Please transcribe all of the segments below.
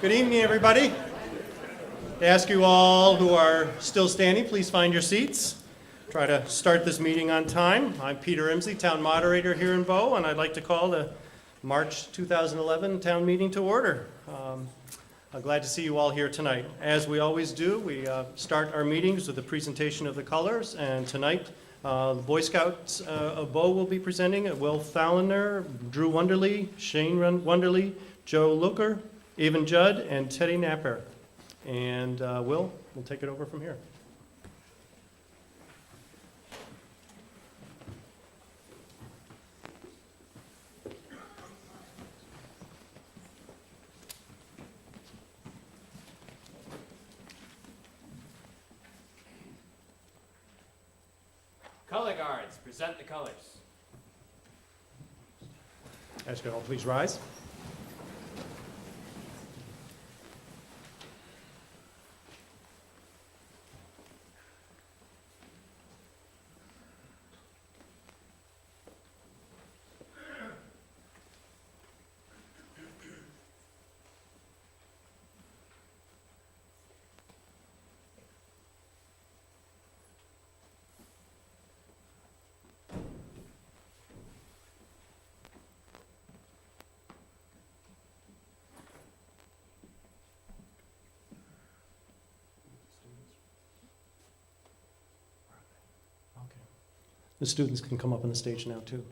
Good evening, everybody. I ask you all who are still standing, please find your seats. Try to start this meeting on time. I'm Peter Imsley, Town Moderator here in Bow, and I'd like to call the March 2011 Town Meeting to order. I'm glad to see you all here tonight. As we always do, we start our meetings with a presentation of the colors, and tonight the Boy Scouts of Bow will be presenting. Will Falliner, Drew Wonderly, Shane Wonderly, Joe Looker, Evan Judd, and Teddy Napper. And we'll take it over from here. Color guards, present the colors. Ask you all, please rise. The students can come up on the stage now, too.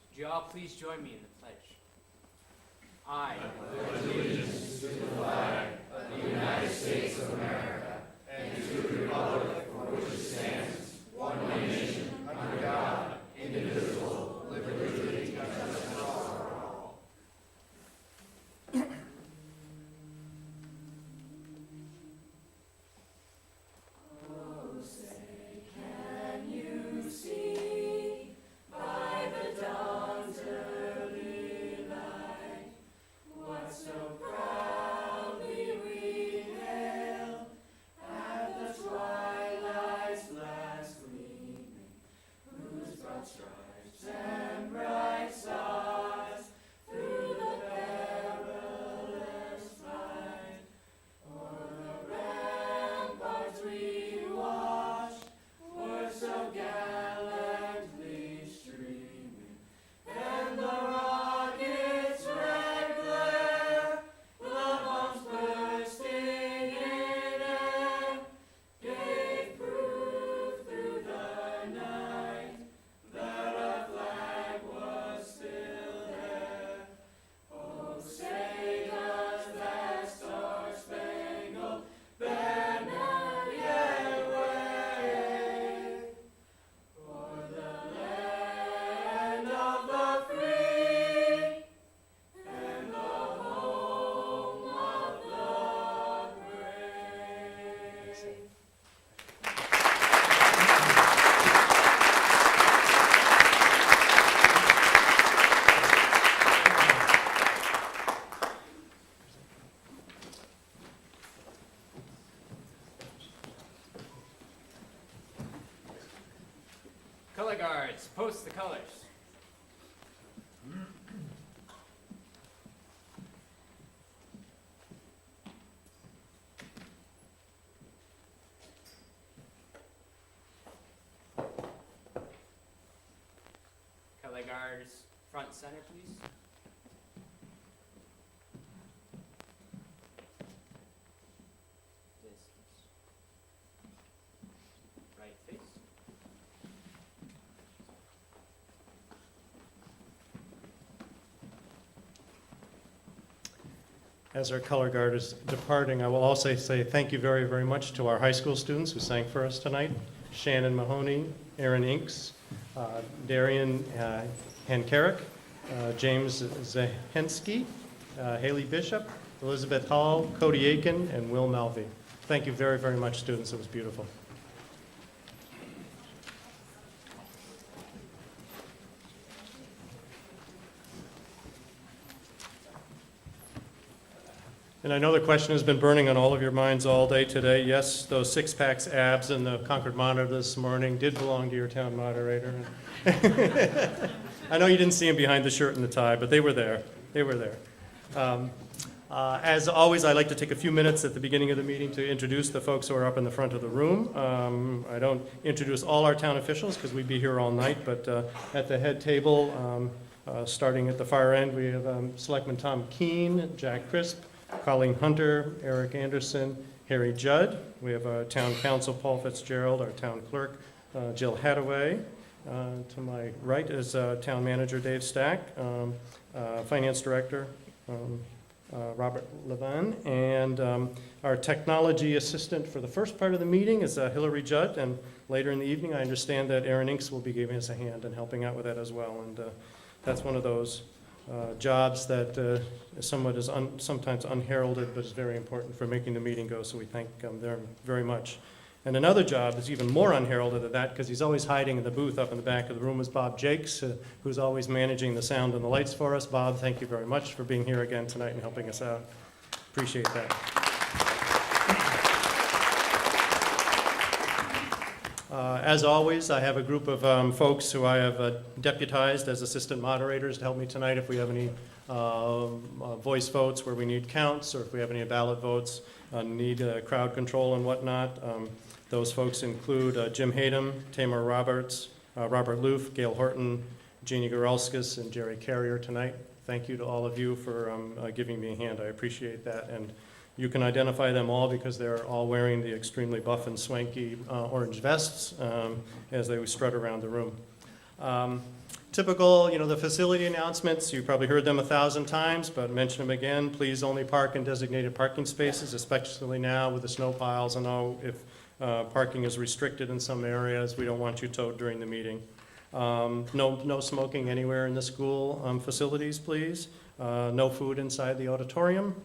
Would you all please join me in the pledge? I pledge allegiance to the flag of the United States of America and to the republic for which it stands, one nation, under God, indivisible, with liberty and justice for all. Oh, say, can you see by the dawn's early light what so proudly we hail at the twilight's last gleaming, whose broad stripes and bright stars through the perilous fight o'er the ramparts we watched were so gallantly streaming, and the rocket's red glare, the bombs bursting in air, gave proof through the night that our flag was still there. Oh, say does that star-spangled banner yet wave o'er the land of the free and the home of the brave. color guards, post the colors. Color guards, front center, please. Distance. Right face. As our color guard is departing, I will also say thank you very, very much to our high school students who sang for us tonight. Shannon Mahoney, Aaron Inks, Darian Hankarek, James Zahensky, Haley Bishop, Elizabeth Hall, Cody Aiken, and Will Malvey. Thank you very, very much, students. It was beautiful. And I know the question has been burning on all of your minds all day today. Yes, those six-packs abs in the Concord Monitor this morning did belong to your town moderator. I know you didn't see him behind the shirt and the tie, but they were there. They were there. As always, I like to take a few minutes at the beginning of the meeting to introduce the folks who are up in the front of the room. I don't introduce all our town officials because we'd be here all night, but at the head table, starting at the far end, we have Selectman Tom Keene, Jack Crisp, Colleen Hunter, Eric Anderson, Harry Judd. We have our town council, Paul Fitzgerald, our town clerk, Jill Hadaway. To my right is town manager Dave Stack, finance director Robert Levin, and our technology assistant for the first part of the meeting is Hillary Judd, and later in the evening I understand that Aaron Inks will be giving us a hand and helping out with that as well, and that's one of those jobs that somewhat is sometimes unheralded but is very important for making the meeting go, so we thank them very much. And another job that's even more unheralded than that, because he's always hiding in the booth up in the back of the room, is Bob Jakes, who's always managing the sound and the lights for us. Bob, thank you very much for being here again tonight and helping us out. Appreciate that. As always, I have a group of folks who I have deputized as assistant moderators to help me tonight if we have any voice votes where we need counts, or if we have any ballot votes, need crowd control and whatnot. Those folks include Jim Hayden, Tamar Roberts, Robert Loof, Gail Horton, Jeannie Gorelskis, and Jerry Carrier tonight. Thank you to all of you for giving me a hand. I appreciate that. And you can identify them all because they're all wearing the extremely buff and swanky orange vests as they strut around the room. Typical, the facility announcements, you probably heard them 1,000 times, but mention them again. Please only park in designated parking spaces, especially now with the snow piles. I know if parking is restricted in some areas, we don't want you towed during the meeting. No smoking anywhere in the school facilities, please. No food inside the auditorium.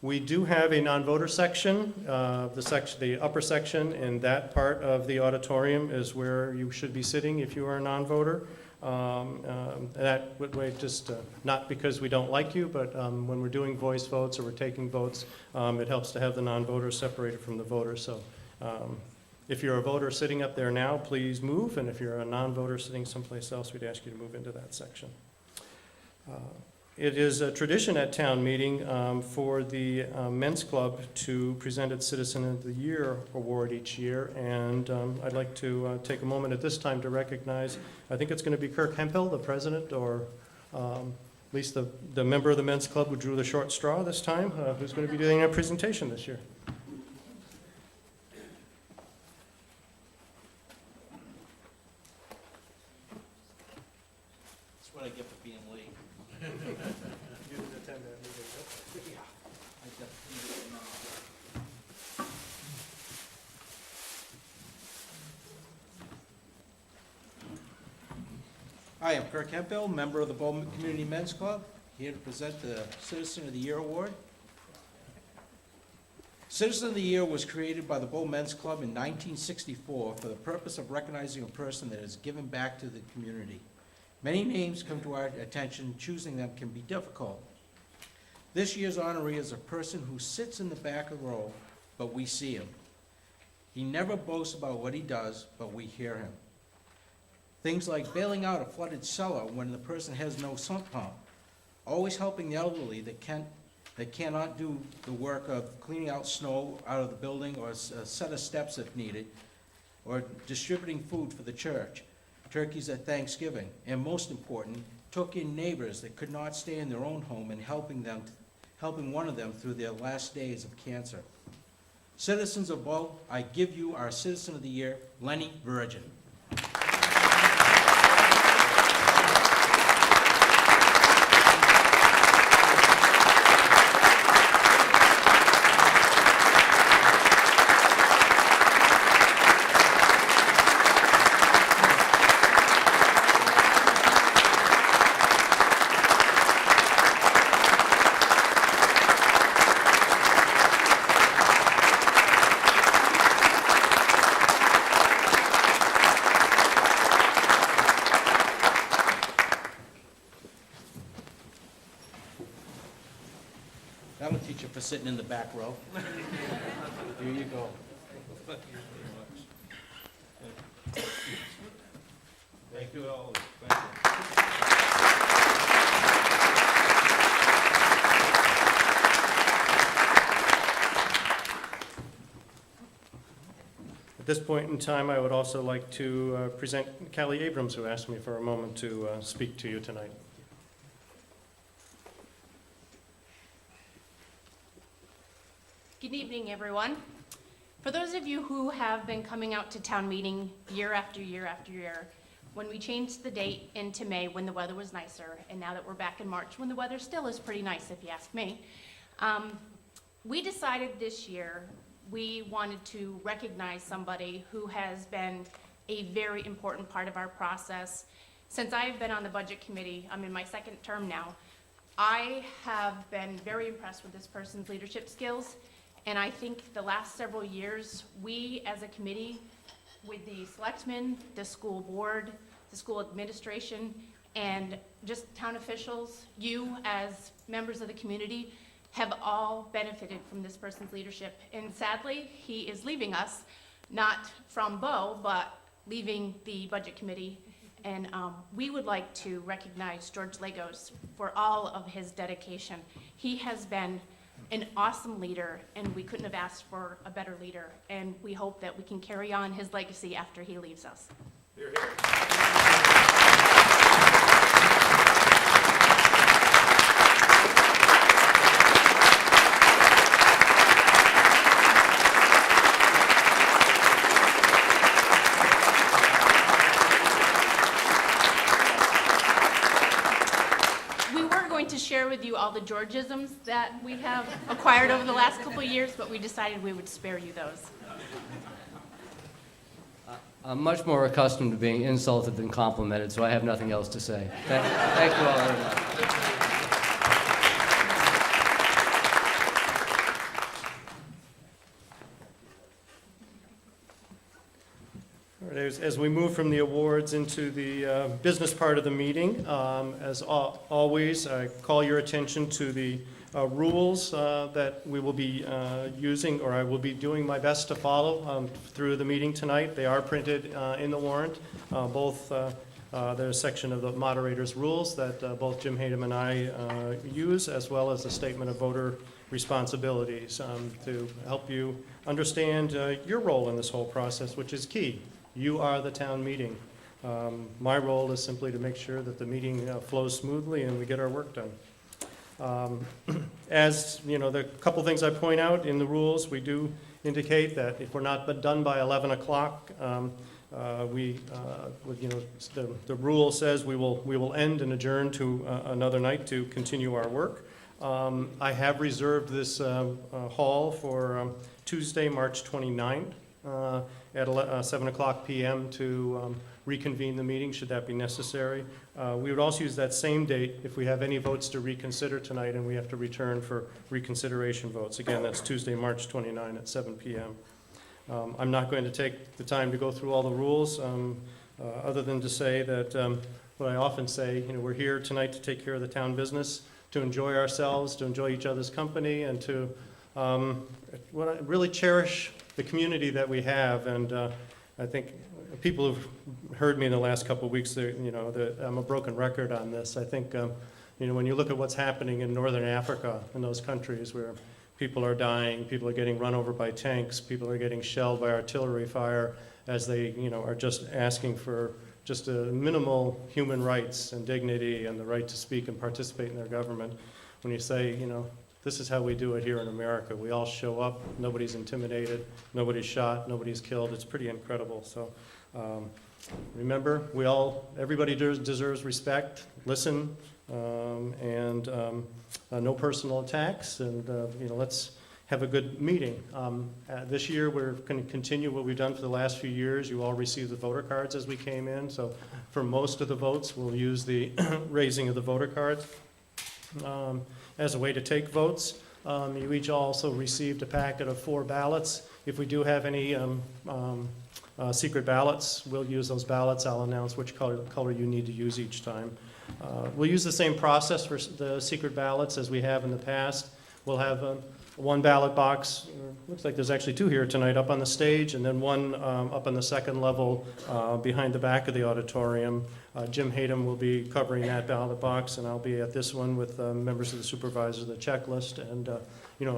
We do have a non-voter section. The upper section in that part of the auditorium is where you should be sitting if you are a non-voter. That would just, not because we don't like you, but when we're doing voice votes or we're taking votes, it helps to have the non-voters separated from the voters. So if you're a voter sitting up there now, please move. And if you're a non-voter sitting someplace else, we'd ask you to move into that section. It is a tradition at town meeting for the Men's Club to present its Citizen of the Year award each year, and I'd like to take a moment at this time to recognize, I think it's going to be Kirk Hemphill, the president, or at least the member of the Men's Club who drew the short straw this time, who's going to be doing a presentation this year. That's what I get for being late. You didn't attend that meeting, Yeah, I definitely didn't know. Hi, I'm Kirk Hemphill, member of the Bowman Community Men's Club, here to present the Citizen of the Year Award. Citizen of the Year was created by the Bow Men's Club in 1964 for the purpose of recognizing a person that has given back to the community. Many names come to our attention. Choosing them can be difficult. This year's honoree is a person who sits in the back of the row, but we see him. He never boasts about what he does, but we hear him. Things like bailing out a flooded cellar when the person has no sump pump, always helping the elderly that cannot do the work of cleaning out snow out of the building or a set of steps if needed, or distributing food for the church, turkeys at Thanksgiving, and most important, took in neighbors that could not stay in their own home and helping one of them through their last days of cancer. Citizens of Bow, I give you our Citizen of the Year, Lenny Virgin. for sitting in the back row. Here you go. Thank you all. Thank you. At this point in time, I would also like to present Callie Abrams, who asked me for a moment to speak to you tonight. Good evening, everyone. For those of you who have been coming out to town meeting year after year after year, when we changed the date into May when the weather was nicer, and now that we're back in March when the weather still is pretty nice if you ask me, we decided this year we wanted to recognize somebody who has been a very important part of our process. Since I've been on the budget committee, I'm in my second term now, I have been very impressed with this person's leadership skills. And I think the last several years, we as a committee, with the selectmen, the school board, the school administration, and just town officials, you as members of the community, have all benefited from this person's leadership. And sadly, he is leaving us, not from Bo, but leaving the budget committee. And we would like to recognize George Legos for all of his dedication. He has been an awesome leader, and we couldn't have asked for a better leader. And we hope that we can carry on his legacy after he leaves us. Hear, hear. We were going to share with you all the Georgisms that we have acquired over the last couple of years, but we decided we would spare you those. I'm much more accustomed to being insulted than complimented, so I have nothing else to say. Thank you all very much. All right, as we move from the awards into the business part of the meeting, as always, I call your attention to the rules that we will be using, or I will be doing my best to follow through the meeting tonight. They are printed in the warrant. There's a section of the moderator's rules that both Jim Hayden and I use, as well as a statement of voter responsibilities to help you understand your role in this whole process, which is key. You are the town meeting. My role is simply to make sure that the meeting flows smoothly and we get our work done. As you know, the couple things I point out in the rules, we do indicate that if we're not done by 11 o'clock, the rule says we will end and adjourn to another night to continue our work. I have reserved this hall for Tuesday, March 29th at 7 o'clock p.m. to reconvene the meeting, should that be necessary. We would also use that same date if we have any votes to reconsider tonight and we have to return for reconsideration votes. Again, that's Tuesday, March 29 at 7 p.m. I'm not going to take the time to go through all the rules, other than to say that what I often say, we're here tonight to take care of the town business, to enjoy ourselves, to enjoy each other's company, and to really cherish the community that we have. And I think people who've heard me in the last couple of weeks, I'm a broken record on this. I think, when you look at what's happening in northern Africa, in those countries where people are dying, people are getting run over by tanks, people are getting shelled by artillery fire as they, are just asking for just a minimal human rights and dignity and the right to speak and participate in their government. When you say, this is how we do it here in America. We all show up, nobody's intimidated, nobody's shot, nobody's killed. It's pretty incredible. So remember, everybody deserves respect, listen, and no personal attacks, and let's have a good meeting. This year, we're going to continue what we've done for the last few years. You all received the voter cards as we came in, so for most of the votes, we'll use the raising of the voter cards as a way to take votes. You each also received a packet of 4 ballots. If we do have any secret ballots, we'll use those ballots. I'll announce which color you need to use each time. We'll use the same process for the secret ballots as we have in the past. We'll have one ballot box, looks like there's actually two here tonight, up on the stage, and then one up on the second level behind the back of the auditorium. Jim Hayden will be covering that ballot box, and I'll be at this one with members of the supervisor, the checklist, and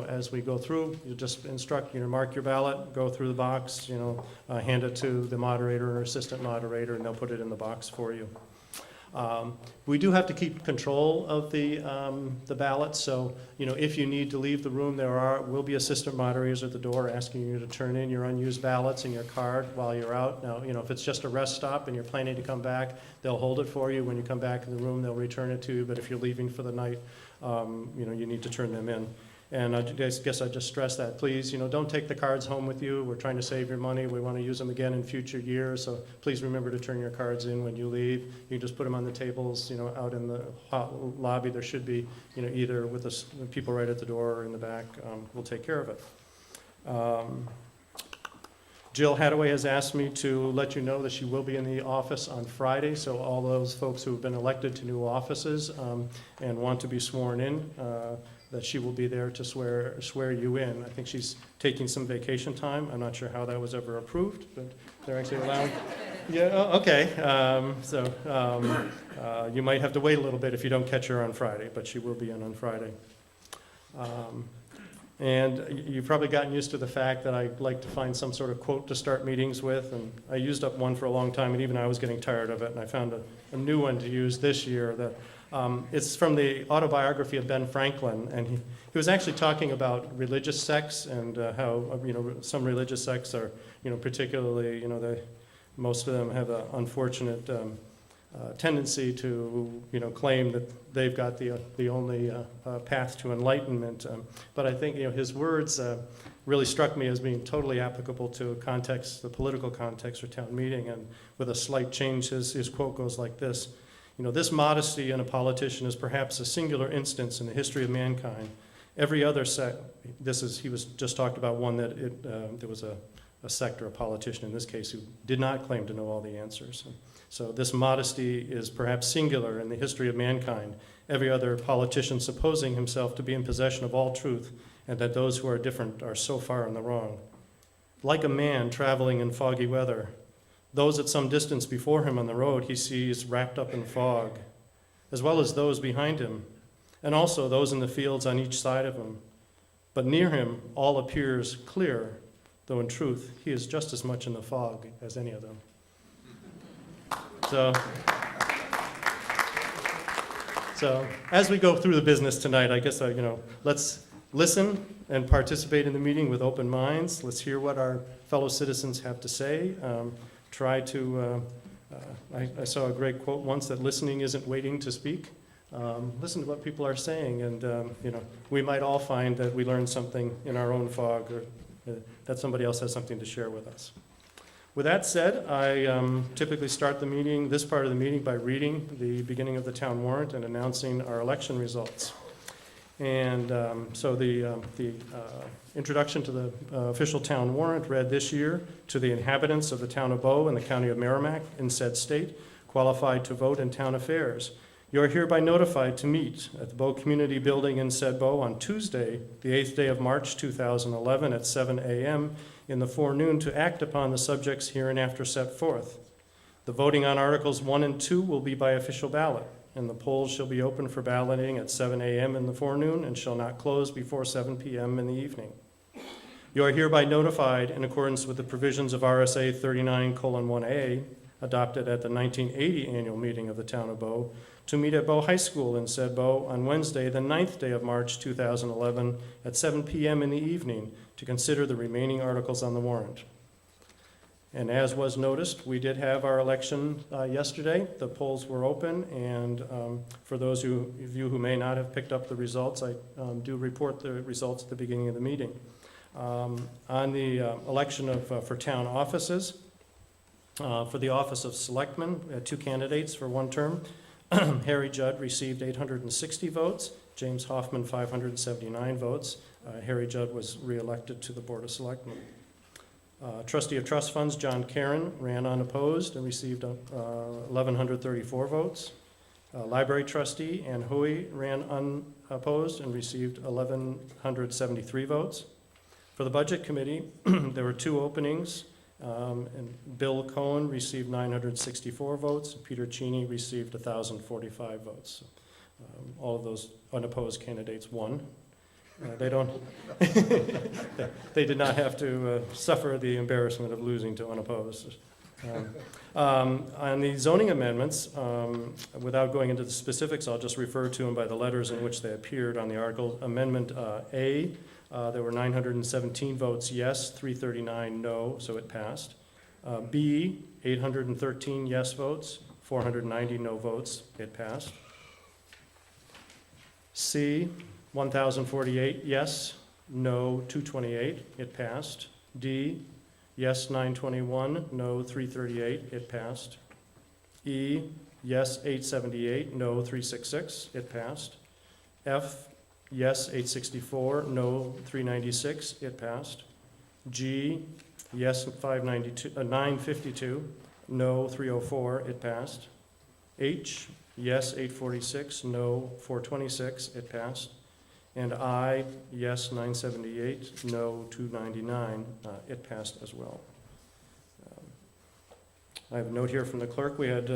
as we go through, you just instruct, mark your ballot, go through the box, hand it to the moderator or assistant moderator, and they'll put it in the box for you. We do have to keep control of the ballots, so, if you need to leave the room, will be assistant moderators at the door asking you to turn in your unused ballots and your card while you're out. Now, if it's just a rest stop and you're planning to come back, they'll hold it for you. When you come back in the room, they'll return it to you, but if you're leaving for the night, you need to turn them in. And I guess I just stress that, please, don't take the cards home with you. We're trying to save your money. We want to use them again in future years, so please remember to turn your cards in when you leave. You can just put them on the tables, out in the lobby. There should be, either with the people right at the door or in the back. We'll take care of it. Jill Hadaway has asked me to let you know that she will be in the office on Friday, so all those folks who have been elected to new offices and want to be sworn in, that she will be there to swear you in. I think she's taking some vacation time. I'm not sure how that was ever approved, but they're actually allowing. Yeah, okay. You might have to wait a little bit if you don't catch her on Friday, but she will be in on Friday. And you've probably gotten used to the fact that I like to find some sort of quote to start meetings with, and I used up one for a long time, and even I was getting tired of it, and I found a new one to use this year that it's from the autobiography of Ben Franklin, and he was actually talking about religious sects and how some religious sects are particularly most of them have an unfortunate tendency to claim that they've got the only path to enlightenment. But I think his words really struck me as being totally applicable to context, the political context for town meeting, and with a slight change, his quote goes like this. This modesty in a politician is perhaps a singular instance in the history of mankind. Every other sect, he was just talked about one that there was a sect or a politician in this case who did not claim to know all the answers. So this modesty is perhaps singular in the history of mankind. Every other politician supposing himself to be in possession of all truth, and that those who are different are so far in the wrong. Like a man traveling in foggy weather, those at some distance before him on the road he sees wrapped up in fog, as well as those behind him, and also those in the fields on each side of him. But near him all appears clear, though in truth he is just as much in the fog as any of them. So as we go through the business tonight, I guess let's listen and participate in the meeting with open minds. Let's hear what our fellow citizens have to say. Try to, I saw a great quote once that listening isn't waiting to speak. Listen to what people are saying, and we might all find that we learned something in our own fog, or that somebody else has something to share with us. With that said, I typically start this part of the meeting by reading the beginning of the town warrant and announcing our election results. And so the introduction to the official town warrant read this year: to the inhabitants of the town of Bow and the county of Merrimack in said state, qualified to vote in town affairs, you are hereby notified to meet at the Bow Community Building in said Bow on Tuesday, the 8th day of March 2011 at 7 a.m. in the forenoon to act upon the subjects hereinafter set forth. The voting on Articles 1 and 2 will be by official ballot, and the polls shall be open for balloting at 7 a.m. in the forenoon and shall not close before 7 p.m. in the evening. You are hereby notified in accordance with the provisions of RSA 39:1A, adopted at the 1980 annual meeting of the town of Bow, to meet at Bow High School in said Bow on Wednesday, the 9th day of March 2011 at 7 p.m. in the evening to consider the remaining articles on the warrant. And as was noticed, we did have our election yesterday. The polls were open, and for those of you who may not have picked up the results, I do report the results at the beginning of the meeting. On the election for town offices, for the office of selectman, we had two candidates for one term. Harry Judd received 860 votes, James Hoffman 579 votes. Harry Judd was re-elected to the Board of Selectmen. Trustee of Trust Funds, John Caron, ran unopposed and received 1,134 votes. Library trustee Ann Hui ran unopposed and received 1,173 votes. For the budget committee, there were 2 openings, and Bill Cohen received 964 votes. Peter Cheney received 1,045 votes. All of those unopposed candidates won. They don't. They did not have to suffer the embarrassment of losing to unopposed. On the zoning amendments, without going into the specifics, I'll just refer to them by the letters in which they appeared on the article. Amendment A, there were 917 votes yes, 339 no, so it passed. B, 813 yes votes, 490 no votes, it passed. C, 1,048 yes, no 228, it passed. D, yes 921, no 338, it passed. E, yes 878, no 366, it passed. F, yes 864, no 396, it passed. G, yes 952, no 304, it passed. H, yes 846, no 426, it passed. And I, yes 978, no 299, it passed as well. I have a note here from the clerk. We had,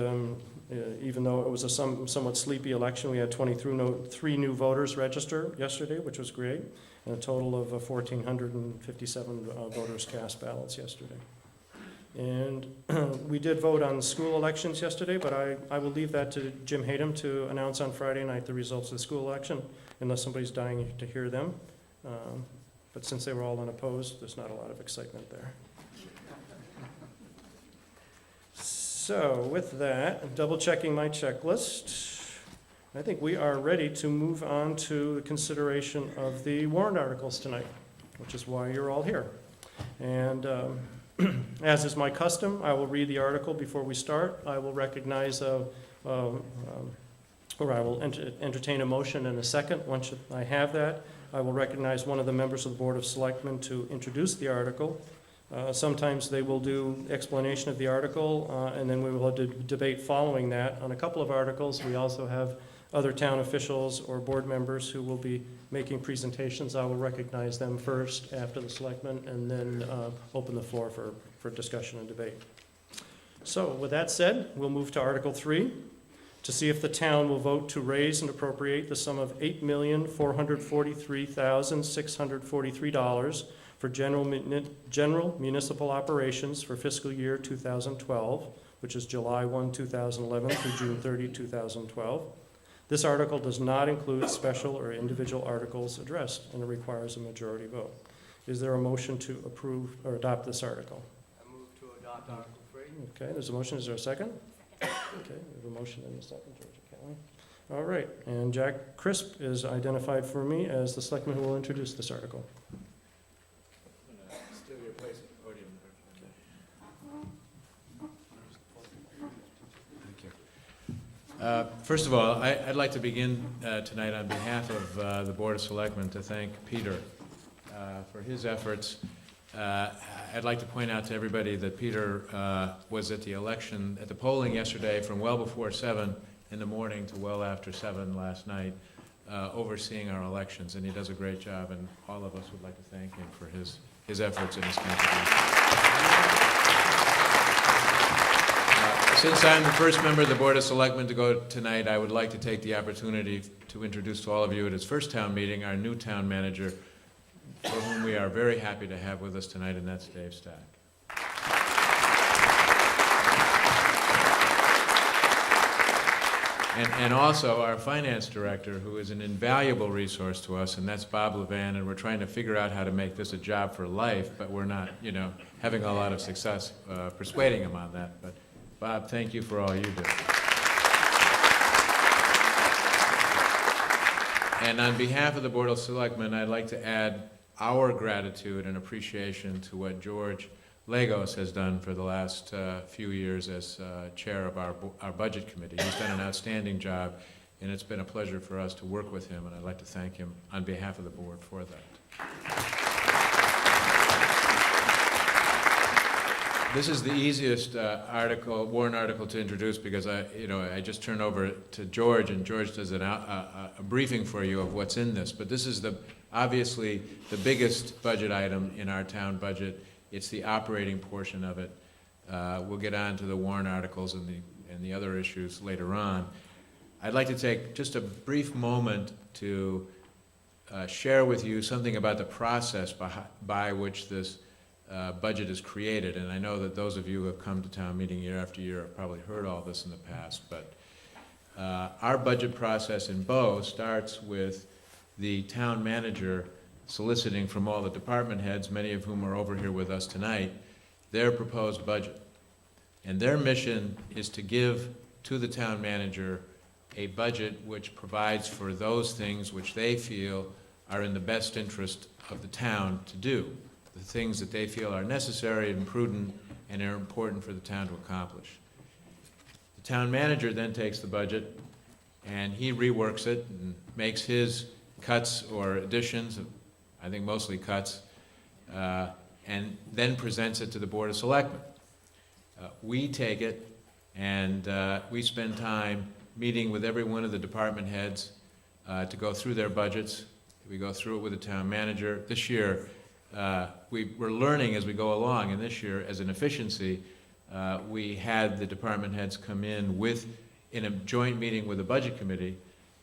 even though it was a somewhat sleepy election, we had 23 new voters register yesterday, which was great, and a total of 1,457 voters cast ballots yesterday. And we did vote on school elections yesterday, but I will leave that to Jim Hayden to announce on Friday night the results of the school election, unless somebody's dying to hear them. But since they were all unopposed, there's not a lot of excitement there. So with that, double checking my checklist, I think we are ready to move on to the consideration of the warrant articles tonight, which is why you're all here. And as is my custom, I will read the article before we start. I will recognize, or I will entertain a motion in a second. Once I have that, I will recognize one of the members of the Board of Selectmen to introduce the article. Sometimes they will do explanation of the article, and then we will have a debate following that. On a couple of articles, we also have other town officials or board members who will be making presentations. I will recognize them first after the selectmen, and then open the floor for discussion and debate. So with that said, we'll move to Article 3, to see if the town will vote to raise and appropriate the sum of $8,443,643 for general municipal operations for fiscal year 2012, which is July 1, 2011 through June 30, 2012. This article does not include special or individual articles addressed, and it requires a majority vote. Is there a motion to approve or adopt this article? I move to adopt Article 3. Okay, there's a motion. Is there a second? Okay, we have a motion and a second, Georgia Kelly. All right, and Jack Crisp is identified for me as the selectman who will introduce this article. Steal your place at the podium. First of all, I'd like to begin tonight on behalf of the Board of Selectmen to thank Peter for his efforts. I'd like to point out to everybody that Peter was at the polling yesterday from well before 7 in the morning to well after 7 last night, overseeing our elections, and he does a great job, and all of us would like to thank him for his efforts and his contribution. Since I'm the first member of the Board of Selectmen to go tonight, I would like to take the opportunity to introduce to all of you at his first town meeting our new town manager, for whom we are very happy to have with us tonight, and that's Dave Stack. And also our finance director, who is an invaluable resource to us, and that's Bob Levan, and we're trying to figure out how to make this a job for life, but we're not, having a lot of success persuading him on that. But Bob, thank you for all you do. And on behalf of the Board of Selectmen, I'd like to add our gratitude and appreciation to what George Lagos has done for the last few years as chair of our budget committee. He's done an outstanding job, and it's been a pleasure for us to work with him, and I'd like to thank him on behalf of the board for that. This is the easiest warrant article to introduce because I just turn over to George, and George does a briefing for you of what's in this. But this is obviously the biggest budget item in our town budget. It's the operating portion of it. We'll get on to the warrant articles and the other issues later on. I'd like to take just a brief moment to share with you something about the process by which this budget is created. And I know that those of you who have come to town meeting year after year have probably heard all this in the past, but our budget process in Bow starts with the town manager soliciting from all the department heads, many of whom are over here with us tonight, their proposed budget. And their mission is to give to the town manager a budget which provides for those things which they feel are in the best interest of the town to do, the things that they feel are necessary and prudent and are important for the town to accomplish. The town manager then takes the budget and he reworks it and makes his cuts or additions, I think mostly cuts, and then presents it to the Board of Selectmen. We take it and we spend time meeting with every one of the department heads to go through their budgets. We go through it with the town manager. This year, we're learning as we go along, and this year, as an efficiency, we had the department heads come in a joint meeting with the budget committee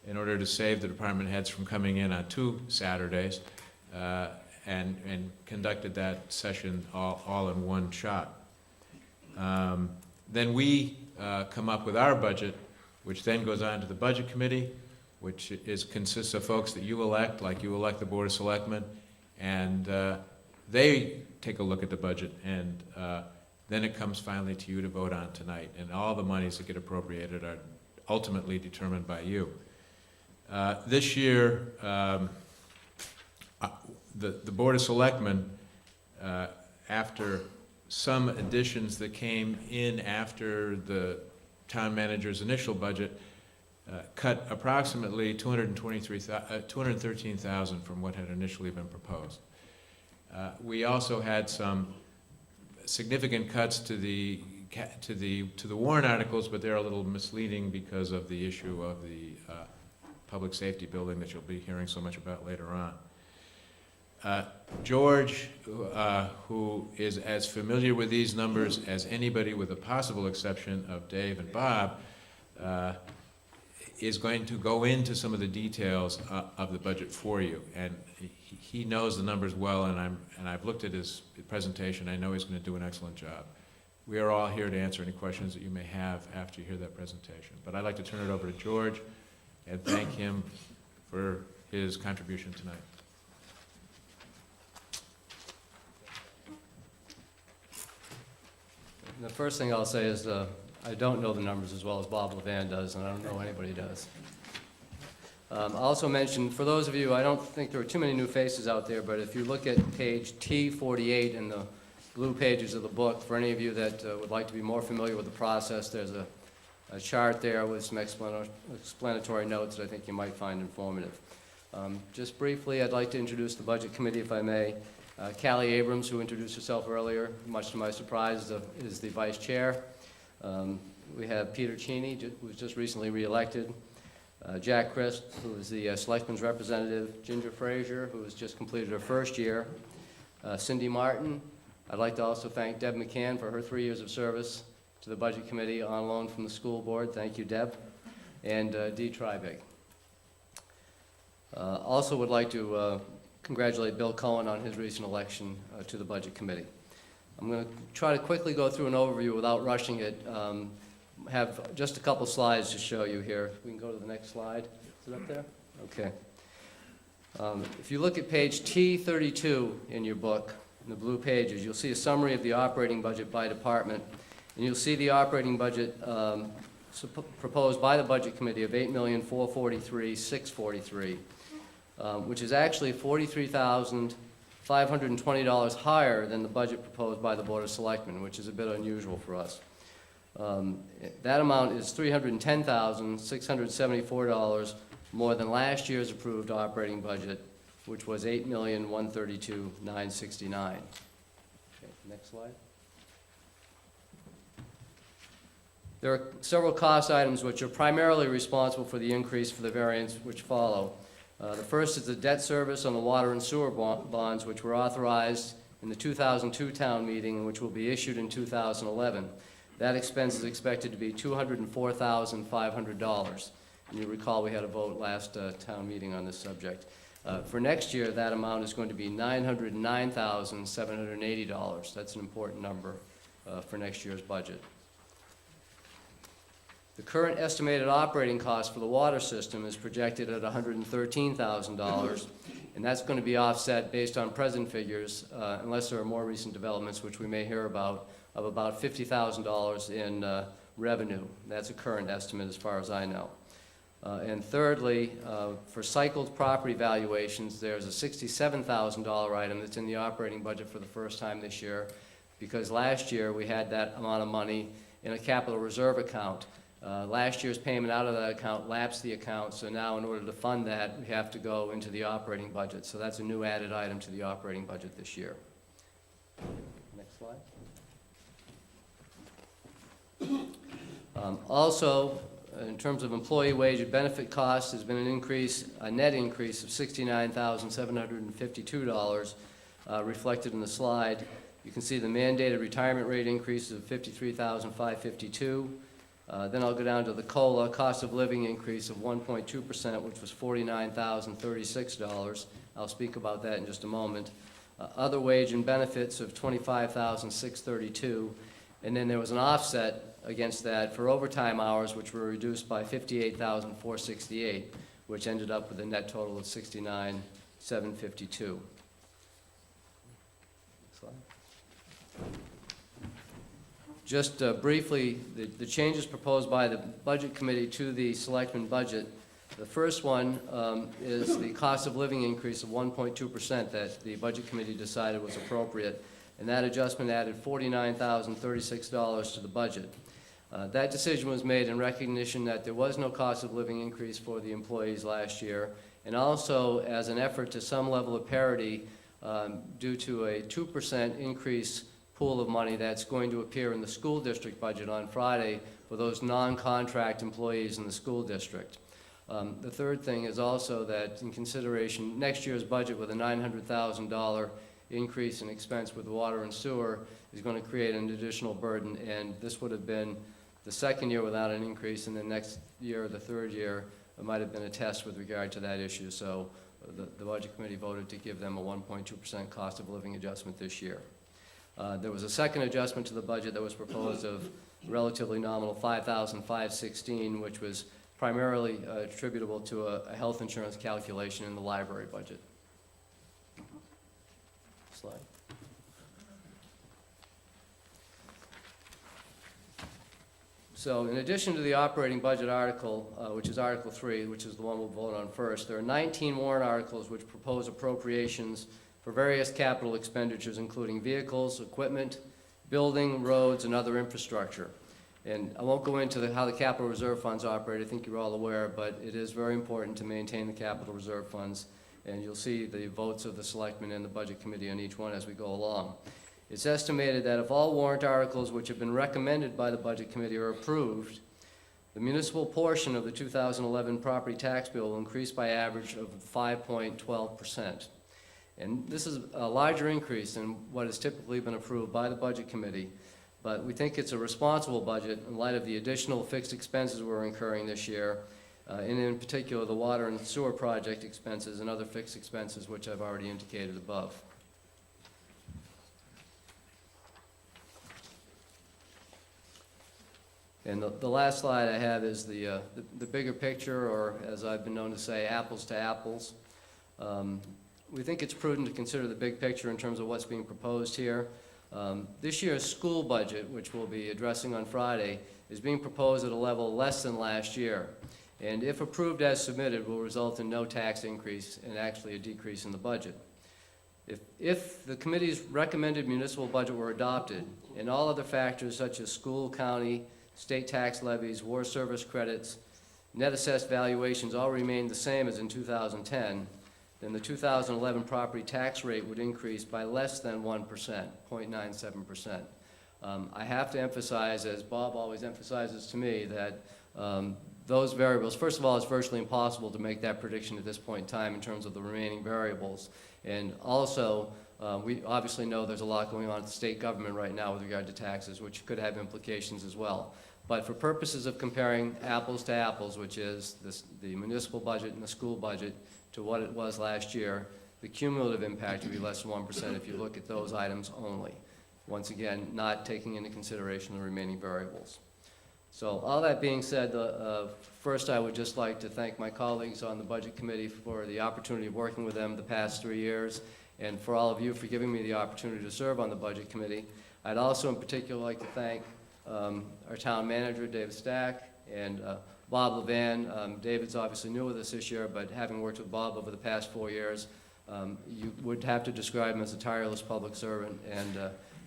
in order to save the department heads from coming in on 2 Saturdays, and conducted that session all in one shot. Then we come up with our budget, which then goes on to the budget committee, which consists of folks that you elect, like you elect the Board of Selectmen, and they take a look at the budget, and then it comes finally to you to vote on tonight, and all the monies that get appropriated are ultimately determined by you. This year, the Board of Selectmen, after some additions that came in after the town manager's initial budget, cut approximately $213,000 from what had initially been proposed. We also had some significant cuts to the warrant articles, but they're a little misleading because of the issue of the public safety building that you'll be hearing so much about later on. George, who is as familiar with these numbers as anybody, with the possible exception of Dave and Bob, is going to go into some of the details of the budget for you. And he knows the numbers well, and I've looked at his presentation. I know he's going to do an excellent job. We are all here to answer any questions that you may have after you hear that presentation. But I'd like to turn it over to George and thank him for his contribution tonight. The first thing I'll say is I don't know the numbers as well as Bob Levan does, and I don't know anybody does. I'll also mention, for those of you, I don't think there are too many new faces out there, but if you look at page T48 in the blue pages of the book, for any of you that would like to be more familiar with the process, there's a chart there with some explanatory notes that I think you might find informative. Just briefly, I'd like to introduce the Budget Committee, if I may. Callie Abrams, who introduced herself earlier, much to my surprise, is the vice chair. We have Peter Cheney, who was just recently reelected. Jack Christ, who is the selectman's representative. Ginger Frazier, who has just completed her first year. Cindy Martin. I'd like to also thank Deb McCann for her 3 years of service to the Budget Committee on loan from the school board. Thank you, Deb. And Dee Trybig. Also would like to congratulate Bill Cohen on his recent election to the Budget Committee. I'm going to try to quickly go through an overview without rushing it. Have just a couple slides to show you here. We can go to the next slide. Is it up there? Okay. If you look at page T32 in your book, in the blue pages, you'll see a summary of the operating budget by department, and you'll see the operating budget proposed by the Budget Committee of $8,443,643, which is actually $43,520 higher than the budget proposed by the Board of Selectmen, which is a bit unusual for us. That amount is $310,674 more than last year's approved operating budget, which was $8,132,969. Okay, next slide. There are several cost items which are primarily responsible for the increase for the variance which follow. The first is the debt service on the water and sewer bonds, which were authorized in the 2002 town meeting and which will be issued in 2011. That expense is expected to be $204,500. And you recall we had a vote last town meeting on this subject. For next year, that amount is going to be $909,780. That's an important number for next year's budget. The current estimated operating cost for the water system is projected at $113,000, and that's going to be offset based on present figures, unless there are more recent developments, which we may hear about, of about $50,000 in revenue. That's a current estimate as far as I know. And thirdly, for cycled property valuations, there's a $67,000 item that's in the operating budget for the first time this year, because last year we had that amount of money in a capital reserve account. Last year's payment out of that account lapsed the account, so now in order to fund that, we have to go into the operating budget. So that's a new added item to the operating budget this year. Next slide. Also, in terms of employee wage and benefit costs, there's been an increase, a net increase of $69,752 reflected in the slide. You can see the mandated retirement rate increase of $53,552. Then I'll go down to the COLA, cost of living increase of 1.2%, which was $49,036. I'll speak about that in just a moment. Other wage and benefits of $25,632. And then there was an offset against that for overtime hours, which were reduced by $58,468, which ended up with a net total of $69,752. Slide. Just briefly, the changes proposed by the Budget Committee to the Selectmen budget. The first one is the cost of living increase of 1.2% that the Budget Committee decided was appropriate, and that adjustment added $49,036 to the budget. That decision was made in recognition that there was no cost of living increase for the employees last year, and also as an effort to some level of parity due to a 2% increase pool of money that's going to appear in the school district budget on Friday for those non-contract employees in the school district. The third thing is also that in consideration, next year's budget with a $900,000 increase in expense with water and sewer is going to create an additional burden, and this would have been the second year without an increase, and the next year, the third year, it might have been a test with regard to that issue. So the Budget Committee voted to give them a 1.2% cost of living adjustment this year. There was a second adjustment to the budget that was proposed of relatively nominal $5,516, which was primarily attributable to a health insurance calculation in the library budget. Slide. So in addition to the operating budget article, which is Article 3, which is the one we'll vote on first, there are 19 warrant articles which propose appropriations for various capital expenditures, including vehicles, equipment, building, roads, and other infrastructure. And I won't go into how the capital reserve funds operate. I think you're all aware, but it is very important to maintain the capital reserve funds, and you'll see the votes of the selectmen and the Budget Committee on each one as we go along. It's estimated that if all warrant articles which have been recommended by the Budget Committee are approved, the municipal portion of the 2011 property tax bill will increase by average of 5.12%. And this is a larger increase than what has typically been approved by the Budget Committee, but we think it's a responsible budget in light of the additional fixed expenses we're incurring this year, and in particular the water and sewer project expenses and other fixed expenses which I've already indicated above. And the last slide I have is the bigger picture, or as I've been known to say, apples to apples. We think it's prudent to consider the big picture in terms of what's being proposed here. This year's school budget, which we'll be addressing on Friday, is being proposed at a level less than last year. And if approved as submitted, will result in no tax increase and actually a decrease in the budget. If the committee's recommended municipal budget were adopted, and all other factors such as school, county, state tax levies, war service credits, net assessed valuations all remained the same as in 2010, then the 2011 property tax rate would increase by less than 1%, 0.97%. I have to emphasize, as Bob always emphasizes to me, that those variables, first of all, it's virtually impossible to make that prediction at this point in time in terms of the remaining variables. And also, we obviously know there's a lot going on at the state government right now with regard to taxes, which could have implications as well. But for purposes of comparing apples to apples, which is the municipal budget and the school budget, to what it was last year, the cumulative impact would be less than 1% if you look at those items only. Once again, not taking into consideration the remaining variables. So all that being said, first I would just like to thank my colleagues on the Budget Committee for the opportunity of working with them the past 3 years, and for all of you for giving me the opportunity to serve on the Budget Committee. I'd also in particular like to thank our town manager, David Stack, and Bob Levan. David's obviously new with us this year, but having worked with Bob over the past 4 years, you would have to describe him as a tireless public servant and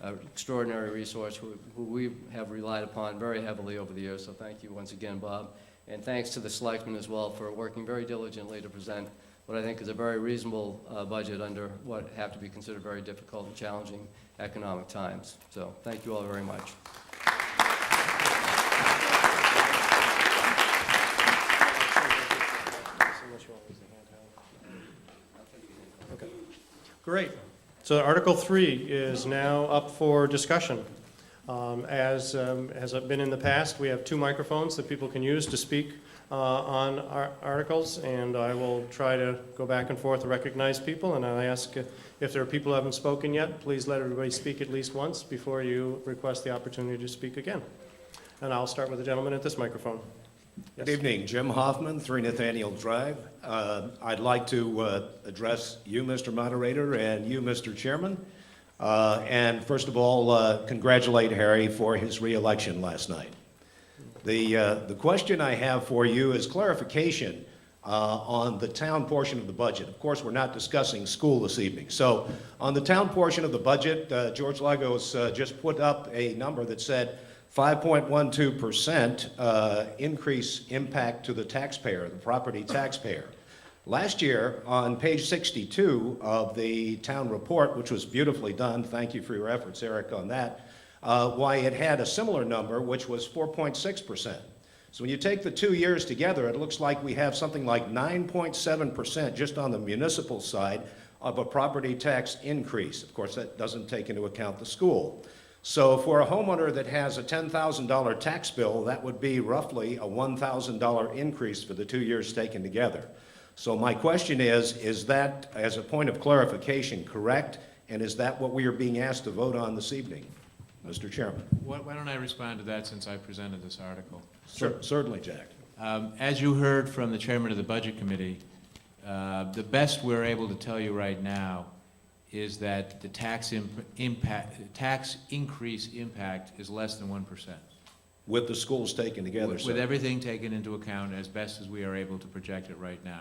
an extraordinary resource who we have relied upon very heavily over the years. So thank you once again, Bob. And thanks to the selectmen as well for working very diligently to present what I think is a very reasonable budget under what have to be considered very difficult and challenging economic times. So thank you all very much. Okay. Great. So Article 3 is now up for discussion. As has been in the past, we have 2 microphones that people can use to speak on our articles, and I will try to go back and forth to recognize people, and I ask if there are people who haven't spoken yet, please let everybody speak at least once before you request the opportunity to speak again. And I'll start with the gentleman at this microphone. Yes. Good evening, Jim Hoffman, 3 Nathaniel Drive. I'd like to address you, Mr. Moderator, and you, Mr. Chairman. And first of all, congratulate Harry for his re-election last night. The question I have for you is clarification on the town portion of the budget. Of course, we're not discussing school this evening. So on the town portion of the budget, George Lagos just put up a number that said 5.12% increase impact to the taxpayer, the property taxpayer. Last year, on page 62 of the town report, which was beautifully done, thank you for your efforts, Eric, on that, why it had a similar number, which was 4.6%. So when you take the 2 years together, it looks like we have something like 9.7% just on the municipal side of a property tax increase. Of course, that doesn't take into account the school. So for a homeowner that has a $10,000 tax bill, that would be roughly a $1,000 increase for the 2 years taken together. So my question is that, as a point of clarification, correct? And is that what we are being asked to vote on this evening, Mr. Chairman? Why don't I respond to that since I presented this article? Certainly, Jack. As you heard from the chairman of the Budget Committee, the best we're able to tell you right now is that the tax increase impact is less than 1%. With the schools taken together, With everything taken into account as best as we are able to project it right now.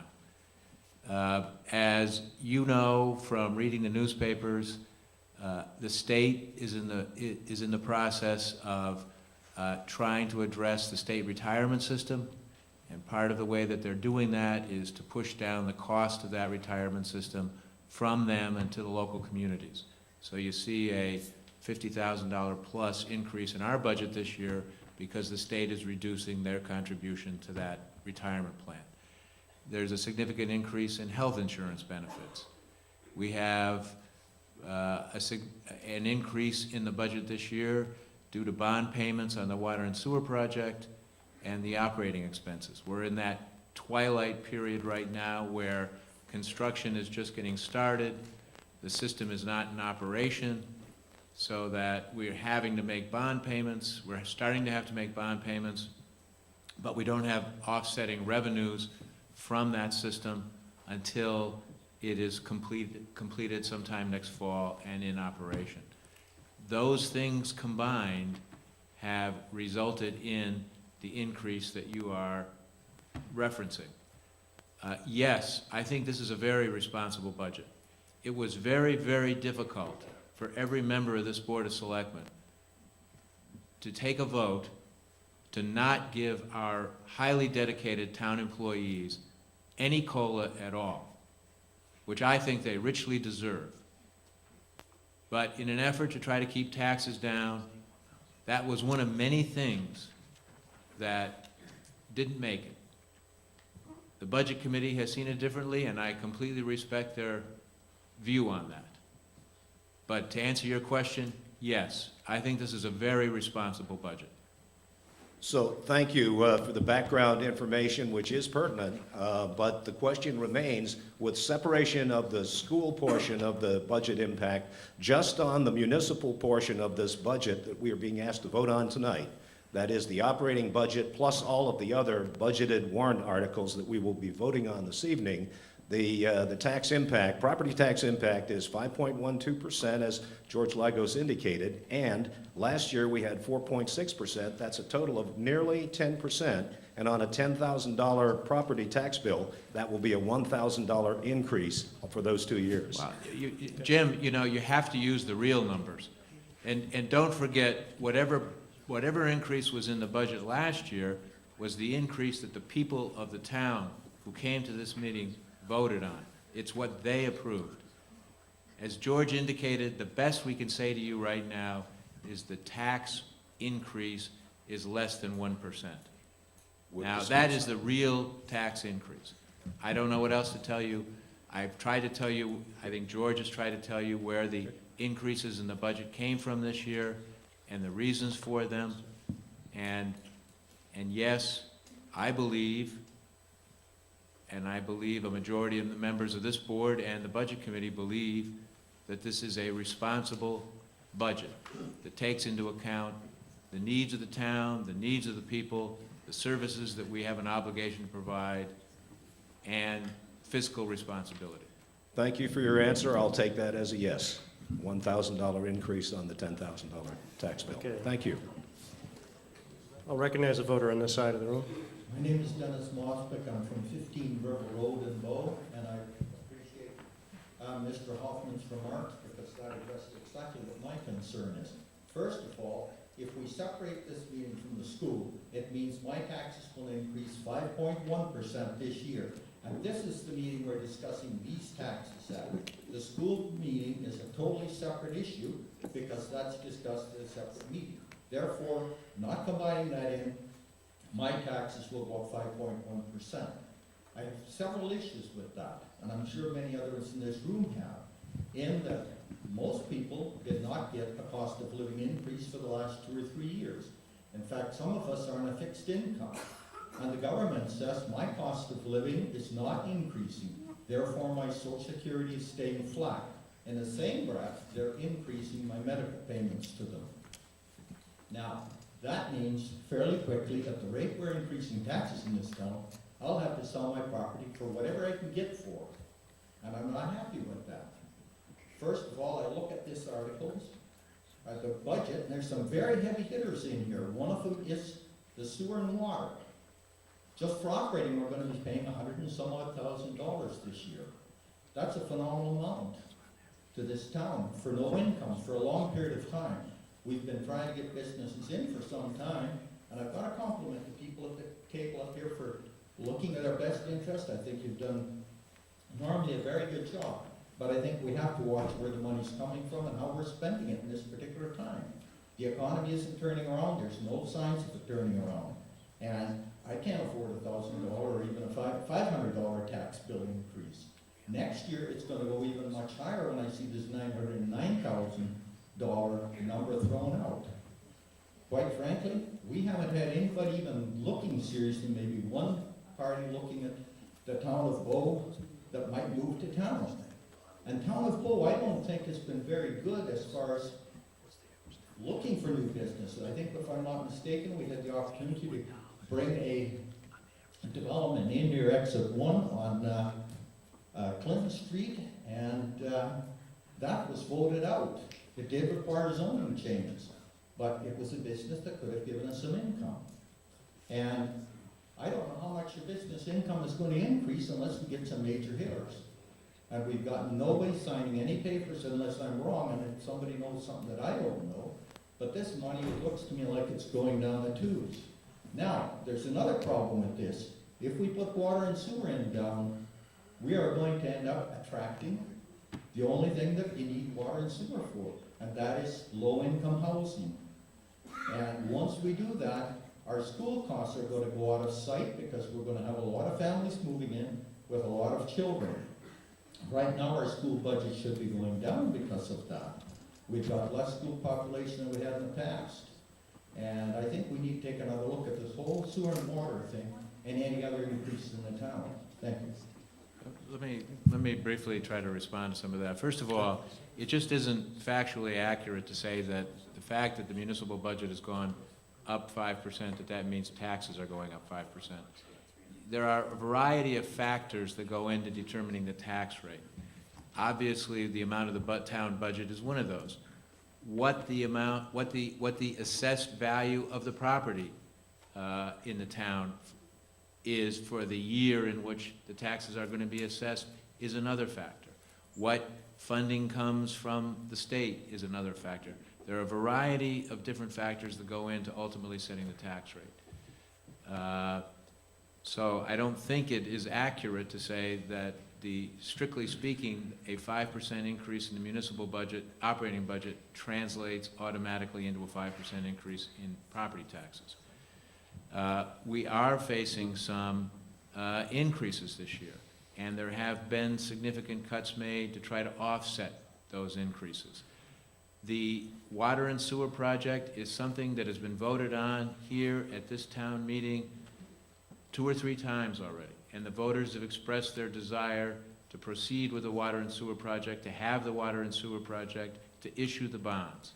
As you know from reading the newspapers, the state is in the process of trying to address the state retirement system, and part of the way that they're doing that is to push down the cost of that retirement system from them and to the local communities. So you see a $50,000 plus increase in our budget this year because the state is reducing their contribution to that retirement plan. There's a significant increase in health insurance benefits. We have an increase in the budget this year due to bond payments on the water and sewer project and the operating expenses. We're in that twilight period right now where construction is just getting started, the system is not in operation, so that we're having to make bond payments. We're starting to have to make bond payments, but we don't have offsetting revenues from that system until it is completed sometime next fall and in operation. Those things combined have resulted in the increase that you are referencing. Yes, I think this is a very responsible budget. It was very, very difficult for every member of this Board of Selectmen to take a vote to not give our highly dedicated town employees any COLA at all, which I think they richly deserve. But in an effort to try to keep taxes down, That was one of many things that didn't make it. The Budget Committee has seen it differently, and I completely respect their view on that. But to answer your question, yes, I think this is a very responsible budget. So thank you for the background information, which is pertinent, but the question remains, with separation of the school portion of the budget impact, just on the municipal portion of this budget that we are being asked to vote on tonight, that is the operating budget plus all of the other budgeted warrant articles that we will be voting on this evening, the tax impact, property tax impact is 5.12%, as George Lagos indicated, and last year we had 4.6%. That's a total of nearly 10%, and on a $10,000 property tax bill, that will be a $1,000 increase for those 2 years. Well, Jim, you know, you have to use the real numbers. And don't forget, whatever increase was in the budget last year was the increase that the people of the town who came to this meeting voted on. It's what they approved. As George indicated, the best we can say to you right now is the tax increase is less than 1%. Now, that is the real tax increase. I don't know what else to tell you. I've tried to tell you, I think George has tried to tell you where the increases in the budget came from this year and the reasons for them. And yes, I believe, and I believe a majority of the members of this board and the Budget Committee believe that this is a responsible budget that takes into account the needs of the town, the needs of the people, the services that we have an obligation to provide, and fiscal responsibility. Thank you for your answer. I'll take that as a yes. $1,000 increase on the $10,000 tax bill. Okay. Thank you. I'll recognize a voter on this side of the room. My name is Dennis Mospick. I'm from 15 River Road in Bow, and I appreciate Mr. Hoffman's remarks because that addressed exactly what my concern is. First of all, if we separate this meeting from the school, it means my taxes will increase 5.1% this year. And this is the meeting we're discussing these taxes at. The school meeting is a totally separate issue because that's discussed at a separate meeting. Therefore, not combining that in, my taxes will go up 5.1%. I have several issues with that, and I'm sure many others in this room have, in that most people did not get a cost of living increase for the last 2 or 3 years. In fact, some of us are on a fixed income, and the government says my cost of living is not increasing, therefore my Social Security is staying flat. In the same breath, they're increasing my medical payments to them. Now, that means fairly quickly, at the rate we're increasing taxes in this town, I'll have to sell my property for whatever I can get for it. And I'm not happy with that. First of all, I look at this article, at the budget, and there's some very heavy hitters in here. One of them is the sewer and water. Just for operating, we're going to be paying $100 and some odd thousand this year. That's a phenomenal amount to this town for no income for a long period of time. We've been trying to get businesses in for some time, and I've got to compliment the people at the table up here for looking at our best interest. I think you've done normally a very good job, but I think we have to watch where the money's coming from and how we're spending it in this particular time. The economy isn't turning around. There's no signs of it turning around. And I can't afford $1,000 or even a $500 tax bill increase. Next year, it's going to go even much higher when I see this $909,000 number thrown out. Quite frankly, we haven't had anybody even looking seriously, maybe one party looking at the town of Bow that might move to town. And town of Bow, I don't think has been very good as far as looking for new businesses. I think if I'm not mistaken, we had the opportunity to bring a development in near exit 1 on Clinton Street, and that was voted out. It did require zoning changes, but it was a business that could have given us some income. And I don't know how much your business income is going to increase unless we get some major hitters. And we've got nobody signing any papers unless I'm wrong, and if somebody knows something that I don't know. But this money, it looks to me like it's going down the tubes. Now, there's another problem with this. If we put water and sewer in down, we are going to end up attracting the only thing that you need water and sewer for, and that is low-income housing. And once we do that, our school costs are gonna go out of sight because we're gonna have a lot of families moving in with a lot of children. Right now, our school budget should be going down because of that. We've got less school population than we had in the past. And I think we need to take another look at this whole sewer and water thing and any other increases in the town. Thank you. Let me briefly try to respond to some of that. First of all, it just isn't factually accurate to say that the fact that the municipal budget has gone up 5%, that means taxes are going up 5%. There are a variety of factors that go into determining the tax rate. Obviously, the amount of the town budget is one of those. What the assessed value of the property in the town is for the year in which the taxes are going to be assessed is another factor. What funding comes from the state is another factor. There are a variety of different factors that go into ultimately setting the tax rate. So I don't think it is accurate to say that strictly speaking, a 5% increase in the municipal budget, operating budget, translates automatically into a 5% increase in property taxes. We are facing some increases this year, and there have been significant cuts made to try to offset those increases. The water and sewer project is something that has been voted on here at this town meeting 2 or 3 times already, and the voters have expressed their desire to proceed with the water and sewer project, to have the water and sewer project, to issue the bonds.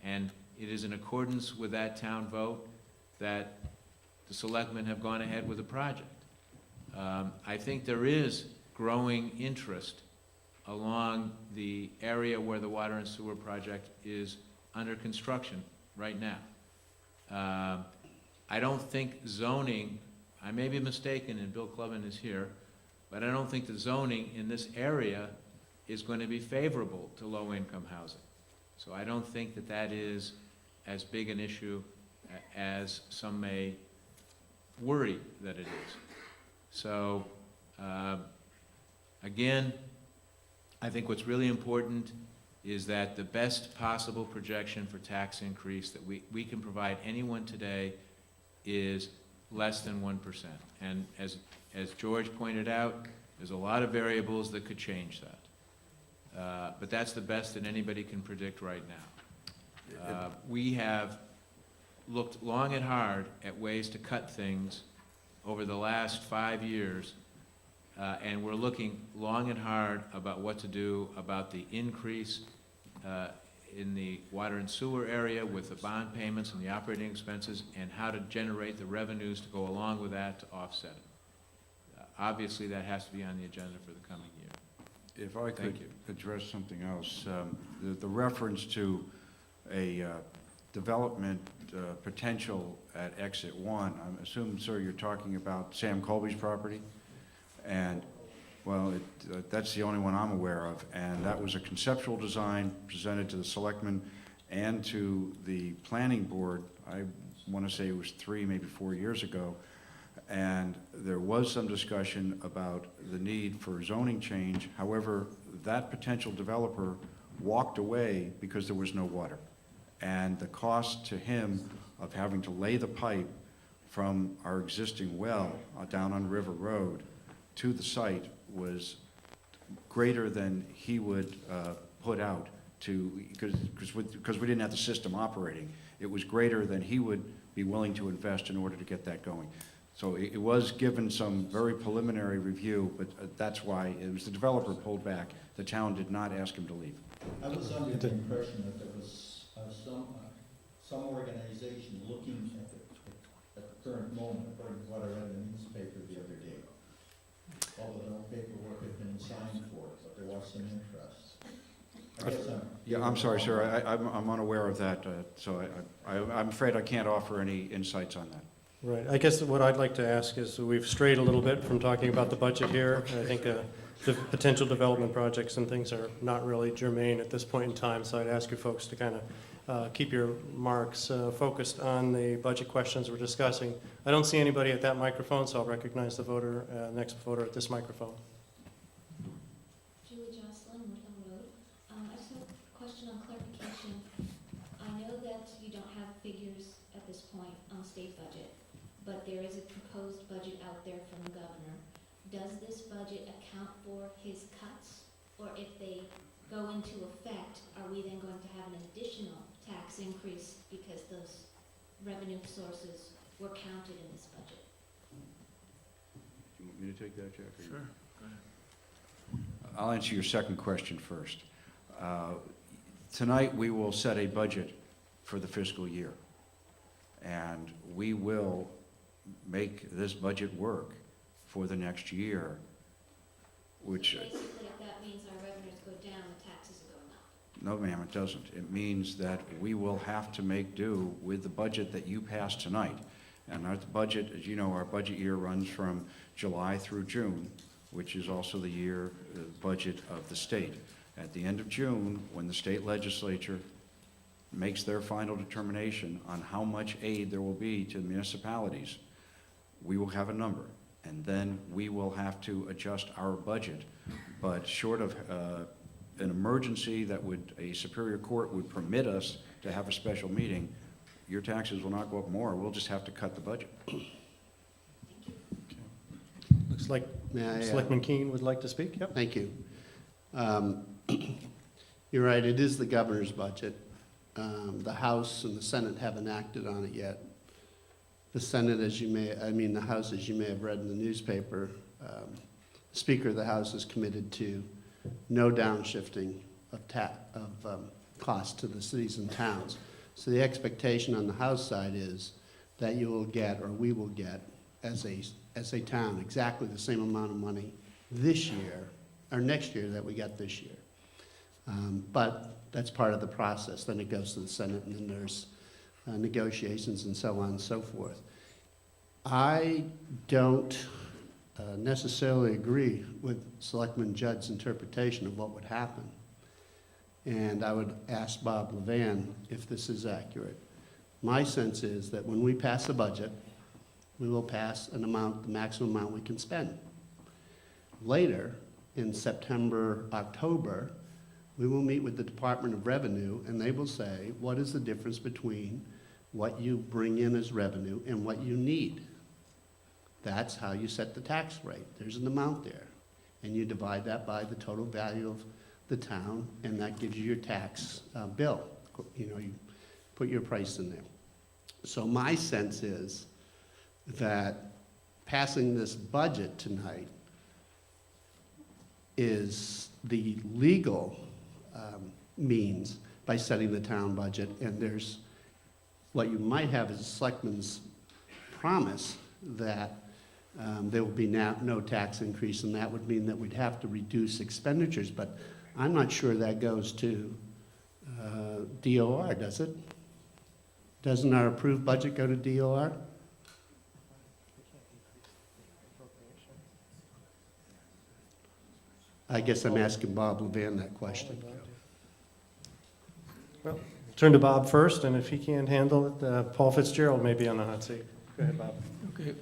And it is in accordance with that town vote that the selectmen have gone ahead with the project. I think there is growing interest along the area where the water and sewer project is under construction right now. I don't think zoning, I may be mistaken, and Bill Clubman is here, but I don't think the zoning in this area is going to be favorable to low-income housing. So I don't think that that is as big an issue as some may worry that it is. So, again, I think what's really important is that the best possible projection for tax increase that we can provide anyone today is less than 1%. And as George pointed out, there's a lot of variables that could change that. But that's the best that anybody can predict right now. We have looked long and hard at ways to cut things over the last 5 years, and we're looking long and hard about what to do about the increase in the water and sewer area with the bond payments and the operating expenses, and how to generate the revenues to go along with that to offset it. Obviously, that has to be on the agenda for the coming year. If I could Thank you. address something else, the reference to a development potential at Exit 1, I'm assuming, sir, you're talking about Sam Colby's property? And, well, that's the only one I'm aware of, and that was a conceptual design presented to the selectmen and to the planning board, I want to say it was 3, maybe 4 years ago, and there was some discussion about the need for zoning change. However, that potential developer walked away because there was no water. And the cost to him of having to lay the pipe from our existing well down on River Road to the site was greater than he would put out to, because we didn't have the system operating. It was greater than he would be willing to invest in order to get that going. So it was given some very preliminary review, but that's why it was the developer pulled back. The town did not ask him to leave. I was under the impression that there was some organization looking at the current moment, according to what I read in the newspaper the other day. Although no paperwork had been signed for it, but there was some interest. I guess Yeah, I'm sorry, sir. I'm unaware of that, so I'm afraid I can't offer any insights on that. Right, I guess what I'd like to ask is, we've strayed a little bit from talking about the budget here. I think the potential development projects and things are not really germane at this point in time, so I'd ask you folks to kind of keep your marks focused on the budget questions we're discussing. I don't see anybody at that microphone, so I'll recognize the voter, next voter at this microphone. Julie Jocelyn, Woodland Road. I just have a question on clarification. I know that you don't have figures this point on the state budget, but there is a proposed budget out there from the governor. Does this budget account for his cuts? Or if they go into effect, are we then going to have an additional tax increase because those revenue sources were counted in this budget? You want me to take that, Jack? or you? Sure, go ahead. I'll answer your second question first. Tonight, we will set a budget for the fiscal year, and we will make this budget work for the next year, which, Basically, if that means our revenues go down, the taxes are going up. no ma'am, it doesn't. It means that we will have to make do with the budget that you passed tonight. And our budget, as you know, our budget year runs from July through June, which is also the year budget of the state. At the end of June, when the state legislature makes their final determination on how much aid there will be to municipalities, we will have a number, and then we will have to adjust our budget. But short of an emergency that a Superior Court would permit us to have a special meeting, your taxes will not go up more. We'll just have to cut the budget. Looks like May I, Selectman Keen would like to speak. Yep. Thank you. You're right, it is the governor's budget. The House and the Senate haven't acted on it yet. The Senate, the House, as you may have read in the newspaper, the Speaker of the House is committed to no downshifting of costs to the cities and towns. So the expectation on the House side is that you will get, or we will get, as a town, exactly the same amount of money this year, or next year that we got this year. But that's part of the process. Then it goes to the Senate, and then there's negotiations and so on and so forth. I don't necessarily agree with Selectman Judd's interpretation of what would happen. And I would ask Bob Levan if this is accurate. My sense is that when we pass a budget, we will pass an amount, the maximum amount we can spend. Later, in September, October, we will meet with the Department of Revenue, and they will say, what is the difference between what you bring in as revenue and what you need? That's how you set the tax rate. There's an amount there, and you divide that by the total value of the town, and that gives you your tax bill. You know, you put your price in there. So my sense is that passing this budget tonight is the legal means by setting the town budget, and there's what you might have is a selectman's promise that there will be no tax increase, and that would mean that we'd have to reduce expenditures, but I'm not sure that goes to DOR, does it? Doesn't our approved budget go to DOR? I guess I'm asking Bob Levan that question. Well, turn to Bob first, and if he can't handle it, Paul Fitzgerald may be on the hot seat. Go ahead, Bob. Okay,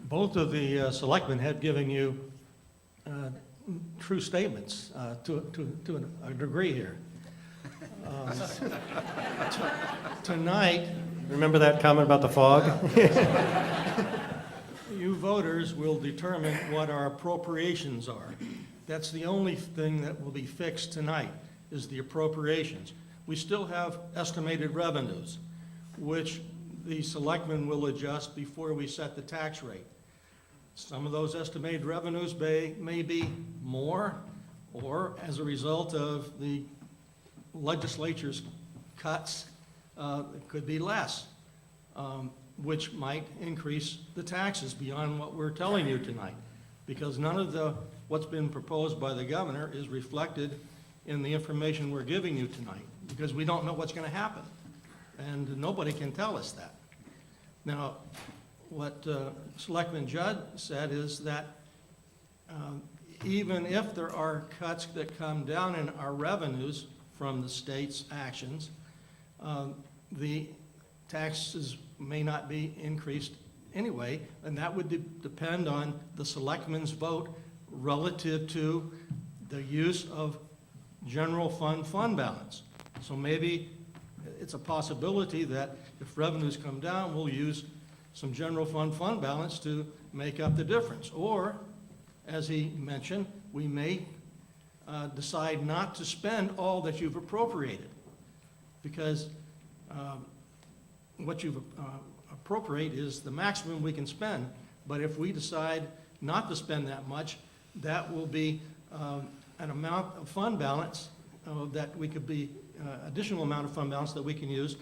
both of the selectmen have given you true statements to a degree here. Tonight, Remember that comment about the fog? you voters will determine what our appropriations are. That's the only thing that will be fixed tonight, is the appropriations. We still have estimated revenues, which the selectmen will adjust before we set the tax rate. Some of those estimated revenues may be more, or as a result of the legislature's cuts, it could be less, which might increase the taxes beyond what we're telling you tonight. Because none of what's been proposed by the governor is reflected in the information we're giving you tonight, because we don't know what's going to happen, and nobody can tell us that. Now, what Selectman Judd said is that even if there are cuts that come down in our revenues from the state's actions, the taxes may not be increased anyway, and that would depend on the selectmen's vote relative to the use of general fund balance. So maybe it's a possibility that if revenues come down, we'll use some general fund balance to make up the difference. Or, as he mentioned, we may decide not to spend all that you've appropriated, because what you've appropriate is the maximum we can spend. But if we decide not to spend that much, that will be an amount of fund balance that we could be, additional amount of fund balance that we can use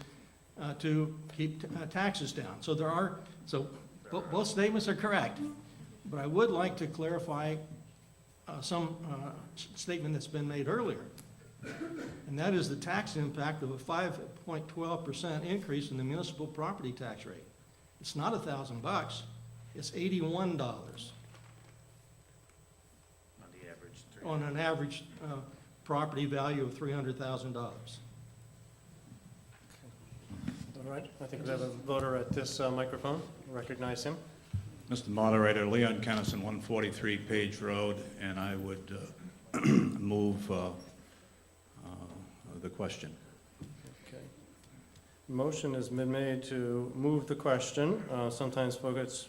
to keep taxes down. So both statements are correct, but I would like to clarify some statement that's been made earlier. And that is the tax impact of a 5.12% increase in the municipal property tax rate. It's not $1,000, it's $81 on an average property value of $300,000. All right, I think we have a voter at this microphone. Recognize him. Mr. Moderator, Leon Kennison, 143 Page Road, and I would move the question. Okay. Motion has been made to move the question. Sometimes folks, it's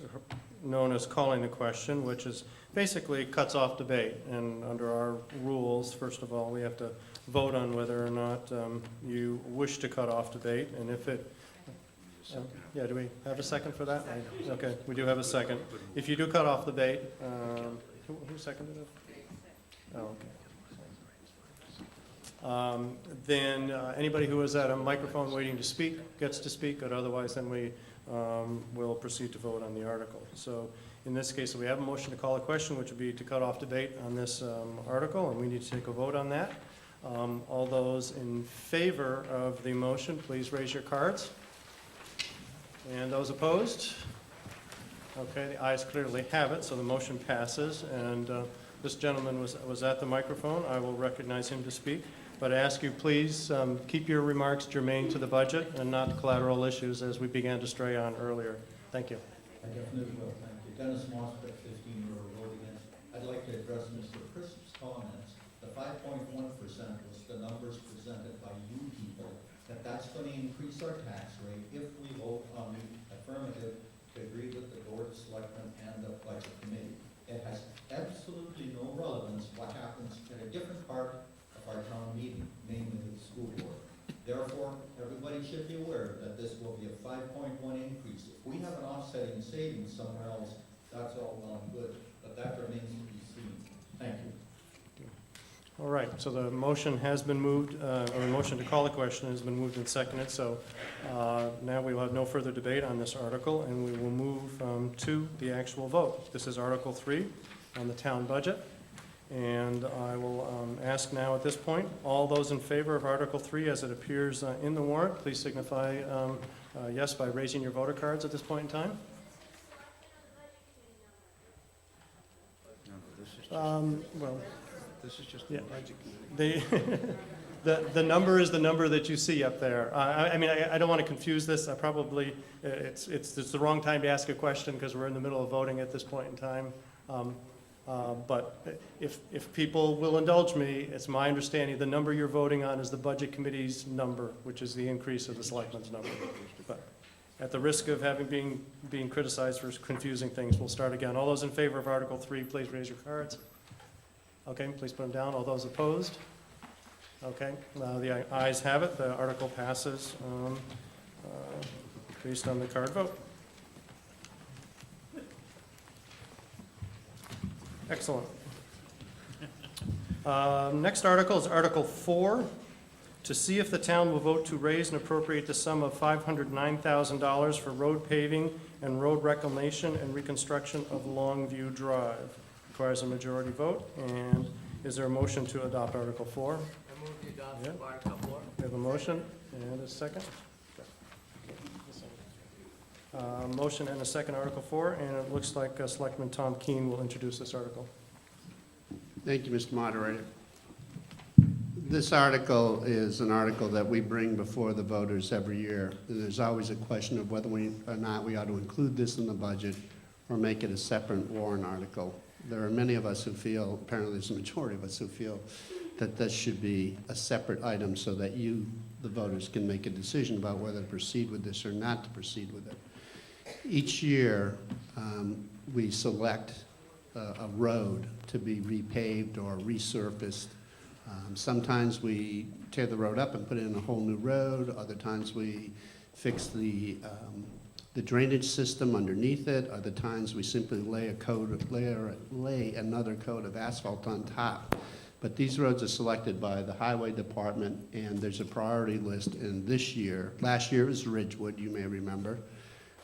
known as calling the question, which is basically cuts off debate. And under our rules, first of all, we have to vote on whether or not you wish to cut off debate. And if it, yeah, do we have a second for that? Okay, we do have a second. If you do cut off debate, who seconded it? Oh, okay. Then anybody who is at a microphone waiting to speak gets to speak, but otherwise then we will proceed to vote on the article. So in this case, we have a motion to call a question, which would be to cut off debate on this article, and we need to take a vote on that. All those in favor of the motion, please raise your cards. And those opposed? Okay, the ayes clearly have it, so the motion passes. And this gentleman was at the microphone. I will recognize him to speak. But I ask you, please keep your remarks germane to the budget and not collateral issues as we began to stray on earlier. Thank you. I definitely will, thank you. Dennis Mossberg, 15 River Road again. I'd like to address Mr. Crisp's comments. The 5.1% was the numbers presented by you people, that's going to increase our tax rate if we vote on the affirmative to agree with the Board of Selectmen and the Budget Committee. It has absolutely no relevance what happens at a different part of our town meeting, namely the school board. Therefore, everybody should be aware that this will be a 5.1 increase. If we have an offsetting savings somewhere else, that's all well and good, but that remains to be seen. Thank you. All right, so the motion has been moved, or the motion to call the question has been moved and seconded, so now we will have no further debate on this article, and we will move to the actual vote. This is Article 3 on the town budget, and I will ask now at this point, all those in favor of Article 3 as it appears in the warrant, please signify yes by raising your voter cards at this point in time. Well, This is just yeah, the number is the number that you see up there. I mean, I don't want to confuse this. I probably, it's the wrong time to ask a question because we're in the middle of voting at this point in time. But if people will indulge me, it's my understanding the number you're voting on is the Budget Committee's number, which is the increase of the Selectmen's number. But at the risk of being criticized for confusing things, we'll start again. All those in favor of Article 3, please raise your cards. Okay, please put them down. All those opposed? Okay, the ayes have it. The article passes based on the card vote. Excellent. Next article is Article 4, to see if the town will vote to raise and appropriate the sum of $509,000 for road paving and road reclamation and reconstruction of Longview Drive. Requires a majority vote, and is there a motion to adopt Article 4? I move the adoption of Yeah. Article 4. We have a motion and a second. Motion and a second, Article 4, and it looks like Selectman Tom Keene will introduce this article. Thank you, Mr. Moderator. This article is an article that we bring before the voters every year. And there's always a question of whether or not we ought to include this in the budget or make it a separate warrant article. There are many of us who feel, apparently there's a majority of us who feel that this should be a separate item so that you, the voters, can make a decision about whether to proceed with this or not to proceed with it. Each year, we select a road to be repaved or resurfaced. Sometimes we tear the road up and put in a whole new road. Other times we fix the drainage system underneath it. Other times we simply lay another coat of asphalt on top. But these roads are selected by the highway department, and there's a priority list. And this year, last year it was Ridgewood, you may remember.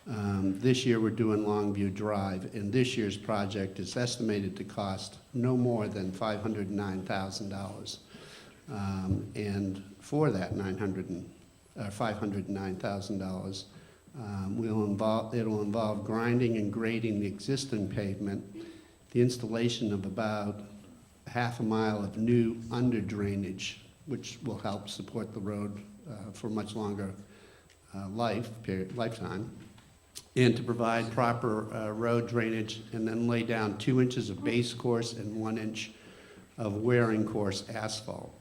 This year we're doing Longview Drive, and this year's project is estimated to cost no more than $509,000. And for that $509,000, it'll involve grinding and grading the existing pavement, the installation of about half a mile of new under drainage, which will help support the road for much longer lifetime, and to provide proper road drainage, and then lay down 2 inches of base course and 1 inch of wearing course asphalt.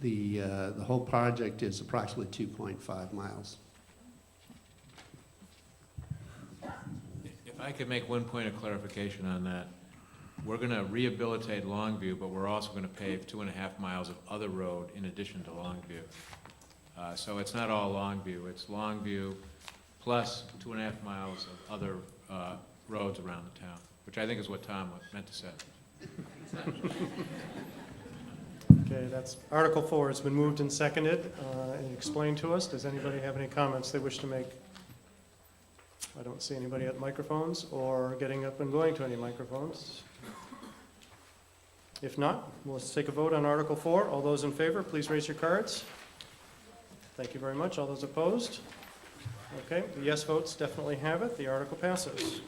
The whole project is approximately 2.5 miles. If I could make one point of clarification on that. We're going to rehabilitate Longview, but we're also going to pave 2.5 miles of other road in addition to Longview. So it's not all Longview. It's Longview plus 2.5 miles of other roads around the town, which I think is what Tom meant to say. Okay, that's Article 4. It's been moved and seconded and explained to us. Does anybody have any comments they wish to make? I don't see anybody at microphones or getting up and going to any microphones. If not, let's take a vote on Article 4. All those in favor, please raise your cards. Thank you very much. All those opposed? Okay, the yes votes definitely have it. The article passes.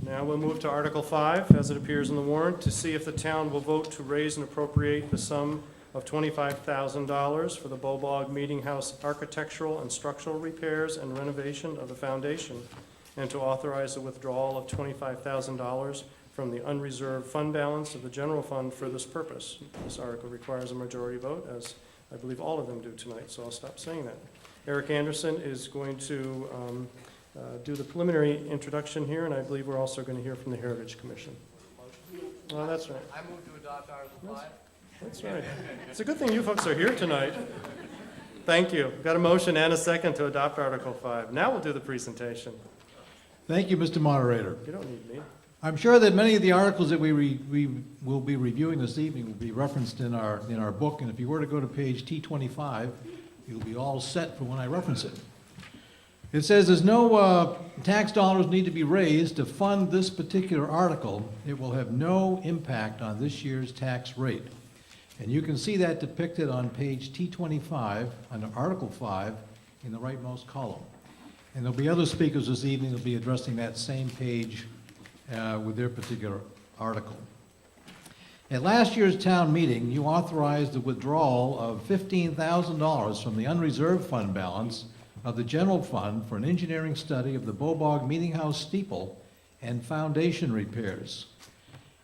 Now we'll move to Article 5, as it appears in the warrant, to see if the town will vote to raise and appropriate the sum of $25,000 for the Bulldog Meeting House architectural and structural repairs and renovation of the foundation, and to authorize the withdrawal of $25,000 from the unreserved fund balance of the general fund for this purpose. This article requires a majority vote, as I believe all of them do tonight, so I'll stop saying that. Eric Anderson is going to do the preliminary introduction here, and I believe we're also going to hear from the Heritage Commission. Oh, that's right. I move to adopt Article 5. That's right. It's a good thing you folks are here tonight. Thank you. Got a motion and a second to adopt Article 5. Now we'll do the presentation. Thank you, Mr. Moderator. You don't need me. I'm sure that many of the articles that we will be reviewing this evening will be referenced in our book, and if you were to go to page T25, you'll be all set for when I reference it. It says there's no tax dollars need to be raised to fund this particular article. It will have no impact on this year's tax rate. And you can see that depicted on page T25 under Article 5 in the rightmost column. And there'll be other speakers this evening that'll be addressing that same page with their particular article. At last year's town meeting, you authorized the withdrawal of $15,000 from the unreserved fund balance of the general fund for an engineering study of the Bulldog Meeting House steeple and foundation repairs.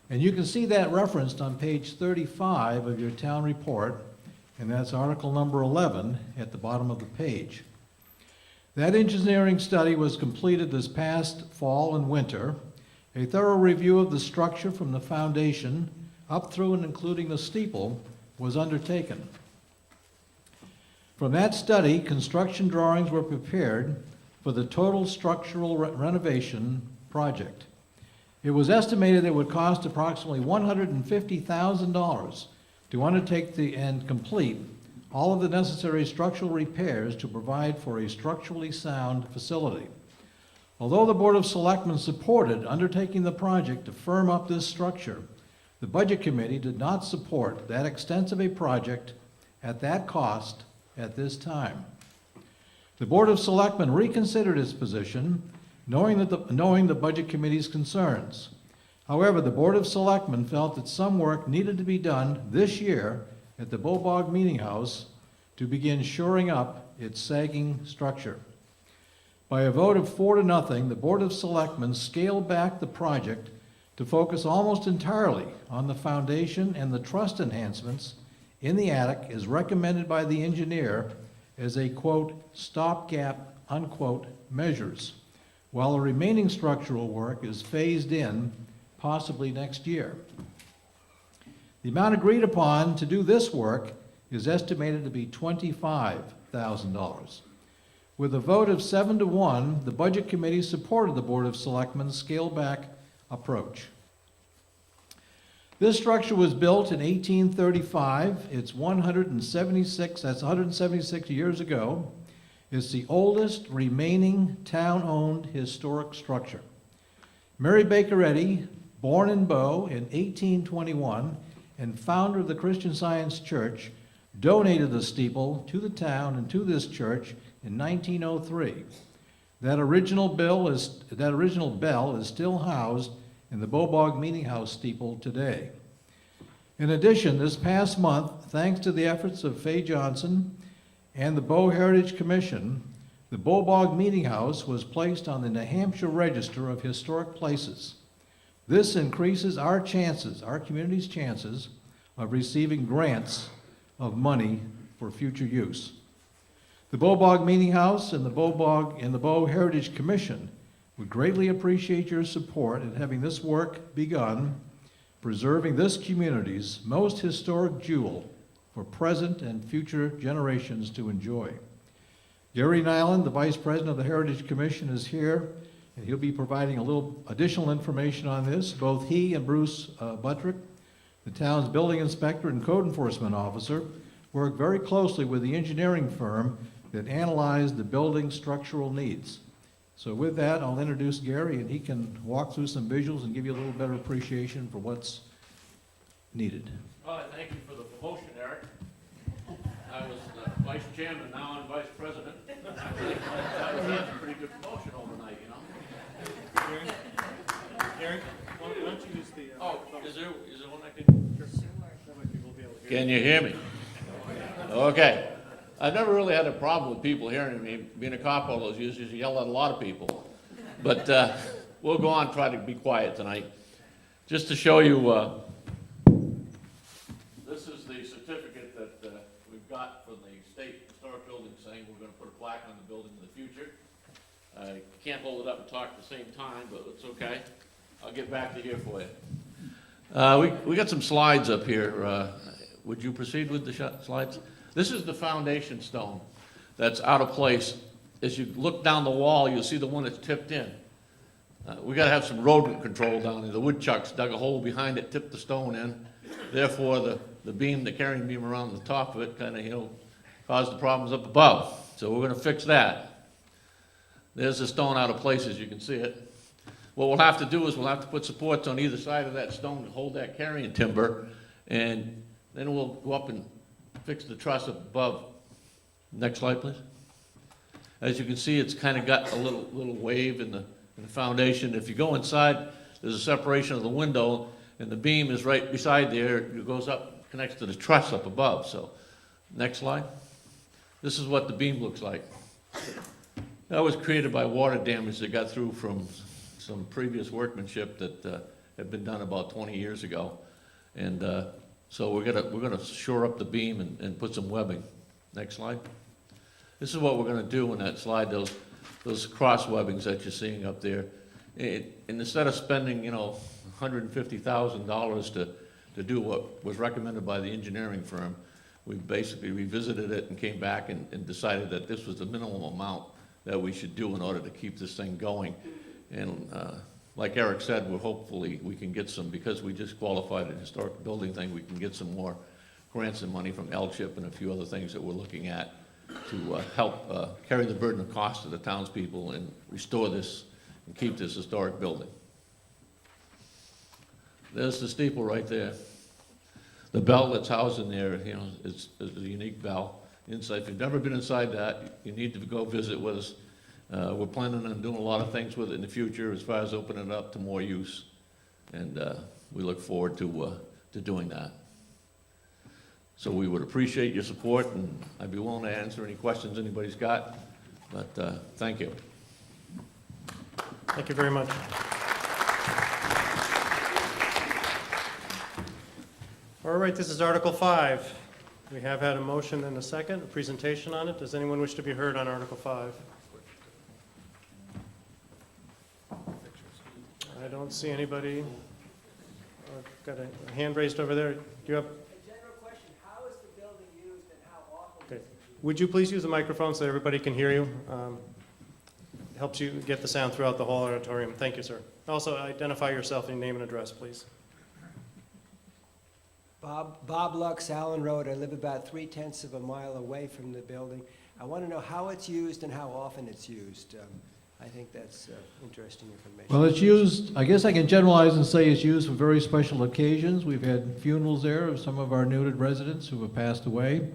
And you can see that referenced on page 35 of your town report, and that's article number 11 at the bottom of the page. That engineering study was completed this past fall and winter. A thorough review of the structure from the foundation up through and including the steeple was undertaken. From that study, construction drawings were prepared for the total structural renovation project. It was estimated it would cost approximately $150,000 to undertake and complete all of the necessary structural repairs to provide for a structurally sound facility. Although the Board of Selectmen supported undertaking the project to firm up this structure, the Budget Committee did not support that extensive a project at that cost at this time. The Board of Selectmen reconsidered its position, knowing the Budget Committee's concerns. However, the Board of Selectmen felt that some work needed to be done this year at the Bulldog Meeting House to begin shoring up its sagging structure. By a vote of 4-0, the Board of Selectmen scaled back the project to focus almost entirely on the foundation and the truss enhancements in the attic as recommended by the engineer as a, quote, stopgap, unquote, measures, while the remaining structural work is phased in possibly next year. The amount agreed upon to do this work is estimated to be $25,000. With a vote of 7-1, the Budget Committee supported the Board of Selectmen's scaled-back approach. This structure was built in 1835. It's 176 years ago. It's the oldest remaining town-owned historic structure. Mary Baker Eddy, born in Bow in 1821 and founder of the Christian Science Church, donated the steeple to the town and to this church in 1903. That original bell is still housed in the Bobog Meeting House steeple today. In addition, this past month, thanks to the efforts of Fay Johnson and the Bow Heritage Commission, the Bobog Meeting House was placed on the New Hampshire Register of Historic Places. This increases our chances, our community's chances, of receiving grants of money for future use. The Bobog Meeting House and the Bow Heritage Commission would greatly appreciate your support in having this work begun, preserving this community's most historic jewel for present and future generations to enjoy. Gary Nyland, the Vice President of the Heritage Commission, is here, and he'll be providing a little additional information on this. Both he and Bruce Buttrick, the town's building inspector and code enforcement officer, worked very closely with the engineering firm that analyzed the building's structural needs. So with that, I'll introduce Gary, and he can walk through some visuals and give you a little better appreciation for what's needed. Thank you for the promotion, Eric. I was vice chairman, now I'm vice president. That's a pretty good promotion overnight, you know? Gary, why don't you use the... Is there one I can? Can you hear me? Okay. I've never really had a problem with people hearing me. Being a cop all those years, you yell at a lot of people. But we'll go on, try to be quiet tonight. Just to show you, this is the certificate that we've got from the State Historic Building saying we're going to put a plaque on the building in the future. I can't hold it up and talk at the same time, but it's okay. I'll get back to here for you. We got some slides up here. Would you proceed with the slides? This is the foundation stone that's out of place. As you look down the wall, you'll see the one that's tipped in. We got to have some rodent control down there. The woodchucks dug a hole behind it, tipped the stone in. Therefore, the beam, the carrying beam around the top of it kind of, caused the problems up above. So we're going to fix that. There's the stone out of place as you can see it. What we'll have to do is we'll have to put supports on either side of that stone to hold that carrying timber, and then we'll go up and fix the truss up above. Next slide, please. As you can see, it's kind of got a little wave in the foundation. If you go inside, there's a separation of the window, and the beam is right beside there. It goes up, connects to the truss up above. So, next slide. This is what the beam looks like. That was created by water damage that got through from some previous workmanship that had been done about 20 years ago, and so we're gonna shore up the beam and put some webbing. Next slide. This is what we're gonna do in that slide. Those cross webbings that you're seeing up there. And instead of spending $150,000 to do what was recommended by the engineering firm, we basically revisited it and came back and decided that this was the minimum amount that we should do in order to keep this thing going. And like Eric said, hopefully we can get some, because we just qualified an historic building thing, we can get some more grants and money from LCHIP and a few other things that we're looking at to help carry the burden of cost to the townspeople and restore this and keep this historic building. There's the steeple right there. The bell that's housed in there, is a unique bell. Inside, if you've never been inside that, you need to go visit with us. We're planning on doing a lot of things with it in the future as far as opening it up to more use, and we look forward to doing that. So we would appreciate your support, and I'd be willing to answer any questions anybody's got, but thank you. Thank you very much. All right, this is Article 5. We have had a motion and a second, a presentation on it. Does anyone wish to be heard on Article 5? I don't see anybody. I've got a hand raised over there. Do you have? A general question, how is the building used and how often? Okay. Would you please use the microphone so everybody can hear you? Helps you get the sound throughout the whole auditorium. Thank you, sir. Also, identify yourself and your name and address, please. Bob Lux, Allen Road. I live about 3/10 of a mile away from the building. I want to know how it's used and how often it's used. I think that's interesting information. Well, it's used, I guess I can generalize and say it's used for very special occasions. We've had funerals there of some of our noted residents who have passed away.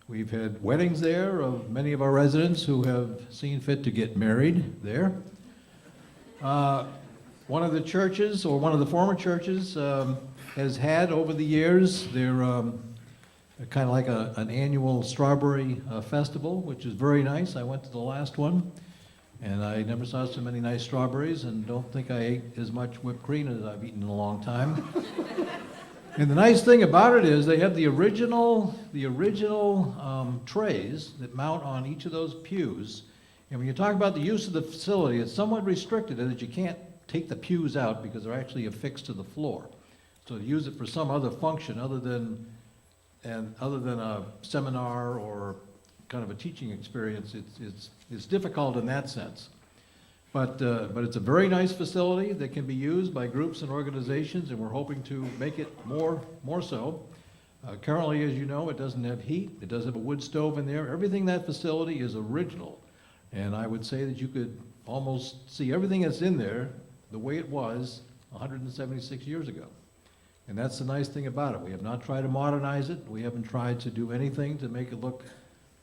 We've had weddings there of many of our residents who have seen fit to get married there. One of the churches, or one of the former churches, has had over the years their kind of like an annual strawberry festival, which is very nice. I went to the last one, and I never saw so many nice strawberries, and don't think I ate as much whipped cream as I've eaten in a long time. And the nice thing about it is they have the original trays that mount on each of those pews. And when you talk about the use of the facility, it's somewhat restricted in that you can't take the pews out because they're actually affixed to the floor. So to use it for some other function other than a seminar or kind of a teaching experience, it's difficult in that sense. But it's a very nice facility that can be used by groups and organizations, and we're hoping to make it more so. Currently, as you know, it doesn't have heat. It does have a wood stove in there. Everything in that facility is original. And I would say that you could almost see everything that's in there the way it was 176 years ago. And that's the nice thing about it. We have not tried to modernize it. We haven't tried to do anything to make it look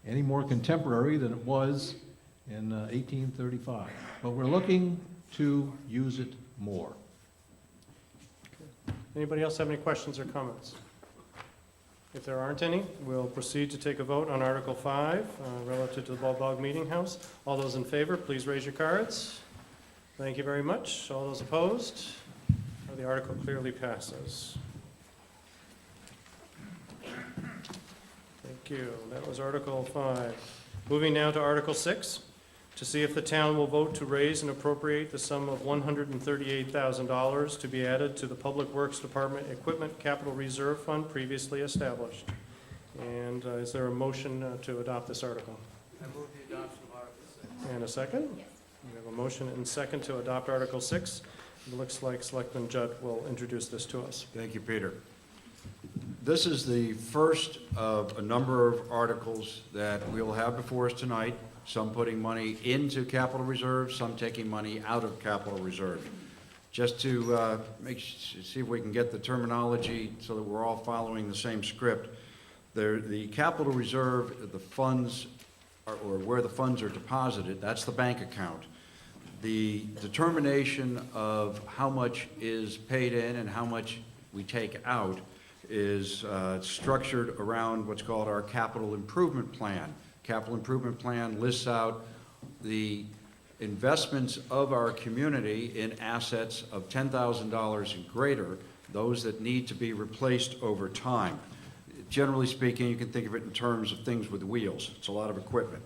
any more contemporary than it was in 1835. But we're looking to use it more. Anybody else have any questions or comments? If there aren't any, we'll proceed to take a vote on Article 5 relative to the Bulldog Meeting House. All those in favor, please raise your cards. Thank you very much. All those opposed? The article clearly passes. Thank you. That was Article 5. Moving now to Article 6, to see if the town will vote to raise and appropriate the sum of $138,000 to be added to the Public Works Department Equipment Capital Reserve Fund previously established. And is there a motion to adopt this article? I move the adoption of Article 6. And a second? Yes. We have a motion and second to adopt Article 6. It looks like Selectman Judd will introduce this to us. Thank you, Peter. This is the first of a number of articles that we'll have before us tonight, some putting money into capital reserve, some taking money out of capital reserve. Just to see if we can get the terminology so that we're all following the same script. The capital reserve, the funds, or where the funds are deposited, that's the bank account. The determination of how much is paid in and how much we take out is structured around what's called our capital improvement plan. Capital improvement plan lists out the investments of our community in assets of $10,000 and greater, those that need to be replaced over time. Generally speaking, you can think of it in terms of things with wheels. It's a lot of equipment.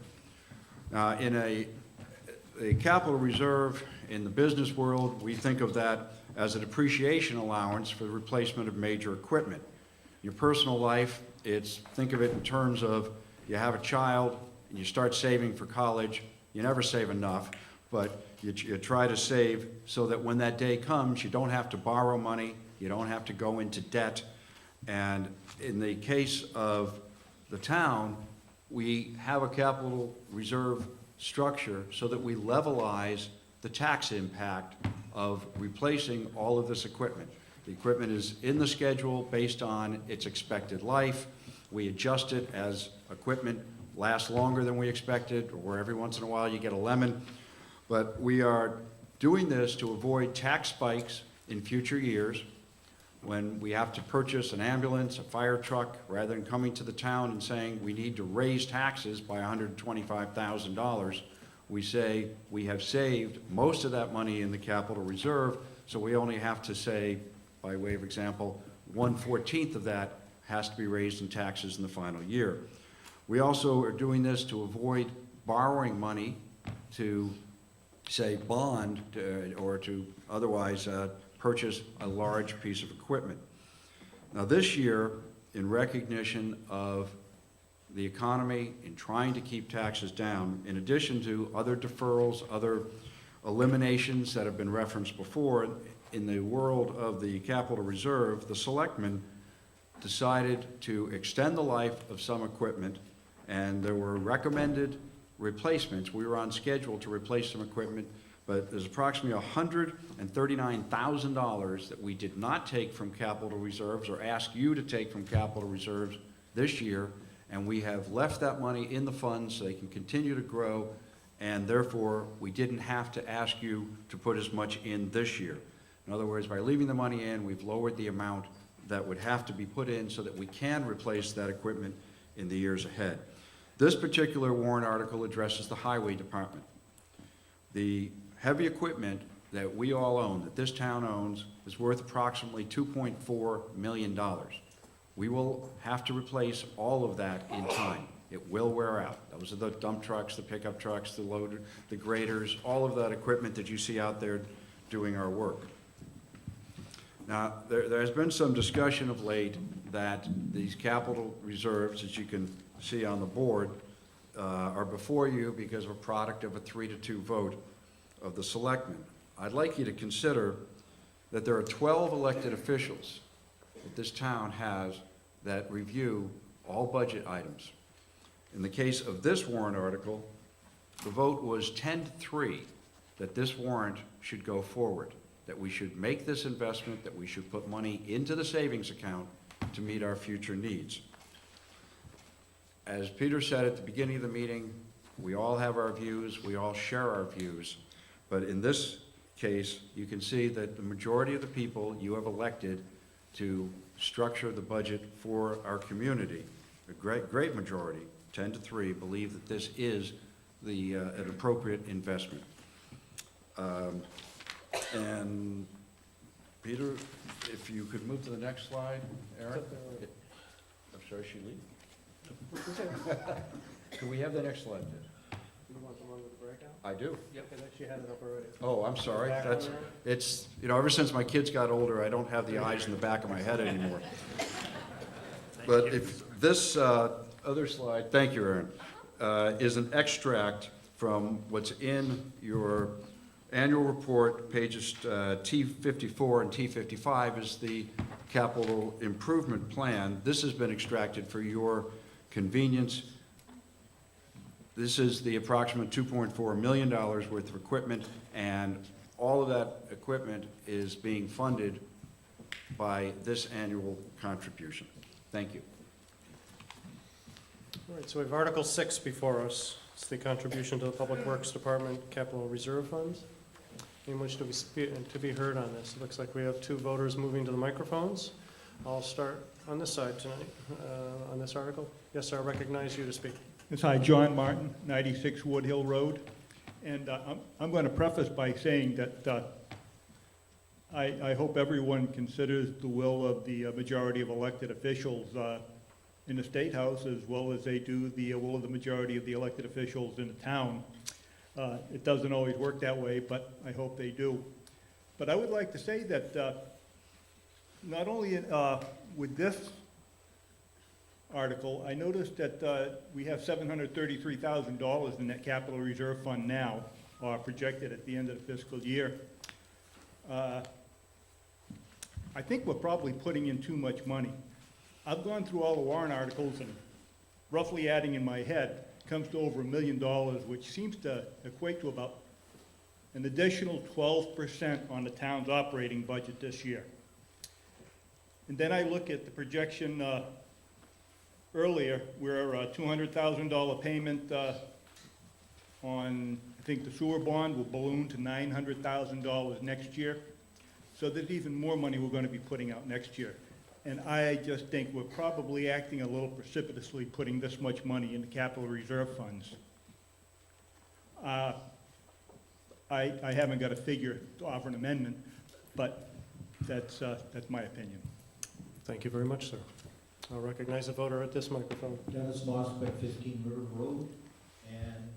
In a capital reserve in the business world, we think of that as a depreciation allowance for the replacement of major equipment. In your personal life, think of it in terms of you have a child and you start saving for college. You never save enough, but you try to save so that when that day comes, you don't have to borrow money, you don't have to go into debt. And in the case of the town, we have a capital reserve structure so that we levelize the tax impact of replacing all of this equipment. The equipment is in the schedule based on its expected life. We adjust it as equipment lasts longer than we expected, or every once in a while you get a lemon. But we are doing this to avoid tax spikes in future years when we have to purchase an ambulance, a fire truck, rather than coming to the town and saying we need to raise taxes by $125,000. we say we have saved most of that money in the capital reserve, so we only have to say, by way of example, 1/14 of that has to be raised in taxes in the final year. We also are doing this to avoid borrowing money to, say, bond or to otherwise purchase a large piece of equipment. Now this year, in recognition of the economy, in trying to keep taxes down, in addition to other deferrals, other eliminations that have been referenced before, in the world of the capital reserve, the selectmen decided to extend the life of some equipment, and there were recommended replacements. We were on schedule to replace some equipment, but there's approximately $139,000 that we did not take from capital reserves or ask you to take from capital reserves this year, and we have left that money in the funds so they can continue to grow, and therefore we didn't have to ask you to put as much in this year. In other words, by leaving the money in, we've lowered the amount that would have to be put in so that we can replace that equipment in the years ahead. This particular warrant article addresses the highway department. The heavy equipment that we all own, that this town owns, is worth approximately $2.4 million. We will have to replace all of that in time. It will wear out. Those are the dump trucks, the pickup trucks, the loader, the graders, all of that equipment that you see out there doing our work. Now, there has been some discussion of late that these capital reserves, as you can see on the board, are before you because of a product of a 3-2 vote of the selectmen. I'd like you to consider that there are 12 elected officials that this town has that review all budget items. In the case of this warrant article, the vote was 10-3 that this warrant should go forward, that we should make this investment, that we should put money into the savings account to meet our future needs. As Peter said at the beginning of the meeting, we all have our views, we all share our views, but in this case, you can see that the majority of the people you have elected to structure the budget for our community, a great majority, 10-3, believe that this is an appropriate investment. And Peter, if you could move to the next slide, Aaron. I'm sorry, she leave? Can we have the next slide, please? You want the one with the breakout? I do. Yep, and she had it up already. Oh, I'm sorry. Back That's, on there? it's, ever since my kids got older, I don't have the eyes in the back of my head anymore. But if this other slide, thank you, Aaron, is an extract from what's in your annual report, pages T54 and T55 is the capital improvement plan. This has been extracted for your convenience. This is the approximate $2.4 million worth of equipment, and all of that equipment is being funded by this annual contribution. Thank you. All right, so we have Article 6 before us. It's the contribution to the Public Works Department Capital Reserve Funds. Anyone wish to be heard on this? It looks like we have two voters moving to the microphones. I'll start on this side tonight, on this article. Yes, sir, I recognize you to speak. Yes, hi, John Martin, 96 Wood Hill Road. And I'm going to preface by saying that I hope everyone considers the will of the majority of elected officials in the State House as well as they do the will of the majority of the elected officials in the town. It doesn't always work that way, but I hope they do. But I would like to say that not only with this article, I noticed that we have $733,000 in that capital reserve fund now, projected at the end of the fiscal year. I think we're probably putting in too much money. I've gone through all the warrant articles and roughly adding in my head comes to over $1 million, which seems to equate to about an additional 12% on the town's operating budget this year. And then I look at the projection earlier, where a $200,000 payment on, I think the sewer bond will balloon to $900,000 next year. So there's even more money we're going to be putting out next year. And I just think we're probably acting a little precipitously putting this much money into capital reserve funds. I haven't got a figure to offer an amendment, but that's my opinion. Thank you very much, sir. I'll recognize a voter at this microphone. Dennis Mossbeck, 15 River Road, and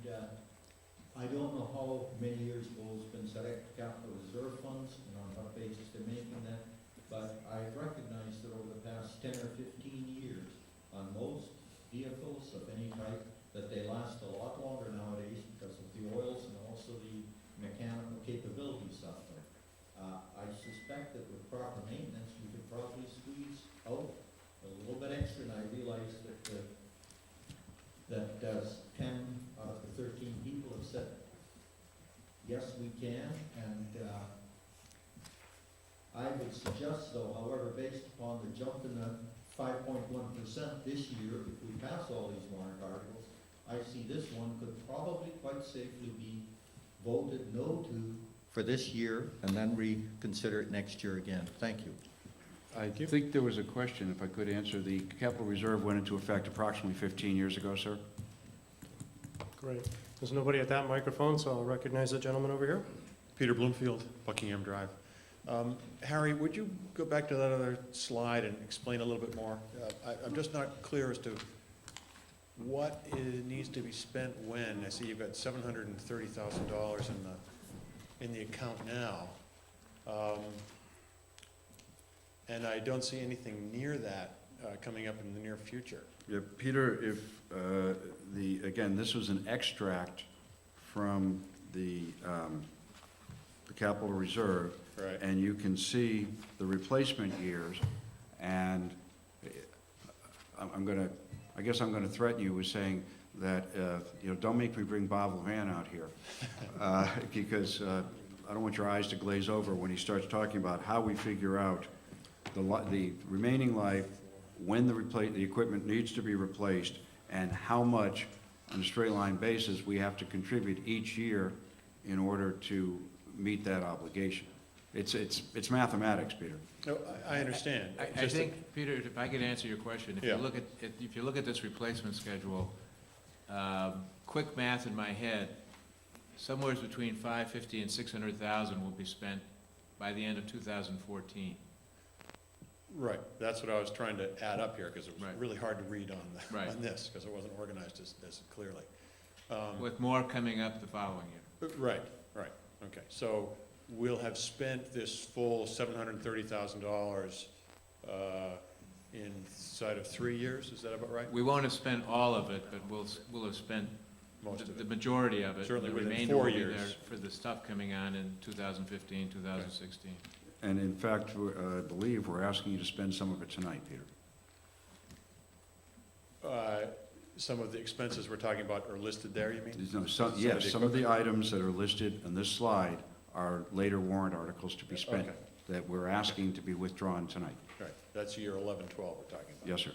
I don't know how many years Bo's been setting up capital reserve funds and on what basis they're making that, but I recognize that over the past 10 or 15 years, on most vehicles of any type, that they last a lot longer nowadays because of the oils and also the mechanical capabilities of them. I suspect that with proper maintenance, we could probably squeeze out a little bit extra, and I realize that 10 out of the 13 people have said, yes, we can, and I would suggest though, however, based upon the jump in the 5.1% this year, if we pass all these warrant articles, I see this one could probably quite safely be voted no to for this year, and then reconsider it next year again. Thank you. I think there was a question, if I could answer. The capital reserve went into effect approximately 15 years ago, sir. Great. There's nobody at that microphone, so I'll recognize the gentleman over here. Peter Bloomfield, Buckingham Drive. Harry, would you go back to that other slide and explain a little bit more? I'm just not clear as to what needs to be spent when. I see you've got $730,000 in the account now. And I don't see anything near that coming up in the near future. Yeah, Peter, if again, this was an extract from the capital reserve, Right. and you can see the replacement years. And I guess I'm gonna threaten you with saying that don't make me bring Bob Levan out here, because I don't want your eyes to glaze over when he starts talking about how we figure out the remaining life, when the equipment needs to be replaced, and how much on a straight line basis we have to contribute each year in order to meet that obligation. It's mathematics, Peter. No, I understand. I think, Peter, if I could answer your question, if you look at this replacement schedule, quick math in my head, somewhere between $550,000 and $600,000 will be spent by the end of 2014. Right, that's what I was trying to add up here, because it was Right. really hard to read on Right. on this, because it wasn't organized as clearly. With more coming up the following year. Right, okay. So we'll have spent this full $730,000 inside of 3 years, is that about right? We won't have spent all of it, but we'll have spent Most of the it. majority of it. Certainly The within remainder 4 will be years. there for the stuff coming on in 2015, 2016. And in fact, I believe we're asking you to spend some of it tonight, Peter. Some of the expenses we're talking about are listed there, you mean? No, of some of the items that are listed on this slide are later warrant articles to be spent, Okay. that we're asking to be withdrawn tonight. Right, that's year 11, 12 we're talking about. Yes, sir.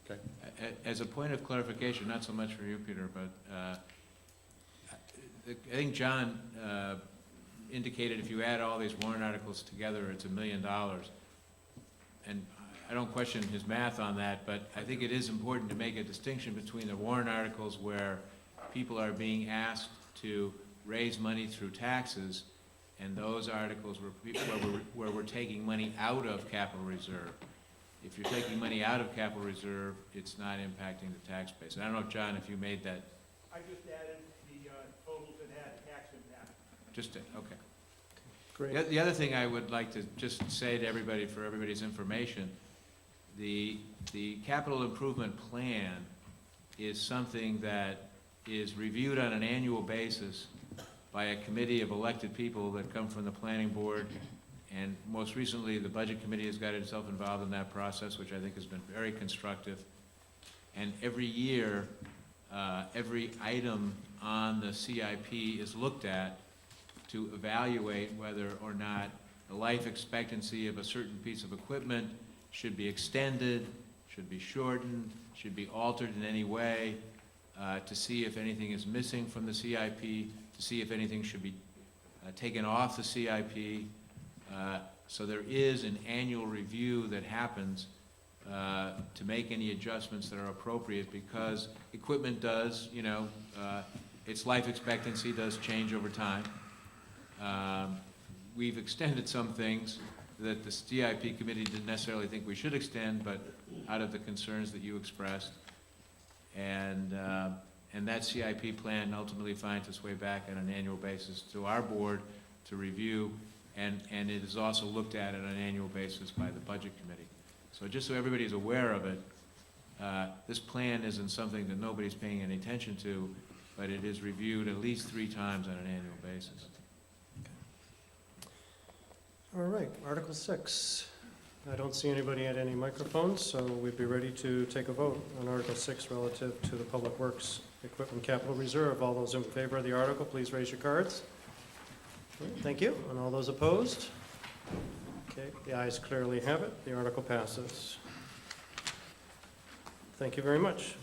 Okay. As a point of clarification, not so much for you, Peter, but I think John indicated if you add all these warrant articles together, it's $1 million. And I don't question his math on that, but I think it is important to make a distinction between the warrant articles where people are being asked to raise money through taxes and those articles where we're taking money out of capital reserve. If you're taking money out of capital reserve, it's not impacting the tax base. And I don't know, John, if you made that. I just added the totals that had tax impact. Okay. Great. The other thing I would like to just say to everybody, for everybody's information, the capital improvement plan is something that is reviewed on an annual basis by a committee of elected people that come from the planning board. And most recently, the budget committee has got itself involved in that process, which I think has been very constructive. And every year, every item on the CIP is looked at to evaluate whether or not the life expectancy of a certain piece of equipment should be extended, should be shortened, should be altered in any way, to see if anything is missing from the CIP, to see if anything should be taken off the CIP. So there is an annual review that happens to make any adjustments that are appropriate, because equipment does, its life expectancy does change over time. We've extended some things that the CIP committee didn't necessarily think we should extend, but out of the concerns that you expressed. And that CIP plan ultimately finds its way back on an annual basis to our board to review, and it is also looked at on an annual basis by the budget committee. So just so everybody's aware of it, this plan isn't something that nobody's paying any attention to, but it is reviewed at least 3 times on an annual basis. All right, Article 6. I don't see anybody at any microphones, so we'd be ready to take a vote on Article 6 relative to the Public Works Equipment Capital Reserve. All those in favor of the article, please raise your cards. Thank you. And all those opposed? Okay, the ayes clearly have it. The article passes. Thank you very much.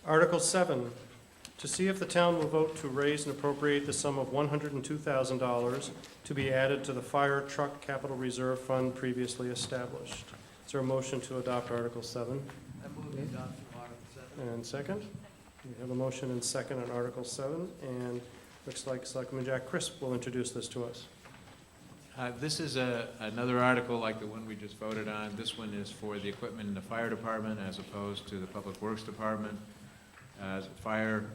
Article 7, to see if the town will vote to raise and appropriate the sum of $102,000 to be added to the fire truck capital reserve fund previously established. Is there a motion to adopt Article 7? I move the adoption of Article 7. And second? We have a motion and second on Article 7, and looks like Selectman Jack Crisp will introduce this to us. This is another article like the one we just voted on. This one is for the equipment in the fire department as opposed to the public works department. The fire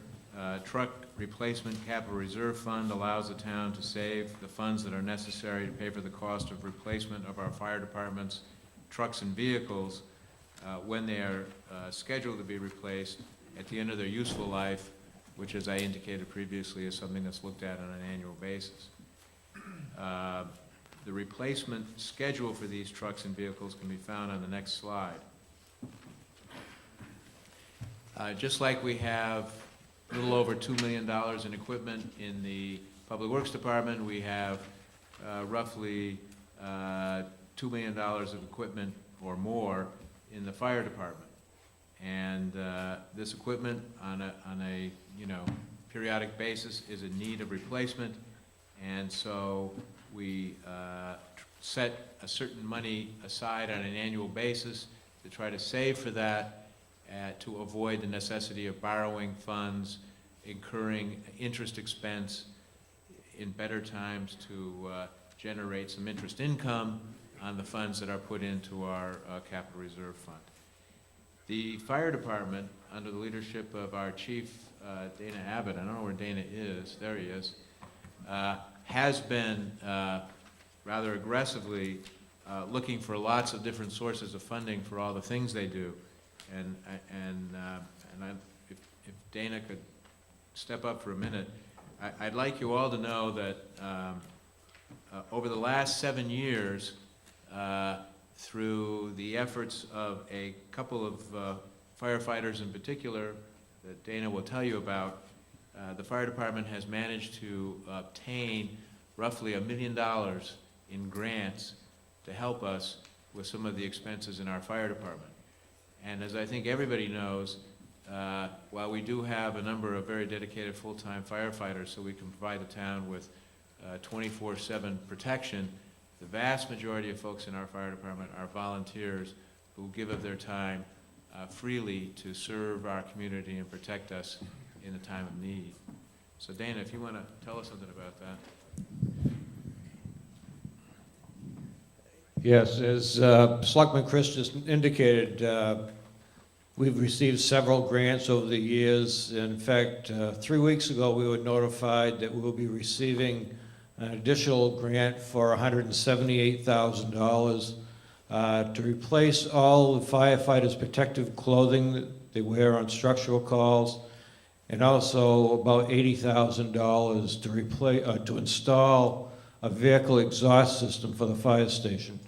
truck replacement capital reserve fund allows the town to save the funds that are necessary to pay for the cost of replacement of our fire department's trucks and vehicles when they are scheduled to be replaced at the end of their useful life, which, as I indicated previously, is something that's looked at on an annual basis. The replacement schedule for these trucks and vehicles can be found on the next slide. Just like we have a little over $2 million in equipment in the Public Works Department, we have roughly $2 million of equipment or more in the fire department. And this equipment on a periodic basis is in need of replacement, and so we set a certain money aside on an annual basis to try to save for that, to avoid the necessity of borrowing funds, incurring interest expense in better times to generate some interest income on the funds that are put into our capital reserve fund. The fire department, under the leadership of our chief, Dana Abbott, I don't know where Dana is, there he is, has been rather aggressively looking for lots of different sources of funding for all the things they do. If Dana could step up for a minute, I'd like you all to know that over the last 7 years, through the efforts of a couple of firefighters in particular that Dana will tell you about, the fire department has managed to obtain roughly $1 million in grants to help us with some of the expenses in our fire department. And as I think everybody knows, while we do have a number of very dedicated full-time firefighters so we can provide the town with 24/7 protection, the vast majority of folks in our fire department are volunteers who give of their time freely to serve our community and protect us in a time of need. So Dana, if you want to tell us something about that. Yes, as Selectman Chris just indicated, we've received several grants over the years. In fact, 3 weeks ago, we were notified that we will be receiving an additional grant for $178,000 to replace all the firefighters' protective clothing that they wear on structural calls, and also about $80,000 to install a vehicle exhaust system for the fire station.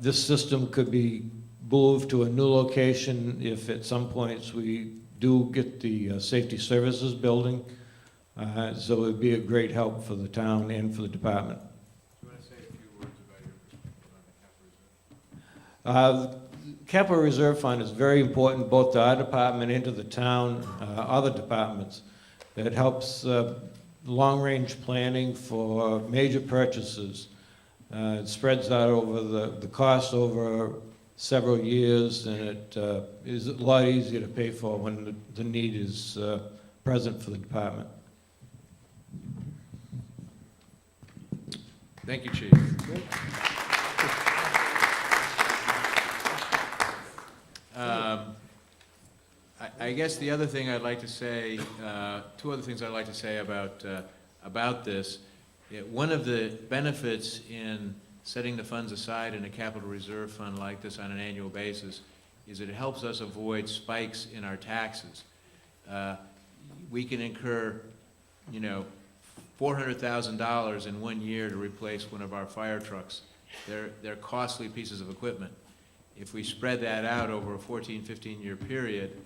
This system could be moved to a new location if at some points we do get the safety services building. So it would be a great help for the town and for the department. Do you want to say a few words about your perspective on the capital reserve? The Capital Reserve Fund is very important both to our department and to the town, other departments. It helps long-range planning for major purchases. It spreads out over the cost over several years, and it is a lot easier to pay for when the need is present for the department. Thank you, Chief. I guess the other thing I'd like to say, two other things I'd like to say about this. One of the benefits in setting the funds aside in a capital reserve fund like this on an annual basis is it helps us avoid spikes in our taxes. We can incur, you know, $400,000 in 1 year to replace one of our fire trucks. They're costly pieces of equipment. If we spread that out over a 14, 15-year period,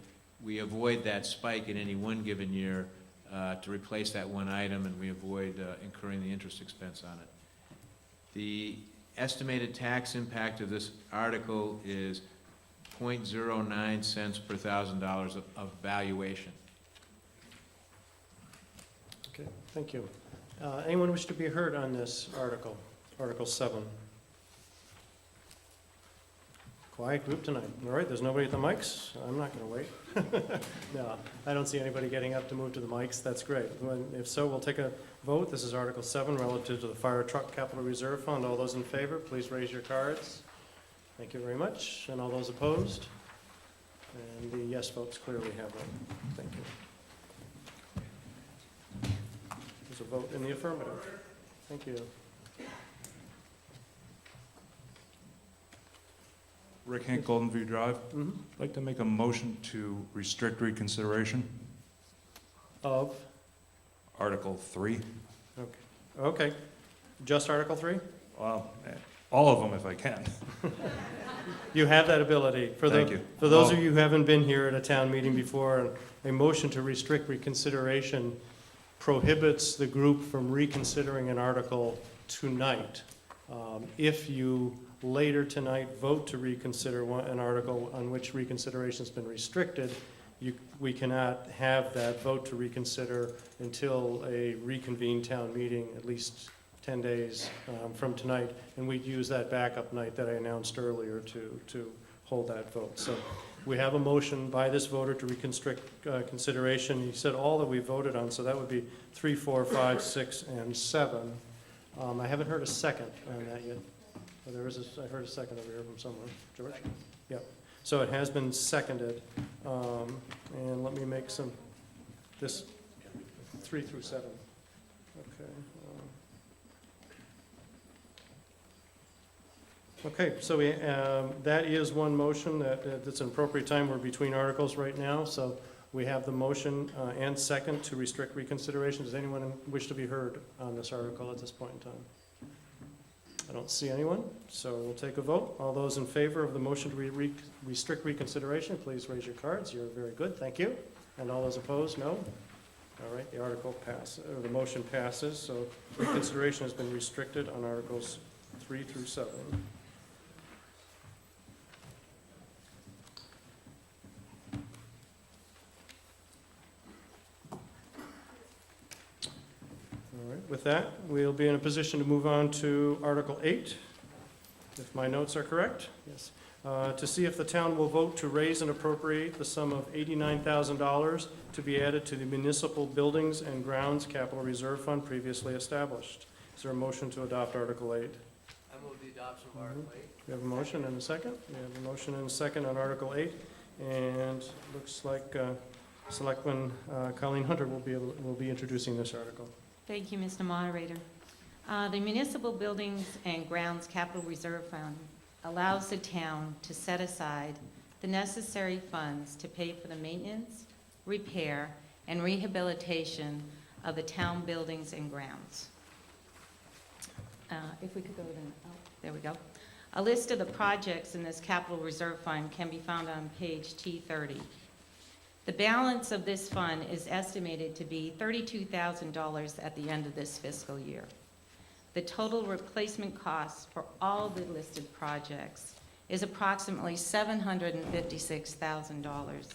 we avoid that spike in any one given year to replace that one item, and we avoid incurring the interest expense on it. The estimated tax impact of this article is 0.09 cents per $1,000 of valuation. Okay, thank you. Anyone wish to be heard on this article, Article 7? Quiet group tonight. All right, there's nobody at the mics. I'm not going to wait. No, I don't see anybody getting up to move to the mics. That's great. If so, we'll take a vote. This is Article 7 relative to the Fire Truck Capital Reserve Fund. All those in favor, please raise your cards. Thank you very much. And all those opposed? And the yes votes clearly have it. Thank you. There's a vote in the affirmative. Thank you. Rick Hank, Golden View Drive. Mm-hmm. I'd like to make a motion to restrict reconsideration, Of? Article 3. Okay. Okay. Just Article 3? Well, all of them if I can. You have that ability. Thank you. For those of you who haven't been here at a town meeting before, a motion to restrict reconsideration prohibits the group from reconsidering an article tonight. If you later tonight vote to reconsider an article on which reconsideration's been restricted, we cannot have that vote to reconsider until a reconvened town meeting, at least 10 days from tonight, and we'd use that backup night that I announced earlier to hold that vote. So we have a motion by this voter to reconstrict consideration. You said all that we voted on, so that would be 3, 4, 5, 6, and 7. I haven't heard a second on that yet. I heard a second over here from someone. George? Yep. So it has been seconded. And let me make this 3 through 7. Okay. Okay, so that is one motion that's an appropriate time. We're between articles right now, so we have the motion and second to restrict reconsideration. Does anyone wish to be heard on this article at this point in time? I don't see anyone, so we'll take a vote. All those in favor of the motion to restrict reconsideration, please raise your cards. You're very good, thank you. And all those opposed, no? All right, the article passes, or the motion passes, so reconsideration has been restricted on Articles 3 through 7. All right, with that, we'll be in a position to move on to Article 8, if my notes are correct. Yes. To see if the town will vote to raise and appropriate the sum of $89,000 to be added to the Municipal Buildings and Grounds Capital Reserve Fund previously established. Is there a motion to adopt Article 8? I move the adoption of Article 8. We have a motion and a second. We have a motion and a second on Article 8, and looks like Selectman Colleen Hunter will be introducing this article. Thank you, Mr. Moderator. The Municipal Buildings and Grounds Capital Reserve Fund allows the town to set aside the necessary funds to pay for the maintenance, repair, and rehabilitation of the town buildings and grounds. If we could go to there we go. A list of the projects in this capital reserve fund can be found on page T30. The balance of this fund is estimated to be $32,000 at the end of this fiscal year. The total replacement cost for all the listed projects is approximately $756,000,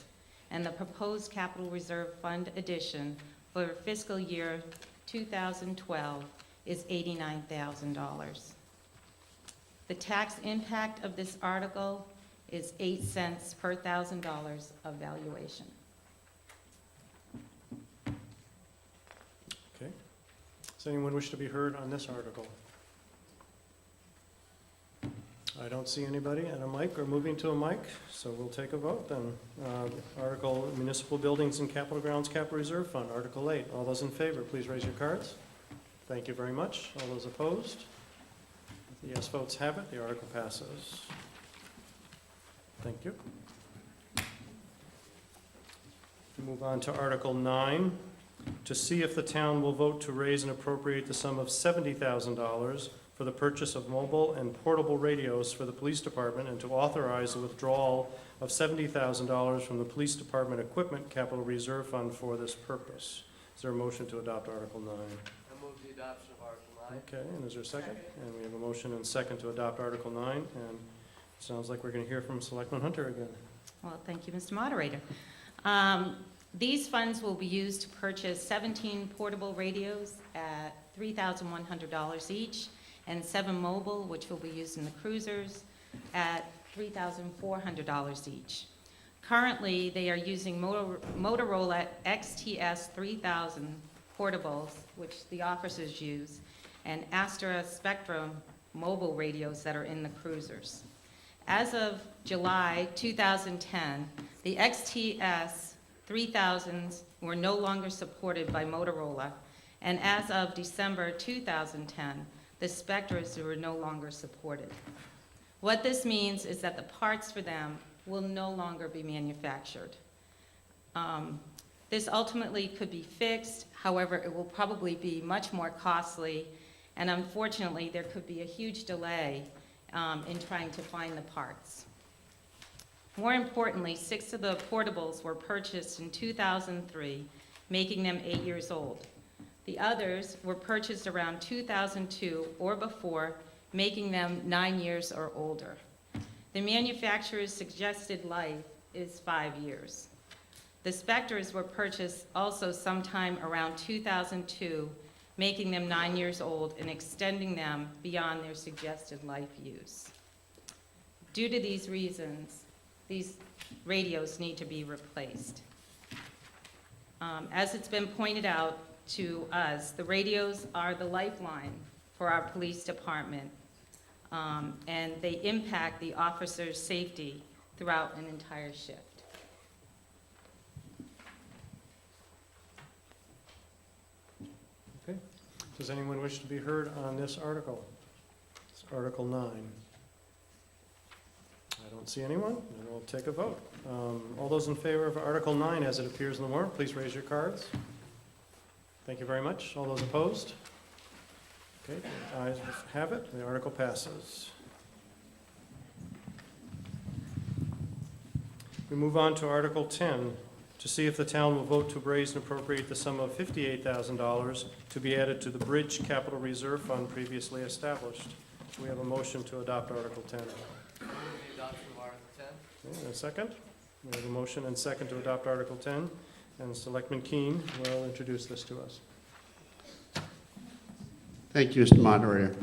and the proposed capital reserve fund addition for fiscal year 2012 is $89,000. The tax impact of this article is 8 cents per $1,000 of valuation. Okay. Does anyone wish to be heard on this article? I don't see anybody at a mic or moving to a mic, so we'll take a vote then. Article Municipal Buildings and Capital Grounds Capital Reserve Fund, Article 8. All those in favor, please raise your cards. Thank you very much. All those opposed? The yes votes have it. The article passes. Thank you. Move on to Article 9, to see if the town will vote to raise and appropriate the sum of $70,000 for the purchase of mobile and portable radios for the police department and to authorize the withdrawal of $70,000 from the police department equipment capital reserve fund for this purpose. Is there a motion to adopt Article 9? I move the adoption of Article 9. Okay, and is there a second? And we have a motion and second to adopt Article 9, and it sounds like we're going to hear from Selectman Hunter again. Well, thank you, Mr. Moderator. These funds will be used to purchase 17 portable radios at $3,100 each, and 7 mobile, which will be used in the cruisers, at $3,400 each. Currently, they are using Motorola XTS 3000 portables, which the officers use, and Astra Spectrum mobile radios that are in the cruisers. As of July 2010, the XTS 3000s were no longer supported by Motorola, and as of December 2010, the Spectras were no longer supported. What this means is that the parts for them will no longer be manufactured. This ultimately could be fixed, however, it will probably be much more costly, and unfortunately, there could be a huge delay in trying to find the parts. More importantly, 6 of the portables were purchased in 2003, making them 8 years old. The others were purchased around 2002 or before, making them 9 years or older. The manufacturer's suggested life is 5 years. The Spectres were purchased also sometime around 2002, making them 9 years old and extending them beyond their suggested life use. Due to these reasons, these radios need to be replaced. As it's been pointed out to us, the radios are the lifeline for our police department, and they impact the officer's safety throughout an entire shift. Okay. Does anyone wish to be heard on this article? It's Article 9. I don't see anyone, and we'll take a vote. All those in favor of Article 9 as it appears in the warrant, please raise your cards. Thank you very much. All those opposed? Okay, the ayes have it. The article passes. We move on to Article 10, to see if the town will vote to raise and appropriate the sum of $58,000 to be added to the Bridge Capital Reserve Fund previously established. We have a motion to adopt Article 10. Move the adoption of Article 10. Okay, and a second? We have a motion and second to adopt Article 10, and Selectman Keen will introduce this to us. Thank you, Mr. Moderator.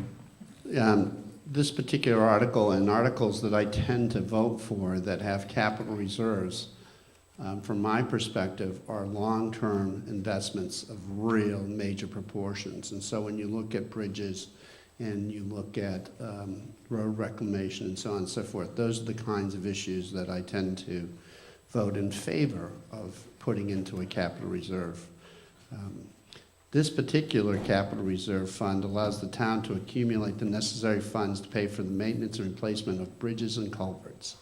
This particular article and articles that I tend to vote for that have capital reserves, from my perspective, are long-term investments of real major proportions. And so when you look at bridges and you look at road reclamation and so on and so forth, those are the kinds of issues that I tend to vote in favor of putting into a capital reserve. This particular capital reserve fund allows the town to accumulate the necessary funds to pay for the maintenance and replacement of bridges and culverts.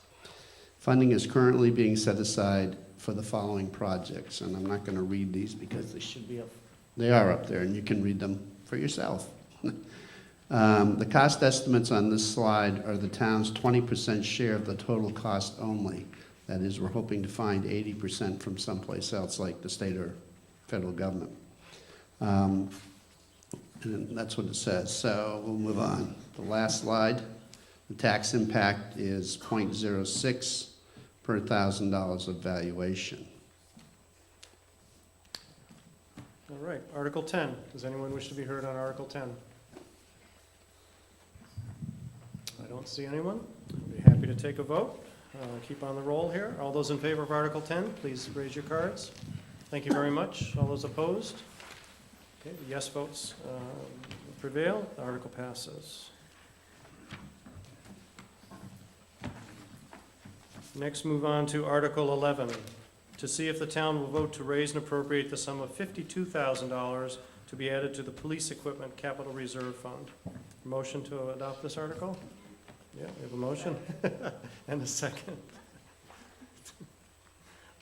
Funding is currently being set aside for the following projects, and I'm not going to read these because they should be up. They are up there, and you can read them for yourself. The cost estimates on this slide are the town's 20% share of the total cost only. That is, we're hoping to find 80% from someplace else, like the state or federal government. And that's what it says. So we'll move on. The last slide. The tax impact is 0.06 per $1,000 of valuation. All right, Article 10. Does anyone wish to be heard on Article 10? I don't don't see anyone. I'd be happy to take a vote. Keep on the roll here. All those in favor of Article 10, please raise your cards. Thank you very much. All those opposed? Okay, the yes votes prevail. The article passes. Next, move on to Article 11, to see if the town will vote to raise and appropriate the sum of $52,000 to be added to the Police Equipment Capital Reserve Fund. Motion to adopt this article? Yeah, we have a motion and a second.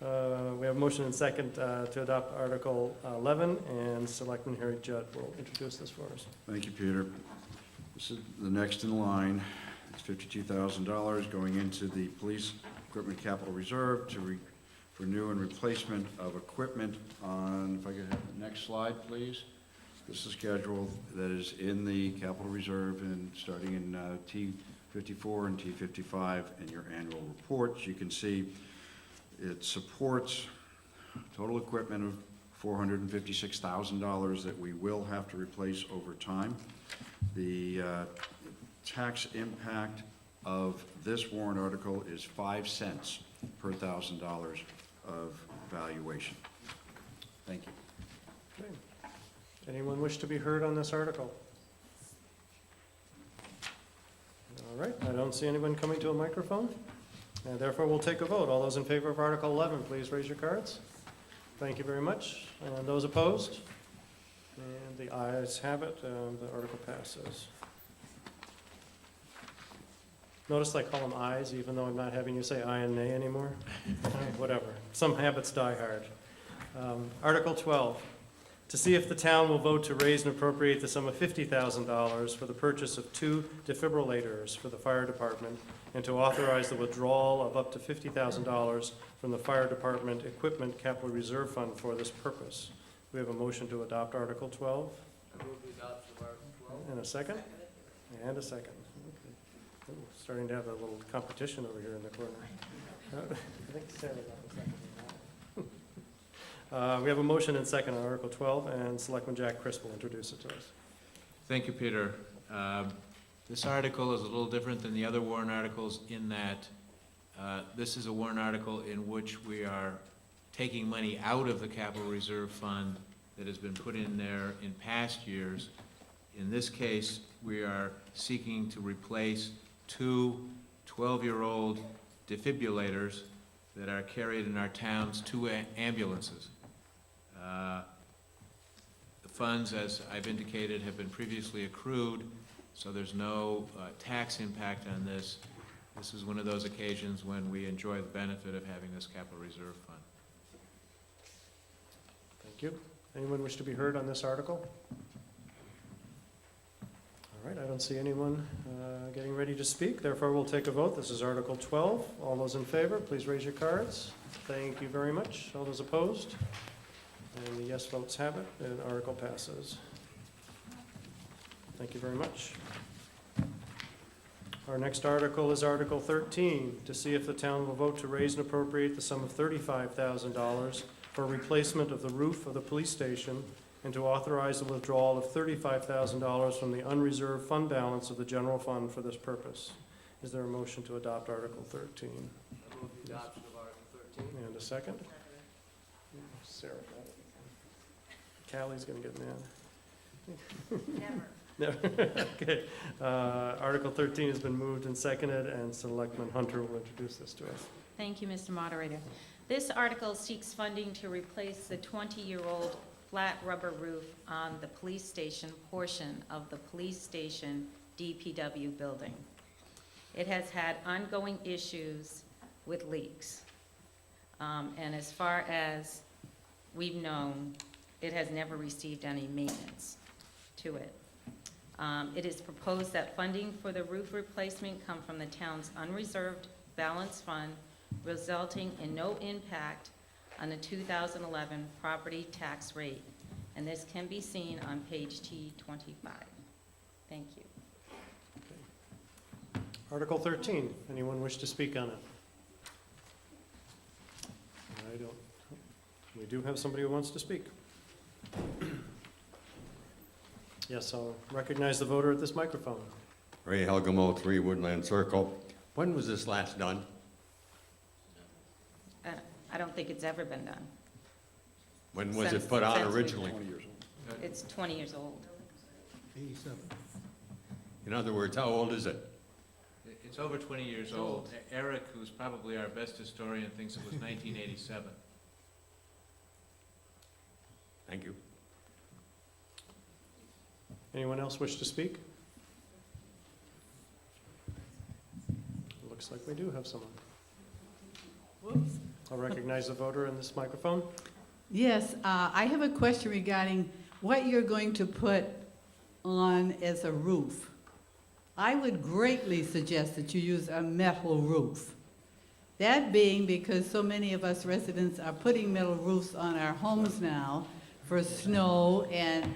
We have a motion and second to adopt Article 11, and Selectman Harry Judd will introduce this for us. Thank you, Peter. This is the next in line. It's $52,000 going into the Police Equipment Capital Reserve for new and replacement of equipment on, if I could have the next slide, please. This is scheduled that is in the Capital Reserve and starting in T54 and T55 in your annual reports. You can see it supports total equipment of $456,000 that we will have to replace over time. The tax impact of this warrant article is 5 cents per $1,000 of valuation. Thank you. Okay. Anyone wish to be heard on this article? All right, I don't see anyone coming to a microphone, and therefore we'll take a vote. All those in favor of Article 11, please raise your cards. Thank you very much. And those opposed? And the ayes have it, and the article passes. Notice I call them ayes, even though I'm not having you say aye and nay anymore. Whatever. Some habits die hard. Article 12, to see if the town will vote to raise and appropriate the sum of $50,000 for the purchase of 2 defibrillators for the fire department, and to authorize the withdrawal of up to $50,000 from the fire department equipment capital reserve fund for this purpose. We have a motion to adopt Article 12. I move the adoption of Article 12. And a second? And a second. Okay. Ooh, starting to have a little competition over here in the corner. I think Sarah got the second. We have a motion and second on Article 12, and Selectman Jack Crisp will introduce it to us. Thank you, Peter. This article is a little different than the other warrant articles in that this is a warrant article in which we are taking money out of the capital reserve fund that has been put in there in past years. In this case, we are seeking to replace 2 12-year-old defibrillators that are carried in our town's 2 ambulances. The funds, as I've indicated, have been previously accrued, so there's no tax impact on this. This is one of those occasions when we enjoy the benefit of having this capital reserve fund. Thank you. Anyone wish to be heard on this article? All right, I don't see anyone getting ready to speak. Therefore, we'll take a vote. This is Article 12. All those in favor, please raise your cards. Thank you very much. All those opposed? And the yes votes have it, and article passes. Thank you very much. Our next article is Article 13, to see if the town will vote to raise and appropriate the sum of $35,000 for replacement of the roof of the police station, and to authorize the withdrawal of $35,000 from the unreserved fund balance of the general fund for this purpose. Is there a motion to adopt Article 13? I move the adoption of Article 13. And a second? Sarah. Callie's gonna get mad. Never. Okay. Article 13 has been moved and seconded, and Selectman Hunter will introduce this to us. Thank you, Mr. Moderator. This article seeks funding to replace the 20-year-old flat rubber roof on the police station portion of the police station DPW building. It has had ongoing issues with leaks. And as far as we've known, it has never received any maintenance to it. It is proposed that funding for the roof replacement come from the town's unreserved balance fund, resulting in no impact on the 2011 property tax rate. And this can be seen on page T25. Thank you. Okay. Article 13, anyone wish to speak on it? I don't. We do have somebody who wants to speak. Yes, I'll recognize the voter at this microphone. Ray Helgamo, 3 Woodland Circle. When was this last done? I don't think it's ever been done. When was Since- it put on since we- originally? It's 20 years old. 87. In other words, how old is it? It's over 20 years old. Eric, who's probably our best historian, thinks it was 1987. Thank you. Anyone else wish to speak? Looks like we do have someone. Whoops. I'll recognize the voter in this microphone. Yes, I have a question regarding what you're going to put on as a roof. I would greatly suggest that you use a metal roof. That being because so many of us residents are putting metal roofs on our homes now for snow and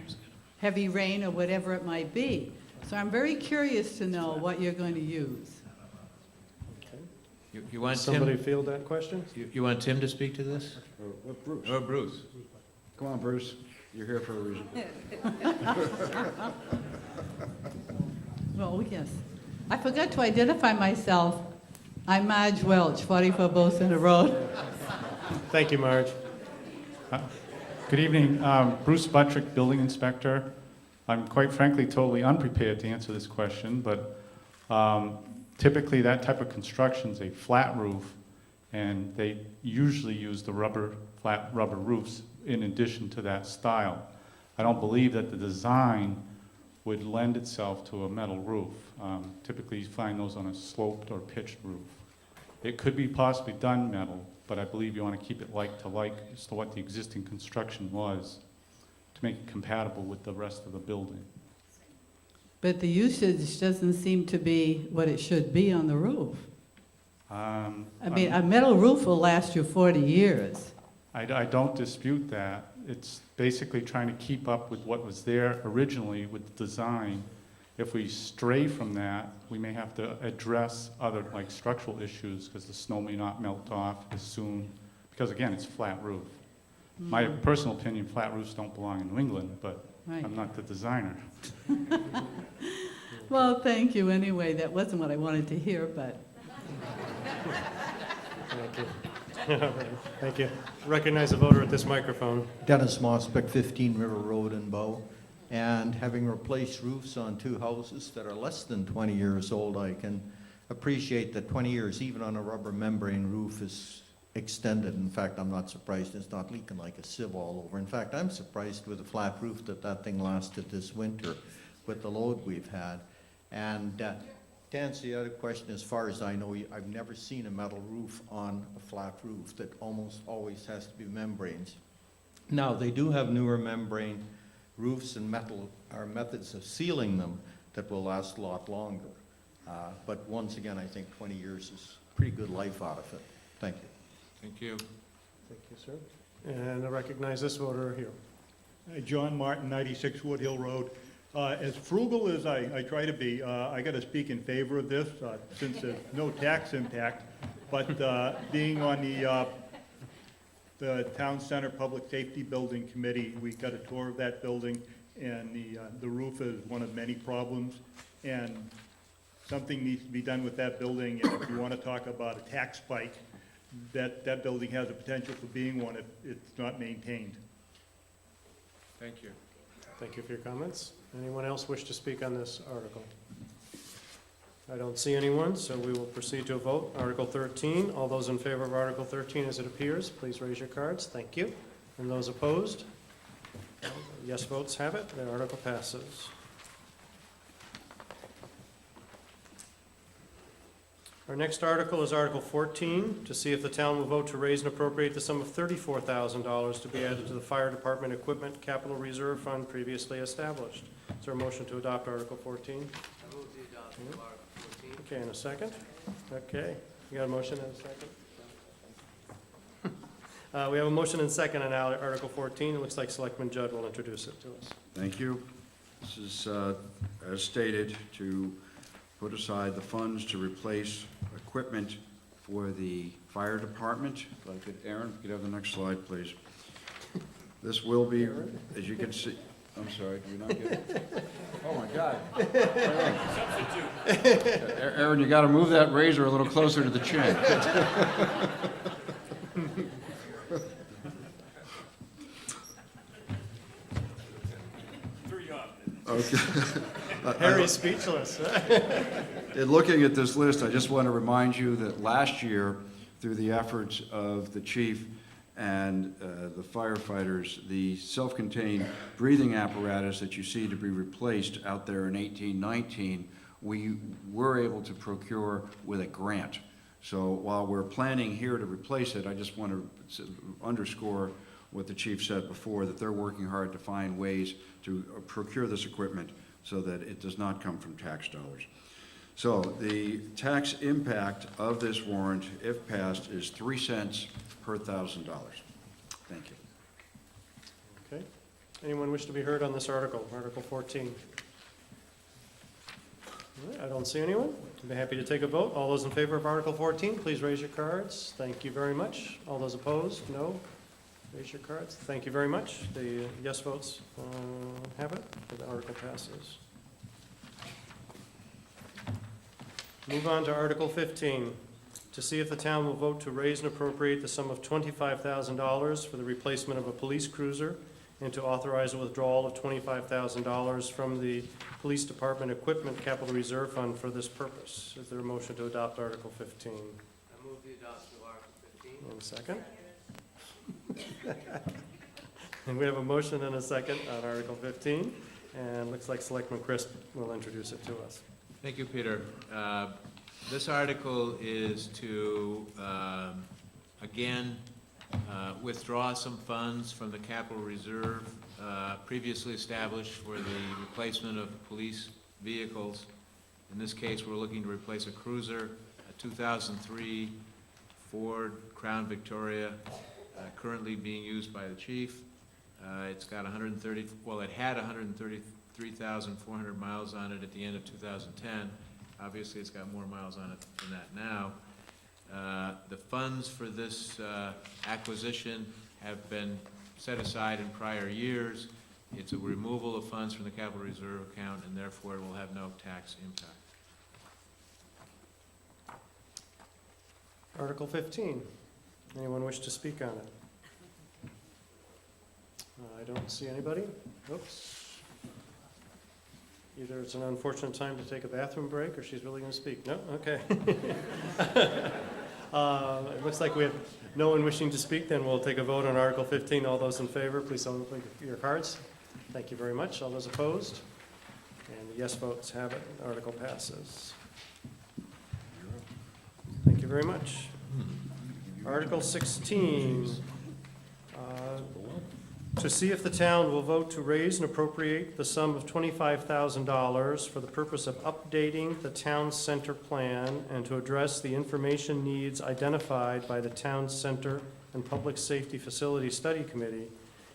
heavy rain or whatever it might be. So I'm very curious to know what you're going to use. You want Somebody Tim? field that question? You want Tim to speak to this? Or Bruce. Or Bruce? Come on, Bruce. You're here for a reason. Oh, yes. I forgot to identify myself. I'm Marge Welch, 44 Bowcenter Road. Thank you, Marge. Good evening, Bruce Buttrick, Building Inspector. I'm quite frankly totally unprepared to answer this question, but typically that type of construction is a flat roof, and they usually use the flat rubber roofs in addition to that style. I don't believe that the design would lend itself to a metal roof. Typically you find those on a sloped or pitched roof. It could be possibly done metal, but I believe you want to keep it like as to what the existing construction was to make it compatible with the rest of the building. But the usage doesn't seem to be what it should be on the roof. I mean, a metal roof will last you 40 years. I don't dispute that. It's basically trying to keep up with what was there originally with the design. If we stray from that, we may have to address other like structural issues because the snow may not melt off as soon, because again, it's flat roof. My personal opinion, flat roofs don't belong in New England, but Right. I'm not the designer. Well, thank you anyway. That wasn't what I wanted to hear, but Thank you. Thank you. Recognize the voter at this microphone. Dennis Mospick, 15 River Road in Bow. And having replaced roofs on 2 houses that are less than 20 years old, I can appreciate that 20 years, even on a rubber membrane roof, is extended. In fact, I'm not surprised it's not leaking like a sieve all over. In fact, I'm surprised with a flat roof that thing lasted this winter with the load we've had. And to answer the other question, as far as I know, I've never seen a metal roof on a flat roof. That almost always has to be membranes. Now, they do have newer membrane roofs, and metal are methods of sealing them that will last a lot longer. But once again, I think 20 years is pretty good life out of it. Thank you. Thank you. Thank you, sir. And I recognize this voter here. John Martin, 96 Woodhill Road. As frugal as I try to be, I got to speak in favor of this since there's no tax impact. But being on the Town Center Public Safety Building Committee, we got a tour of that building, and the roof is one of many problems. And something needs to be done with that building. And if you want to talk about a tax spike, that building has a potential for being one if it's not maintained. Thank you. Thank you for your comments. Anyone else wish to speak on this article? I don't see anyone, so we will proceed to a vote. Article 13, all those in favor of Article 13 as it appears, please raise your cards. Thank you. And those opposed? Yes votes have it. The article passes. Our next article is Article 14, to see if the town will vote to raise and appropriate the sum of $34,000 to be added to the Fire Department Equipment Capital Reserve Fund previously established. Is there a motion to adopt Article 14? I move the adoption of Article 14. Okay, and a second? Okay, you got a motion and a second? We have a motion and second on Article 14. It looks like Selectman Judd will introduce it to us. Thank you. This is, as stated, to put aside the funds to replace equipment for the fire department. If I could, Aaron, if you could have the next slide, please. This will be, as you can see, I'm sorry, do you not get it? Oh, my God. Aaron, you gotta move that razor a little closer to the chin. Okay. Harry's speechless. In looking at this list, I just want to remind you that last year, through the efforts of the chief and the firefighters, the self-contained breathing apparatus that you see to be replaced out there in 1819, we were able to procure with a grant. So while we're planning here to replace it, I just want to underscore what the chief said before, that they're working hard to find ways to procure this equipment so that it does not come from tax dollars. So the tax impact of this warrant, if passed, is 3 cents per $1,000. Thank you. Okay. Anyone wish to be heard on this article, Article 14? All right, I don't see anyone. I'd be happy to take a vote. All those in favor of Article 14, please raise your cards. Thank you very much. All those opposed, no? Raise your cards. Thank you very much. The yes votes have it. The article passes. Move on to Article 15. To see if the town will vote to raise and appropriate the sum of $25,000 for the replacement of a police cruiser and to authorize a withdrawal of $25,000 from the Police Department Equipment Capital Reserve Fund for this purpose. Is there a motion to adopt Article 15? I move the adoption of Article 15. And a second? And we have a motion and a second on Article 15, and looks like Selectman Crisp will introduce it to us. Thank you, Peter. This article is to, again, withdraw some funds from the capital reserve previously established for the replacement of police vehicles. In this case, we're looking to replace a cruiser, a 2003 Ford Crown Victoria, currently being used by the chief. It's got 130, well, it had 133,400 miles on it at the end of 2010. Obviously, it's got more miles on it than that now. The funds for this acquisition have been set aside in prior years. It's a removal of funds from the capital reserve account, and therefore it will have no tax impact. Article 15. Anyone wish to speak on it? I don't see anybody. Oops. Either it's an unfortunate time to take a bathroom break, or she's really going to speak. No? Okay. It looks like we have no one wishing to speak. Then we'll take a vote on Article 15. All those in favor, please open your cards. Thank you very much. All those opposed? And the yes votes have it. Article passes. Thank you very much. Article 16. To see if the town will vote to raise and appropriate the sum of $25,000 for the purpose of updating the town center plan and to address the information needs identified by the Town Center and Public Safety Facility Study Committee,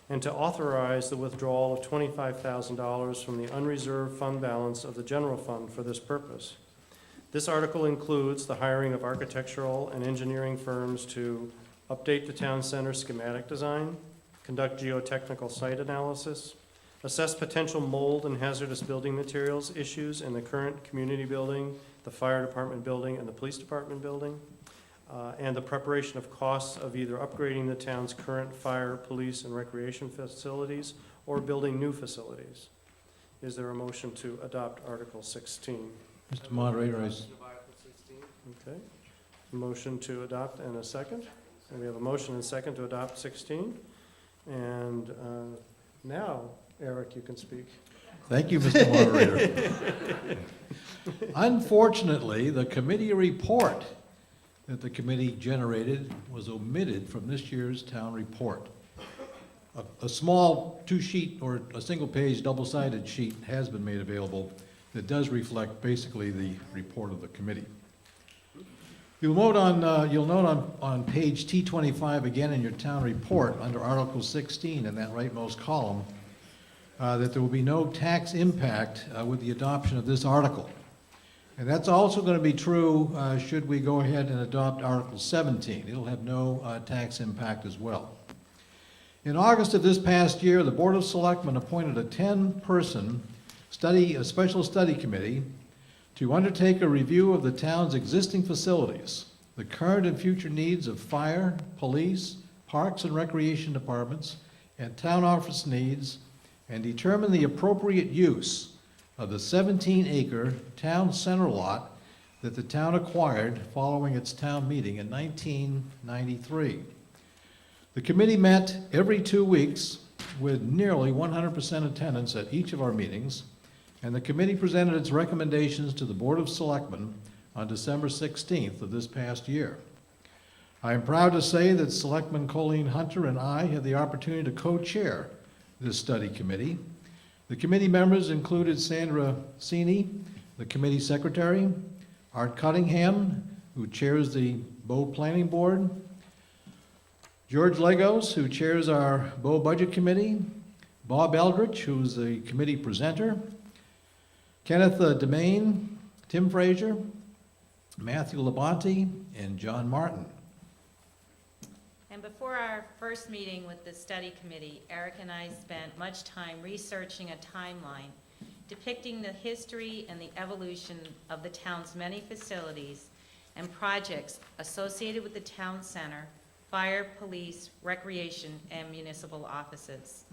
and to authorize the withdrawal of $25,000 from the unreserved fund balance of the general fund for this purpose. This article includes the hiring of architectural and engineering firms to update the town center schematic design, conduct geotechnical site analysis, assess potential mold and hazardous building materials issues in the current community building, the fire department building, and the police department building, and the preparation of costs of either upgrading the town's current fire, police, and recreation facilities or building new facilities. Is there a motion to adopt Article 16? Mr. Moderator, Okay. Motion to adopt and a second. And we have a motion and a second to adopt 16. And now, Eric, you can speak. Thank you, Mr. Moderator. Unfortunately, the committee report that the committee generated was omitted from this year's town report. A small two-sheet or a single-page double-sided sheet has been made available that does reflect basically the report of the committee. You'll note on page T25 again in your town report under Article 16 in that rightmost column that there will be no tax impact with the adoption of this article. And that's also going to be true should we go ahead and adopt Article 17. It'll have no tax impact as well. In August of this past year, the Board of Selectmen appointed a 10-person a special study committee to undertake a review of the town's existing facilities, the current and future needs of fire, police, parks and recreation departments, and town office needs, and determine the appropriate use of the 17-acre town center lot that the town acquired following its town meeting in 1993. The committee met every 2 weeks with nearly 100% attendance at each of our meetings, and the committee presented its recommendations to the Board of Selectmen on December 16th of this past year. I am proud to say that Selectman Colleen Hunter and I had the opportunity to co-chair this study committee. The committee members included Sandra Sini, the committee secretary, Art Cunningham, who chairs the Bow Planning Board, George Legos, who chairs our Bow Budget Committee, Bob Eldridge, who's the committee presenter, Kenneth Demain, Tim Frazier, Matthew Labonte, and John Martin. And before our first meeting with the study committee, Eric and I spent much time researching a timeline depicting the history and the evolution of the town's many facilities and projects associated with the town center, fire, police, recreation, and municipal offices.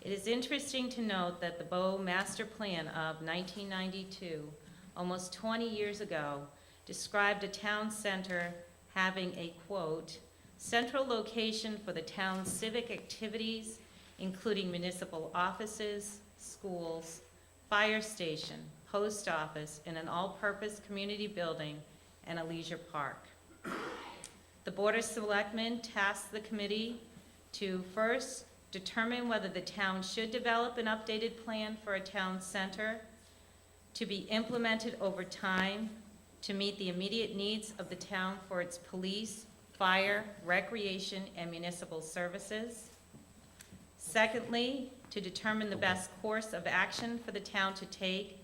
It is interesting to note that the Bow Master Plan of 1992, almost 20 years ago, described a town center having a, quote, central location for the town's civic activities, including municipal offices, schools, fire station, post office, and an all-purpose community building and a leisure park. The Board of Selectmen tasked the committee to first determine whether the town should develop an updated plan for a town center to be implemented over time to meet the immediate needs of the town for its police, fire, recreation, and municipal services. Secondly, to determine the best course of action for the town to take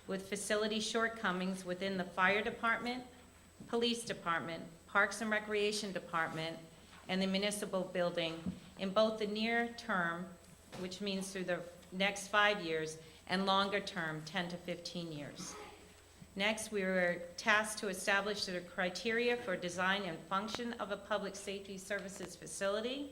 with facility shortcomings within the fire department, police department, parks and recreation department, and the municipal building in both the near term, which means through the next 5 years, and longer term, 10 to 15 years. Next, we were tasked to establish the criteria for design and function of a public safety services facility.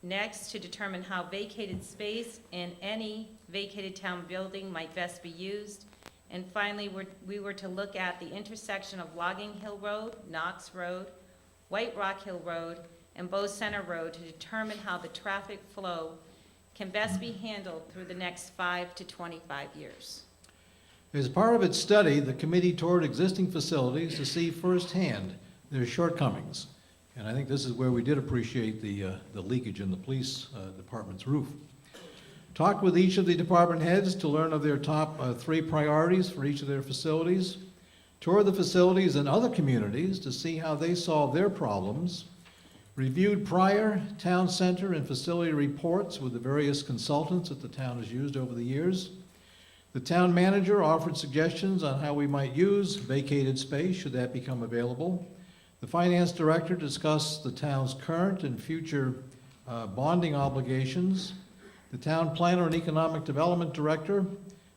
Next, to determine how vacated space in any vacated town building might best be used. And finally, we were to look at the intersection of Logging Hill Road, Knox Road, White Rock Hill Road, and Bow Center Road to determine how the traffic flow can best be handled through the next 5 to 25 years. As part of its study, the committee toured existing facilities to see firsthand their shortcomings. And I think this is where we did appreciate the leakage in the police department's roof. Talked with each of the department heads to learn of their top 3 priorities for each of their facilities. Toured the facilities in other communities to see how they solved their problems. Reviewed prior town center and facility reports with the various consultants that the town has used over the years. The town manager offered suggestions on how we might use vacated space should that become available. The finance director discussed the town's current and future bonding obligations. The town planner and economic development director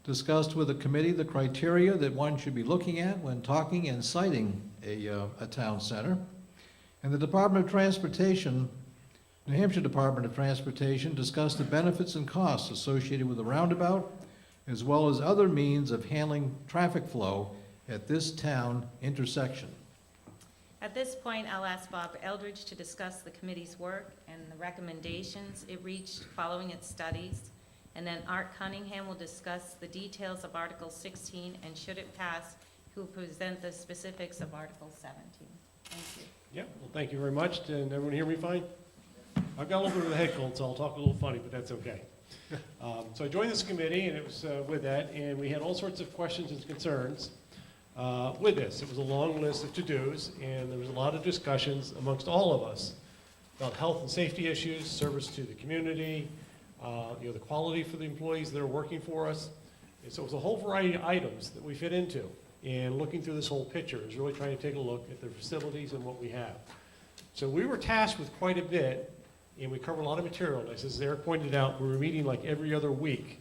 discussed with the committee the criteria that one should be looking at when talking and citing a town center. And the Department of Transportation, New Hampshire Department of Transportation, discussed the benefits and costs associated with the roundabout, as well as other means of handling traffic flow at this town intersection. At this point, I'll ask Bob Eldridge to discuss the committee's work and the recommendations it reached following its studies. And then Art Cunningham will discuss the details of Article 16, and should it pass, he will present the specifics of Article 17. Thank you. Yep, well, thank you very much. Can everyone hear me fine? I've got a little bit of a head cold, so I'll talk a little funny, but that's okay. So I joined this committee, and it was with that, and we had all sorts of questions and concerns with this. It was a long list of to-dos, and there was a lot of discussions amongst all of us about health and safety issues, service to the community, the quality for the employees that are working for us. And so it was a whole variety of items that we fit into. And looking through this whole picture is really trying to take a look at the facilities and what we have. So we were tasked with quite a bit and we cover a lot of material. And as Eric pointed out, we were meeting like every other week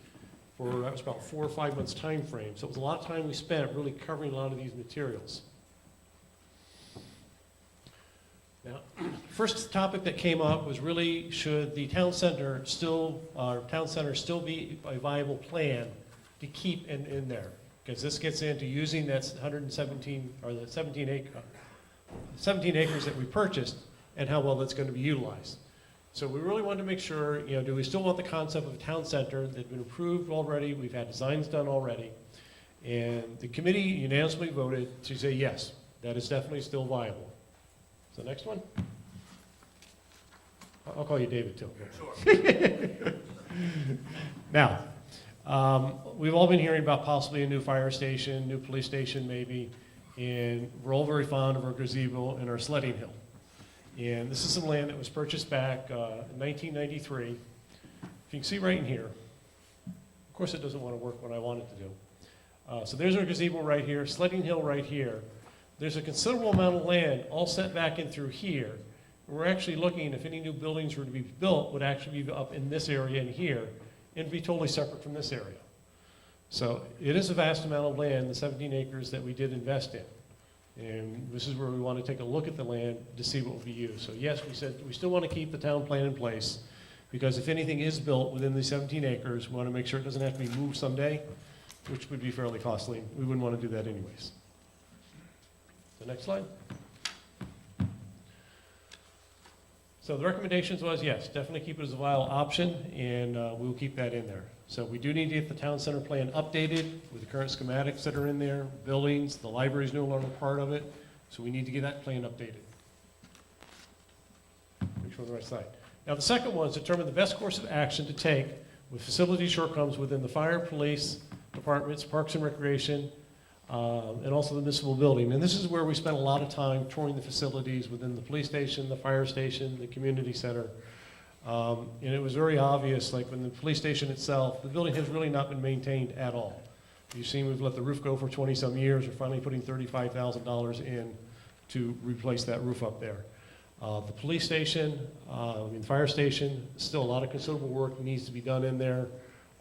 for, that was about 4 or 5 months time frame. So it was a lot of time we spent really covering a lot of these materials. Now, first topic that came up was really, should the town center still be a viable plan to keep in there? Because this gets into using that 117, or the 17 acres that we purchased and how well that's going to be utilized. So we really wanted to make sure, do we still want the concept of a town center that's been approved already? We've had designs done already. And the committee unanimously voted to say yes, that is definitely still viable. So next one. I'll call you David too. Sure. Now, we've all been hearing about possibly a new fire station, new police station maybe, and we're all very fond of our gazebo and our sledding hill. And this is some land that was purchased back in 1993. If you can see right in here, of course it doesn't want to work what I want it to do. So there's our gazebo right here, sledding hill right here. There's a considerable amount of land all set back in through here. We're actually looking, if any new buildings were to be built, would actually be up in this area in here and be totally separate from this area. So it is a vast amount of land, the 17 acres that we did invest in. And this is where we want to take a look at the land to see what will be used. So yes, we said we still want to keep the town plan in place, because if anything is built within the 17 acres, we want to make sure it doesn't have to be moved someday, which would be fairly costly. We wouldn't want to do that anyways. The next slide. So the recommendations was, yes, definitely keep it as a viable option, and we'll keep that in there. So we do need to get the town center plan updated with the current schematics that are in there, buildings, the library is no longer part of it, so we need to get that plan updated. Make sure we're on the right side. Now the second one is determine the best course of action to take with facility shortcomings within the fire, police departments, parks and recreation, and also the municipal building. And this is where we spent a lot of time touring the facilities within the police station, the fire station, the community center. And it was very obvious, like when the police station itself, the building has really not been maintained at all. You've seen we've let the roof go for 20-some years. We're finally putting $35,000 in to replace that roof up there. The police station, the fire station, still a lot of considerable work needs to be done in there.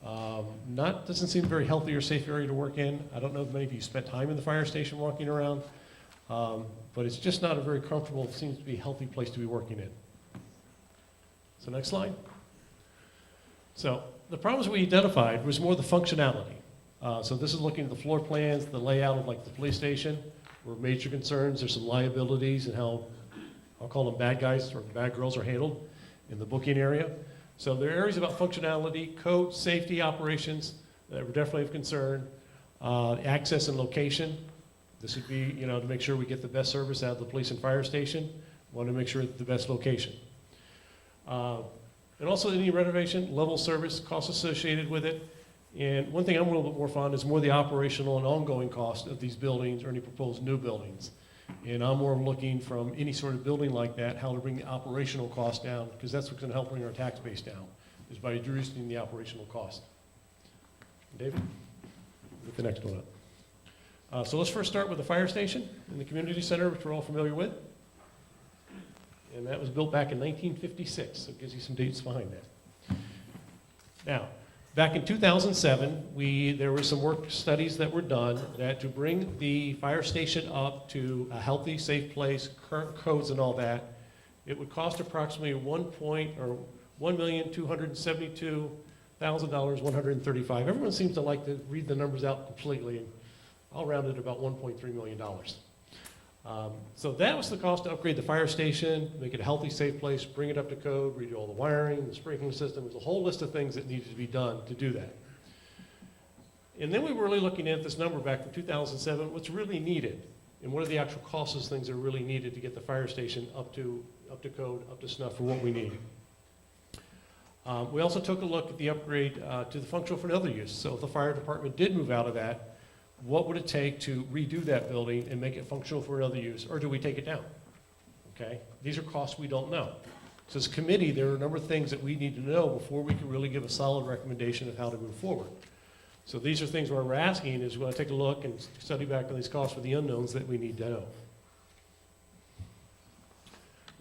Doesn't seem a very healthy or safe area to work in. I don't know if many of you spent time in the fire station walking around, but it's just not a very comfortable, seems to be a healthy place to be working in. So next slide. So the problems we identified was more the functionality. So this is looking at the floor plans, the layout of like the police station, were major concerns. There's some liabilities and how, I'll call them bad guys or bad girls are handled in the booking area. So there are areas about functionality, code, safety, operations that were definitely of concern. Access and location. This would be, to make sure we get the best service out of the police and fire station. Want to make sure it's the best location. And also any renovation, level service, costs associated with it. And one thing I'm a little bit more fond is more the operational and ongoing cost of these buildings or any proposed new buildings. And I'm more looking from any sort of building like that, how to bring the operational cost down, because that's what's going to help bring our tax base down, is by reducing the operational cost. David, get the next one up. So let's first start with the fire station in the community center, which we're all familiar with. And that was built back in 1956, so it gives you some dates behind that. Now, back in 2007, there were some work studies that were done that to bring the fire station up to a healthy, safe place, current codes and all that, it would cost approximately $1,272,135. Everyone seems to like to read the numbers out completely, and I'll round it about $1.3 million. So that was the cost to upgrade the fire station, make it a healthy, safe place, bring it up to code, redo all the wiring, the sprinkling system. There's a whole list of things that needed to be done to do that. And then we were really looking at this number back in 2007, what's really needed, and what are the actual costs of things that are really needed to get the fire station up to code, up to snuff for what we need. We also took a look at the upgrade to the functional for another use. So if the fire department did move out of that, what would it take to redo that building and make it functional for another use, or do we take it down? Okay, these are costs we don't know. So as a committee, there are a number of things that we need to know before we can really give a solid recommendation of how to move forward. So these are things where we're asking is we want to take a look and study back on these costs for the unknowns that we need to know.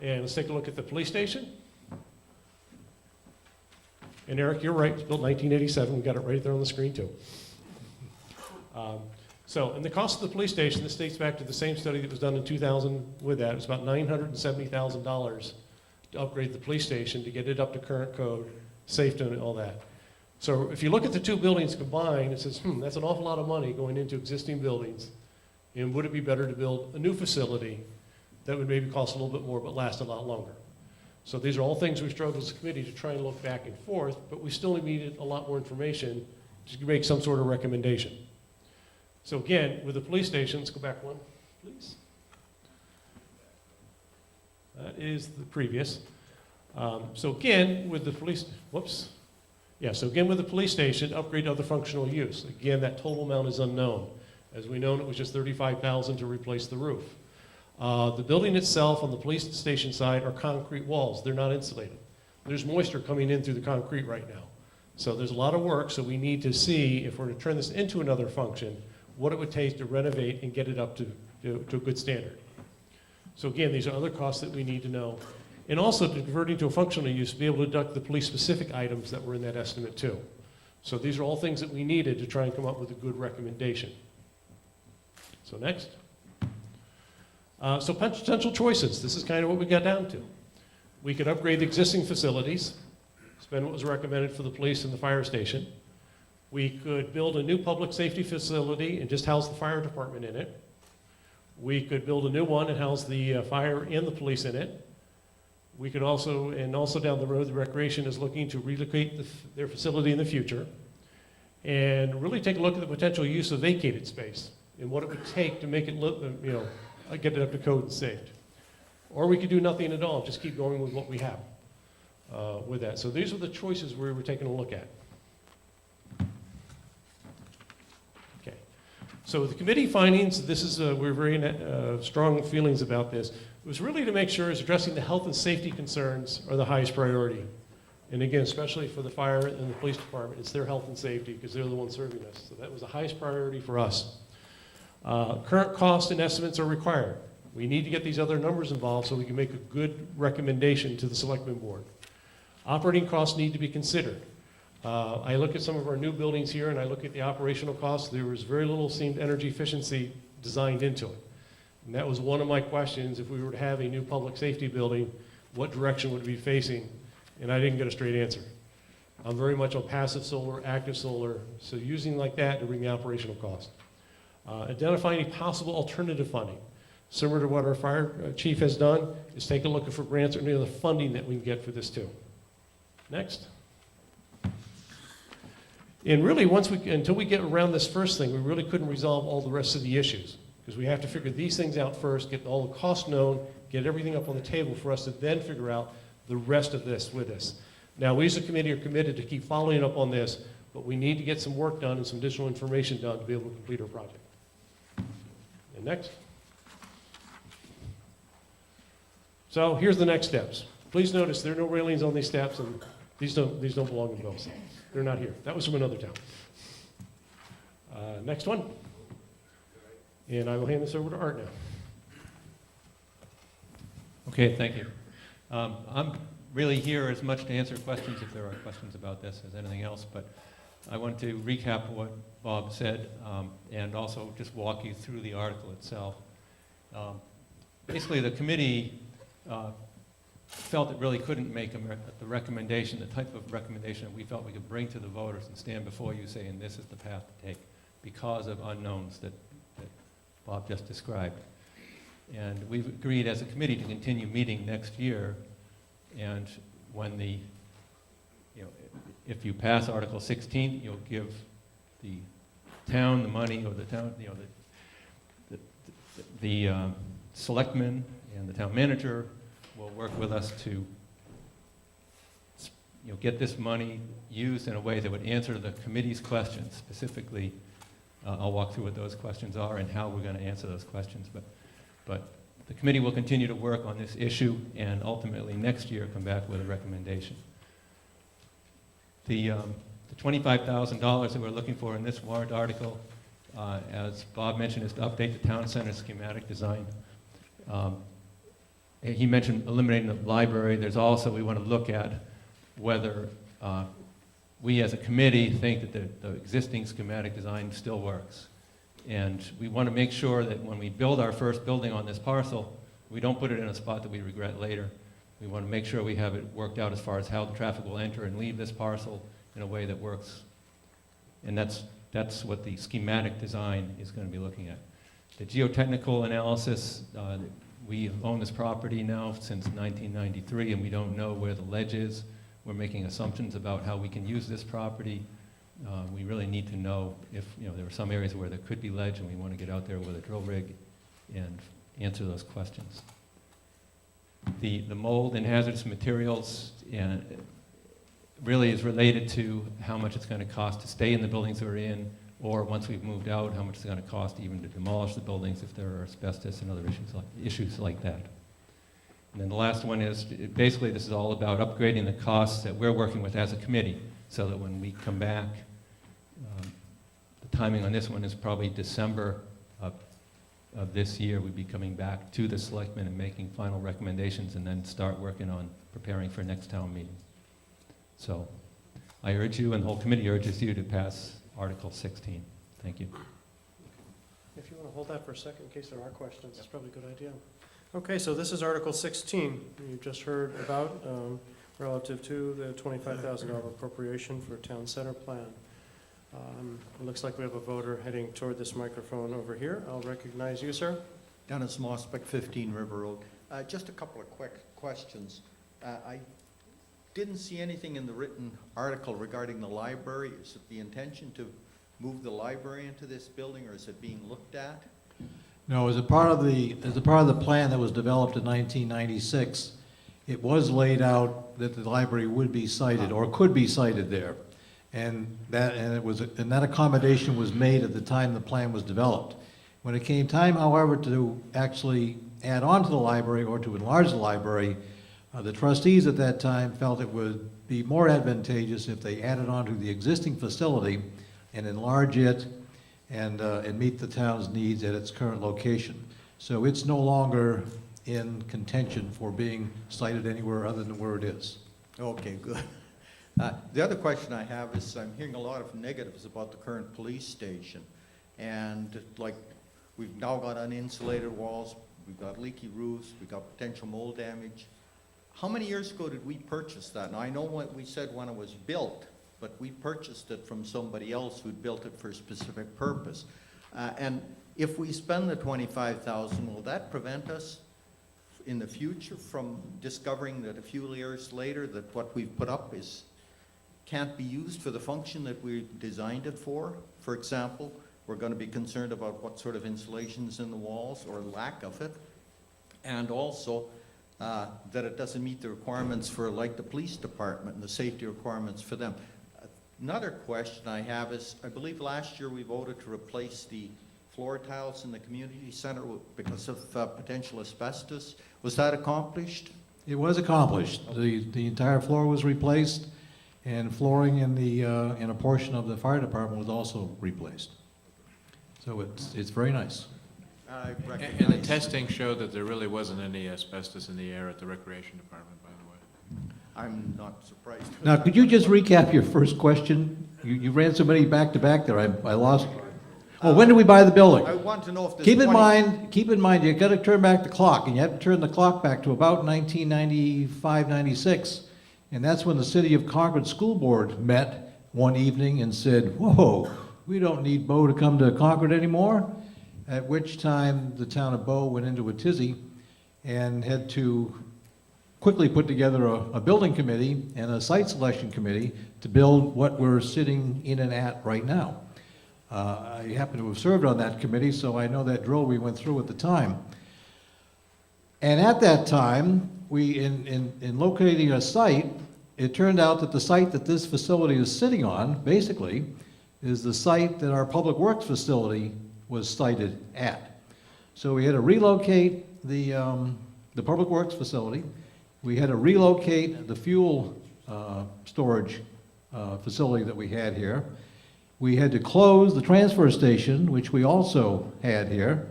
And let's take a look at the police station. And Eric, you're right, it was built 1987, we got it right there on the screen too. And the cost of the police station, this dates back to the same study that was done in 2000 with that. It was about $970,000 to upgrade the police station to get it up to current code, safety and all that. So if you look at the two buildings combined, it says, that's an awful lot of money going into existing buildings. And would it be better to build a new facility that would maybe cost a little bit more but last a lot longer? So these are all things we struggled as a committee to try and look back and forth, but we still needed a lot more information to make some sort of recommendation. So again, with the police station, let's go back one, please. That is the previous. So again, with the police, so again, with the police station, upgrade to other functional use. Again, that total amount is unknown. As we know, it was just $35,000 to replace the roof. The building itself on the police station side are concrete walls. They're not insulated. There's moisture coming in through the concrete right now. So there's a lot of work, so we need to see if we're to turn this into another function, what it would take to renovate and get it up to a good standard. So again, these are other costs that we need to know. And also to converting to a functional use, to be able to deduct the police-specific items that were in that estimate too. So these are all things that we needed to try and come up with a good recommendation. So next. So potential choices. This is kind of what we got down to. We could upgrade the existing facilities, spend what was recommended for the police and the fire station. We could build a new public safety facility and just house the fire department in it. We could build a new one and house the fire and the police in it. We could also down the road, the recreation is looking to relocate their facility in the future and really take a look at the potential use of vacated space and what it would take to make it get it up to code and saved. Or we could do nothing at all, just keep going with what we have with that. So these are the choices we were taking a look at. Okay. So the committee findings, this is, we're very strong feelings about this. It was really to make sure is addressing the health and safety concerns are the highest priority. And again, especially for the fire and the police department, it's their health and safety because they're the ones serving us. So that was the highest priority for us. Current costs and estimates are required. We need to get these other numbers involved so we can make a good recommendation to the Selectmen Board. Operating costs need to be considered. I look at some of our new buildings here and I look at the operational costs. There was very little seemed energy efficiency designed into it. And that was one of my questions. If we were to have a new public safety building, what direction would it be facing? And I didn't get a straight answer. I'm very much on passive solar, active solar, so using like that to bring the operational cost. Identify any possible alternative funding. Similar to what our fire chief has done, is take a look for grants or any other funding that we can get for this too. Next. And really, until we get around this first thing, we really couldn't resolve all the rest of the issues. Because we have to figure these things out first, get all the costs known, get everything up on the table for us to then figure out the rest of this with us. Now, we as a committee are committed to keep following up on this, but we need to get some work done and some additional information done to be able to complete our project. And next. So here's the next steps. Please notice there are no railings on these steps, and these don't belong in Bell's. They're not here. That was from another town. Next one. And I will hand this over to Art now. Okay, thank you. I'm really here as much to answer questions if there are questions about this as anything else, but I want to recap what Bob said and also just walk you through the article itself. Basically, the committee felt it really couldn't make the recommendation, the type of recommendation that we felt we could bring to the voters and stand before you saying this is the path to take because of unknowns that Bob just described. And we've agreed as a committee to continue meeting next year, and when if you pass Article 16, you'll give the town the money, or the town, the selectmen and the town manager will work with us to get this money used in a way that would answer the committee's questions. Specifically, I'll walk through what those questions are and how we're going to answer those questions. But the committee will continue to work on this issue and ultimately next year come back with a recommendation. The $25,000 that we're looking for in this warrant article, as Bob mentioned, is to update the town center schematic design. He mentioned eliminating the library. There's also, we want to look at whether we as a committee think that the existing schematic design still works. And we want to make sure that when we build our first building on this parcel, we don't put it in a spot that we regret later. We want to make sure we have it worked out as far as how the traffic will enter and leave this parcel in a way that works. And that's what the schematic design is going to be looking at. The geotechnical analysis, we own this property now since 1993, and we don't know where the ledge is. We're making assumptions about how we can use this property. We really need to know if, there are some areas where there could be ledge, and we want to get out there with a drill rig and answer those questions. The mold and hazardous materials really is related to how much it's going to cost to stay in the buildings we're in, or once we've moved out, how much it's going to cost even to demolish the buildings if there are asbestos and other issues like that. And then the last one is, basically this is all about upgrading the costs that we're working with as a committee, so that when we come back, the timing on this one is probably December of this year. We'd be coming back to the selectmen and making final recommendations, and then start working on preparing for next town meeting. So I urge you, and the whole committee urges you, to pass Article 16. Thank you. If you want to hold that for a second in case there are questions, it's probably a good idea. Okay, so this is Article 16 you just heard about relative to the $25,000 appropriation for town center plan. It looks like we have a voter heading toward this microphone over here. I'll recognize you, sir. Dennis Mospick, 15 River Road. Just a couple of quick questions. I didn't see anything in the written article regarding the library. Is it the intention to move the library into this building, or is it being looked at? No, as a part of the plan that was developed in 1996, it was laid out that the library would be sited or could be sited there. And that accommodation was made at the time the plan was developed. When it came time, however, to actually add on to the library or to enlarge the library, the trustees at that time felt it would be more advantageous if they added on to the existing facility and enlarge it and meet the town's needs at its current location. So it's no longer in contention for being sited anywhere other than where it is. Okay, good. The other question I have is, I'm hearing a lot of negatives about the current police station. And like, we've now got uninsulated walls, we've got leaky roofs, we've got potential mold damage. How many years ago did we purchase that? Now, I know what we said when it was built, but we purchased it from somebody else who'd built it for a specific purpose. And if we spend the $25,000, will that prevent us in the future from discovering that a few years later that what we've put up can't be used for the function that we designed it for? For example, we're going to be concerned about what sort of insulation is in the walls or lack of it, and also that it doesn't meet the requirements for, like, the police department and the safety requirements for them. Another question I have is, I believe last year we voted to replace the floor tiles in the community center because of potential asbestos. Was that accomplished? It was accomplished. The entire floor was replaced, and flooring in a portion of the fire department was also replaced. So it's very nice. And the testing showed that there really wasn't any asbestos in the air at the recreation department, by the way. I'm not surprised. Now, could you just recap your first question? You ran so many back to back there, I lost. Oh, when did we buy the building? I want to know if this Keep in mind, you've got to turn back the clock, and you have to turn the clock back to about 1995, 96. And that's when the City of Concord School Board met one evening and said, whoa, we don't need Bow to come to Concord anymore. At which time the town of Bow went into a tizzy and had to quickly put together a building committee and a site selection committee to build what we're sitting in and at right now. I happen to have served on that committee, so I know that drill we went through at the time. And at that time, in locating a site, it turned out that the site that this facility is sitting on, basically, is the site that our Public Works facility was sited at. So we had to relocate the Public Works facility. We had to relocate the fuel storage facility that we had here. We had to close the transfer station, which we also had here.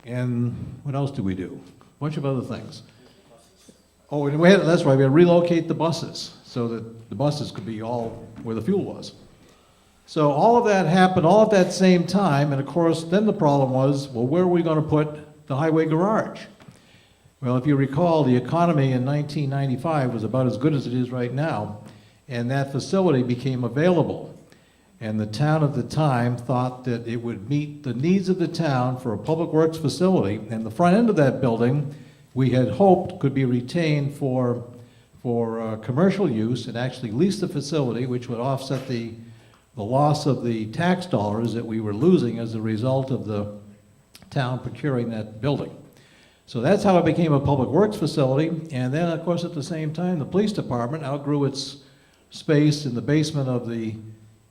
And what else did we do? A bunch of other things. Oh, and that's right, we had to relocate the buses. so that the buses could be all where the fuel was. So all of that happened all at that same time, and of course, then the problem was, well, where are we going to put the highway garage? Well, if you recall, the economy in 1995 was about as good as it is right now, and that facility became available. And the town at the time thought that it would meet the needs of the town for a public works facility, and the front end of that building, we had hoped could be retained for commercial use and actually lease the facility, which would offset the loss of the tax dollars that we were losing as a result of the town procuring that building. So that's how it became a public works facility, and then, of course, at the same time, the police department outgrew its space in the basement of the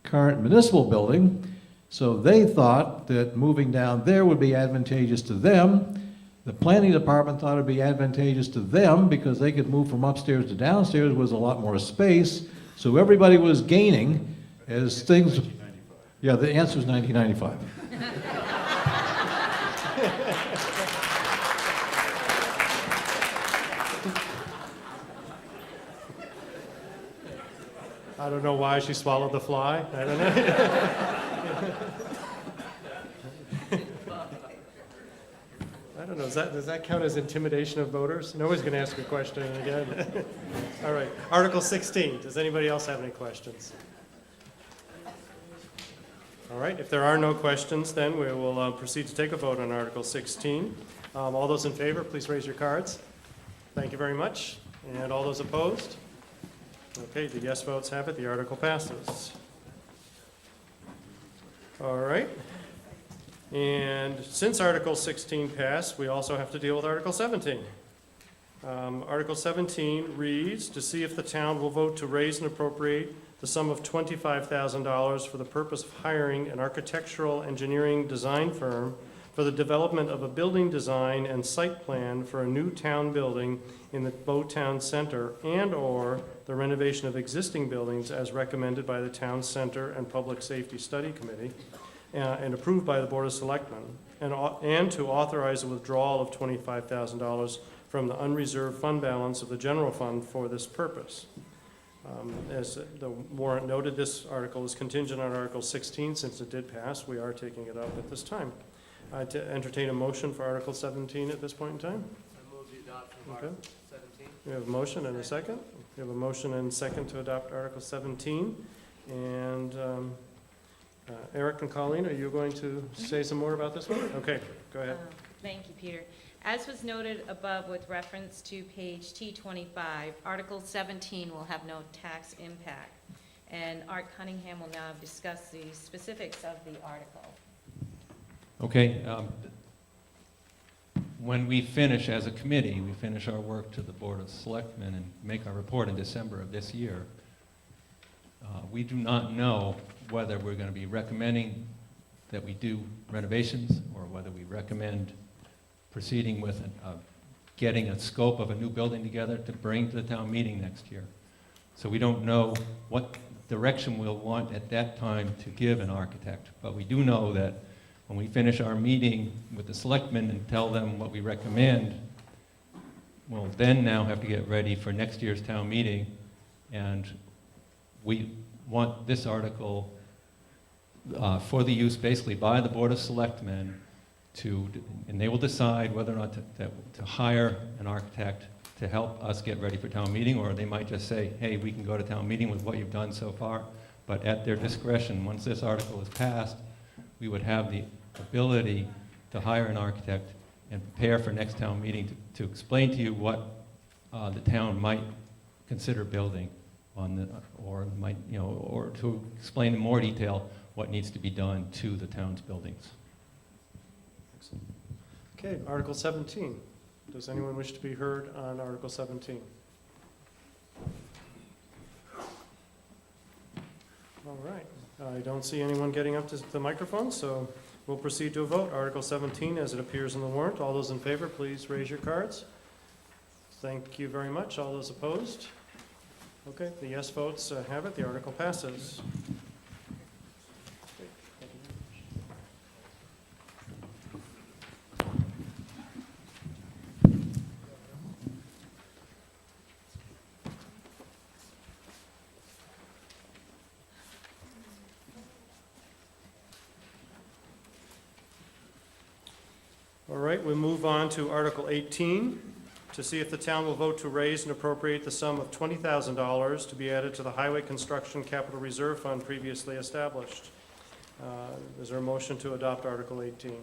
current municipal building, so they thought that moving down there would be advantageous to them. The planning department thought it would be advantageous to them because they could move from upstairs to downstairs, was a lot more space, so everybody was gaining as things... Yeah, the answer is 1995. I don't know why she swallowed the fly. I don't know. I don't know, does that count as intimidation of voters? Nobody's going to ask a question again. All right, Article 16. Does anybody else have any questions? All right, if there are no questions, then we will proceed to take a vote on Article 16. All those in favor, please raise your cards. Thank you very much. And all those opposed? Okay, the yes votes have it. The article passes. All right. And since Article 16 passed, we also have to deal with Article 17. Article 17 reads, to see if the town will vote to raise and appropriate the sum of $25,000 for the purpose of hiring an architectural engineering design firm for the development of a building design and site plan for a new town building in the Bow Town Center and/or the renovation of existing buildings as recommended by the Town Center and Public Safety Study Committee and approved by the Board of Selectmen, and to authorize a withdrawal of $25,000 from the unreserved fund balance of the general fund for this purpose. As the warrant noted, this article is contingent on Article 16. Since it did pass, we are taking it up at this time. To entertain a motion for Article 17 at this point in time. I move the adoption of Okay. Article 17. We have a motion and a second. We have a motion and second to adopt Article 17. And Eric and Colleen, are you going to say some more about this one? Okay, go ahead. Thank you, Peter. As was noted above with reference to page T25, Article 17 will have no tax impact. And Art Cunningham will now discuss the specifics of the article. Okay. When we finish, as a committee, we finish our work to the Board of Selectmen and make our report in December of this year, we do not know whether we're going to be recommending that we do renovations or whether we recommend proceeding with getting a scope of a new building together to bring to the town meeting next year. So we don't know what direction we'll want at that time to give an architect, but we do know that when we finish our meeting with the selectmen and tell them what we recommend, we'll then now have to get ready for next year's town meeting, and we want this article for the use basically by the Board of Selectmen and they will decide whether or not to hire an architect to help us get ready for town meeting, or they might just say, hey, we can go to town meeting with what you've done so far. But at their discretion, once this article is passed, we would have the ability to hire an architect and prepare for next town meeting to explain to you what the town might consider building on the, or might, or to explain in more detail what needs to be done to the town's buildings. Okay, Article 17. Does anyone wish to be heard on Article 17? All right. I don't see anyone getting up to the microphone, so we'll proceed to a vote. Article 17, as it appears in the warrant. All those in favor, please raise your cards. Thank you very much. All those opposed? Okay, the yes votes have it. The article passes. All right, we move on to Article 18, to see if the town will vote to raise and appropriate the sum of $20,000 to be added to the Highway Construction Capital Reserve Fund previously established. Is there a motion to adopt Article 18? I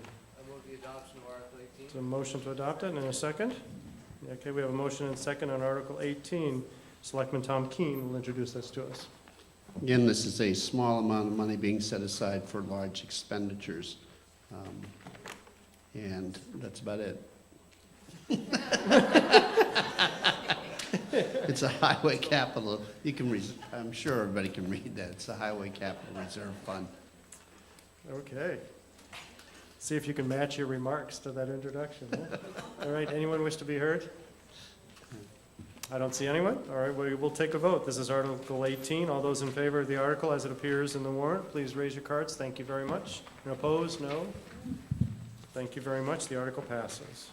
move the adoption of Article 18. Is there a motion to adopt it, and a second? Okay, we have a motion and second on Article 18. Selectman Tom Keene will introduce this to us. Again, this is a small amount of money being set aside for large expenditures. And that's about it. It's a highway capital, I'm sure everybody can read that. It's a highway capital reserve fund. Okay. See if you can match your remarks to that introduction. Huh? All right, anyone wish to be heard? I don't see anyone. All right, we will take a vote. This is Article 18. All those in favor of the article as it appears in the warrant, please raise your cards. Thank you very much. And opposed, no. Thank you very much. The article passes.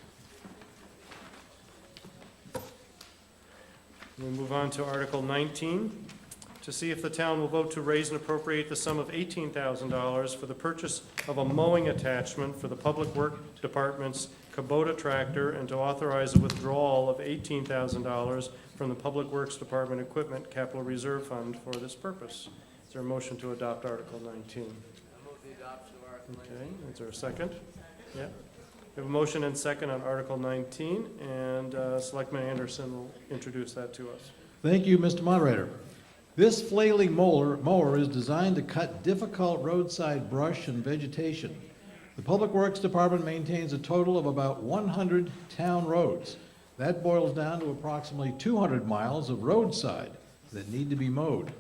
We move on to Article 19, to see if the town will vote to raise and appropriate the sum of $18,000 for the purchase of a mowing attachment for the Public Works Department's Kubota tractor, and to authorize a withdrawal of $18,000 from the Public Works Department Equipment Capital Reserve Fund for this purpose. Is there a motion to adopt Article 19? I move the adoption of Article 19. Okay, is there a second? Yeah. We have a motion and second on Article 19, and Selectman Anderson will introduce that to us. Thank you, Mr. Moderator. This flailing mower is designed to cut difficult roadside brush and vegetation. The Public Works Department maintains a total of about 100 town roads. That boils down to approximately 200 miles of roadside that need to be mowed.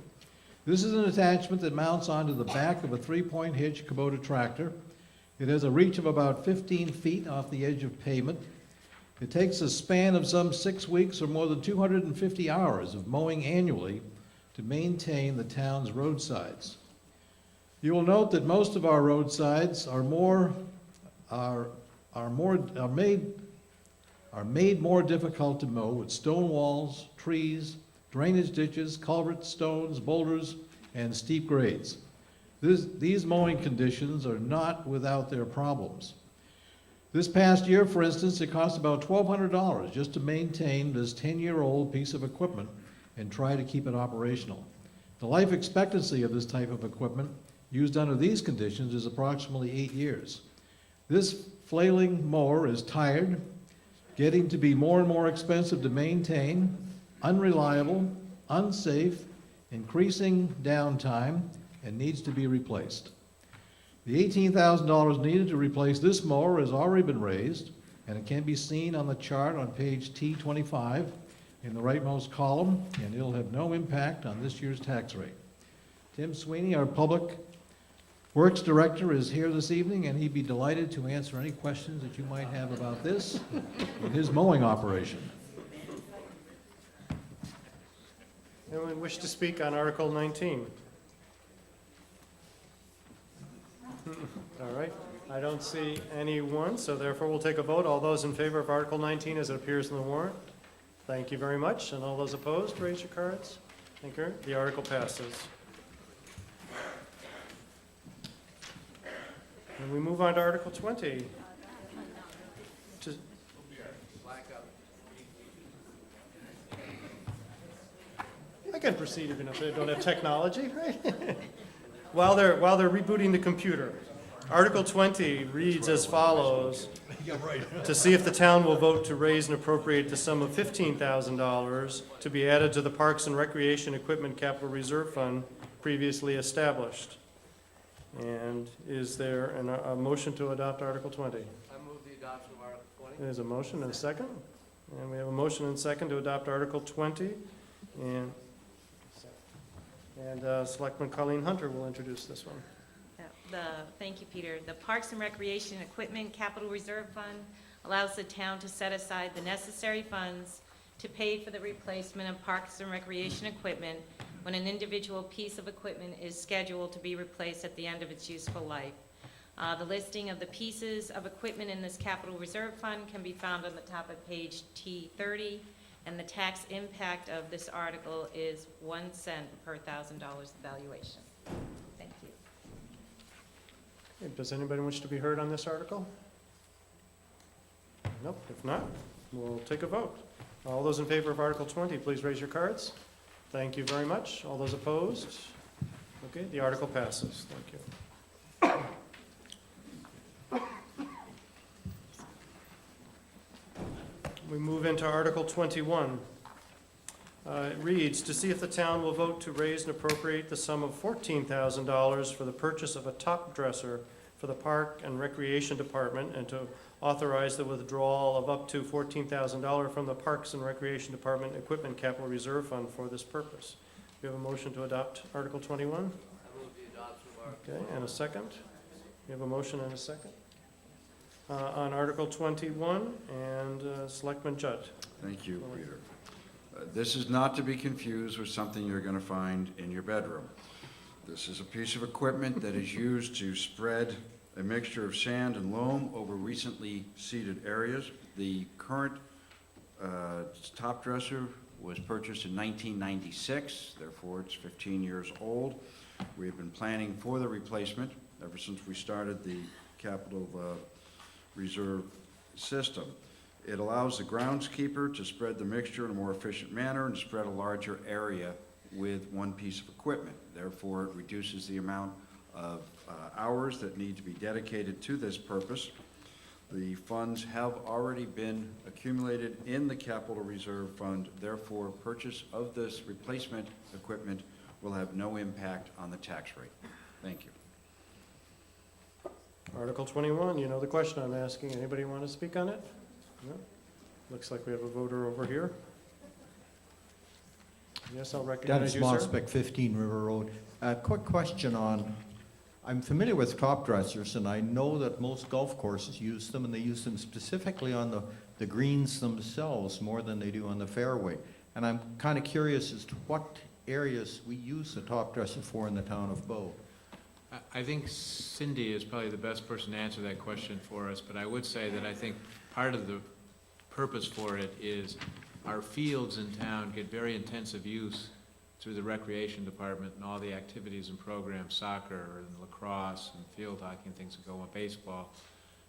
This is an attachment that mounts onto the back of a 3-point hitch Kubota tractor. It has a reach of about 15 feet off the edge of pavement. It takes a span of some 6 weeks or more than 250 hours of mowing annually to maintain the town's roadsides. You will note that most of our roadsides are made more difficult to mow with stone walls, trees, drainage ditches, culverts, stones, boulders, and steep grades. These mowing conditions are not without their problems. This past year, for instance, it cost about $1,200 just to maintain this 10-year-old piece of equipment and try to keep it operational. The life expectancy of this type of equipment used under these conditions is approximately 8 years. This flailing mower is tired, getting to be more and more expensive to maintain, unreliable, unsafe, increasing downtime, and needs to be replaced. The $18,000 needed to replace this mower has already been raised, and it can be seen on the chart on page T25 in the rightmost column, and it'll have no impact on this year's tax rate. Tim Sweeney, our Public Works Director, is here this evening, and he'd be delighted to answer any questions that you might have about this and his mowing operation. Anyone wish to speak on Article 19? All right, I don't see anyone, so therefore we'll take a vote. All those in favor of Article 19 as it appears in the warrant? Thank you very much. And all those opposed, raise your cards. Thank you. The article passes. And we move on to Article 20. I can proceed even if they don't have technology, right? While they're rebooting the computer. Article 20 reads as follows. Yeah, right. To see if the town will vote to raise and appropriate the sum of $15,000 to be added to the Parks and Recreation Equipment Capital Reserve Fund previously established. And is there a motion to adopt Article 20? I move the adoption of Article 20. There's a motion and a second. And we have a motion and second to adopt Article 20. And Selectman Colleen Hunter will introduce this one. Thank you, Peter. The Parks and Recreation Equipment Capital Reserve Fund allows the town to set aside the necessary funds to pay for the replacement of parks and recreation equipment when an individual piece of equipment is scheduled to be replaced at the end of its useful life. The listing of the pieces of equipment in this capital reserve fund can be found on the top of page T30, and the tax impact of this article is 1 cent per $1,000 valuation. Thank you. Does anybody wish to be heard on this article? Nope, if not, we'll take a vote. All those in favor of Article 20, please raise your cards. Thank you very much. All those opposed? Okay, the article passes. Thank you. We move into Article 21. It reads, to see if the town will vote to raise and appropriate the sum of $14,000 for the purchase of a top dresser for the Park and Recreation Department, and to authorize the withdrawal of up to $14,000 from the Parks and Recreation Department Equipment Capital Reserve Fund for this purpose. We have a motion to adopt Article 21? I move the adoption of Article Okay, and a second? We have a motion and a second? On Article 21, and Selectman Judd. Thank you, Peter. This is not to be confused with something you're going to find in your bedroom. This is a piece of equipment that is used to spread a mixture of sand and loam over recently seeded areas. The current top dresser was purchased in 1996, therefore it's 15 years old. We have been planning for the replacement ever since we started the capital reserve system. It allows the groundskeeper to spread the mixture in a more efficient manner and spread a larger area with one piece of equipment. Therefore, it reduces the amount of hours that need to be dedicated to this purpose. The funds have already been accumulated in the Capital Reserve Fund. Therefore, purchase of this replacement equipment will have no impact on the tax rate. Thank you. Article 21, you know the question I'm asking. Anybody want to speak on it? No? Looks like we have a voter over here. Yes, I'll recognize Dennis you, sir. Mospec, 15 River Road. A quick question on, I'm familiar with top dressers, and I know that most golf courses use them, and they use them specifically on the greens themselves more than they do on the fairway. And I'm kind of curious as to what areas we use the top dresser for in the town of Bow. I think Cindy is probably the best person to answer that question for us, but I would say that I think part of the purpose for it is our fields in town get very intensive use through the recreation department and all the activities and programs, soccer and lacrosse and field hockey and things that go on, baseball.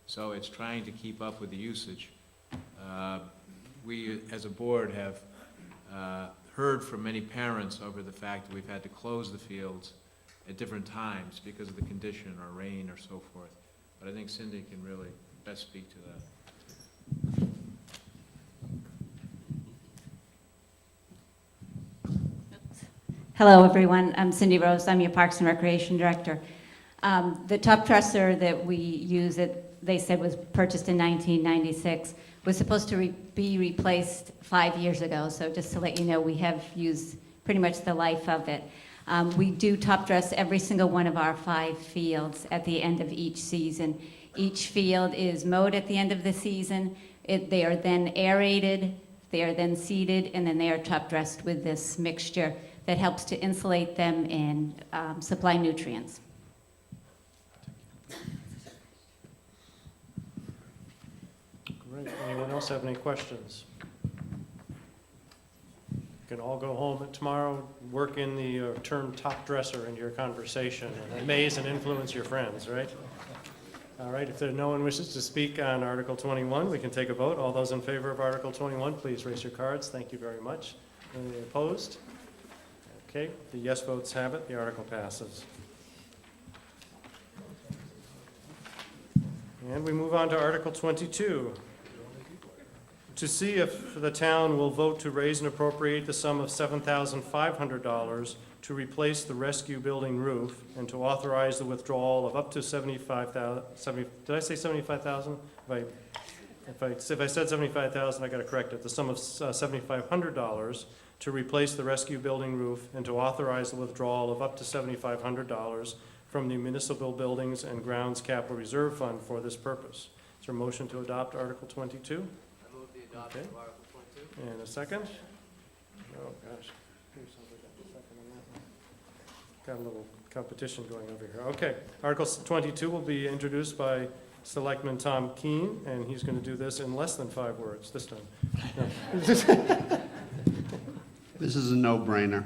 So it's trying to keep up with the usage. We, as a board, have heard from many parents over the fact that we've had to close the fields at different times because of the condition or rain or so forth. But I think Cindy can really best speak to that. Hello, everyone. I'm Cindy Rose. I'm your Parks and Recreation Director. The top dresser that we use, that they said was purchased in 1996, was supposed to be replaced 5 years ago. So just to let you know, we have used pretty much the life of it. We do top dress every single one of our 5 fields at the end of each season. Each field is mowed at the end of the season. They are then aerated, they are then seeded, and then they are top dressed with this mixture that helps to insulate them and supply nutrients. Great. Anyone else have any questions? You can all go home tomorrow, work in the term top dresser into your conversation and amaze and influence your friends, right? All right, if there no one wishes to speak on Article 21, we can take a vote. All those in favor of Article 21, please raise your cards. Thank you very much. Any opposed? Okay, the yes votes have it. The article passes. And we move on to Article 22. To see if the town will vote to raise and appropriate the sum of $7,500 to replace the rescue building roof and to authorize the withdrawal of up to $75,000. Did I say 75,000? If I said 75,000, I got to correct it. The sum of $7,500 to replace the rescue building roof and to authorize the withdrawal of up to $7,500 from the Municipal Buildings and Grounds Capital Reserve Fund for this purpose. Is there a motion to adopt Article 22? I move the adoption of Article 22. And a second? Oh, gosh. Here's somebody got a second on that one. Got a little competition going over here. Okay, Article 22 will be introduced by Selectman Tom Keene, and he's going to do this in less than 5 words this time. No. This is a no-brainer.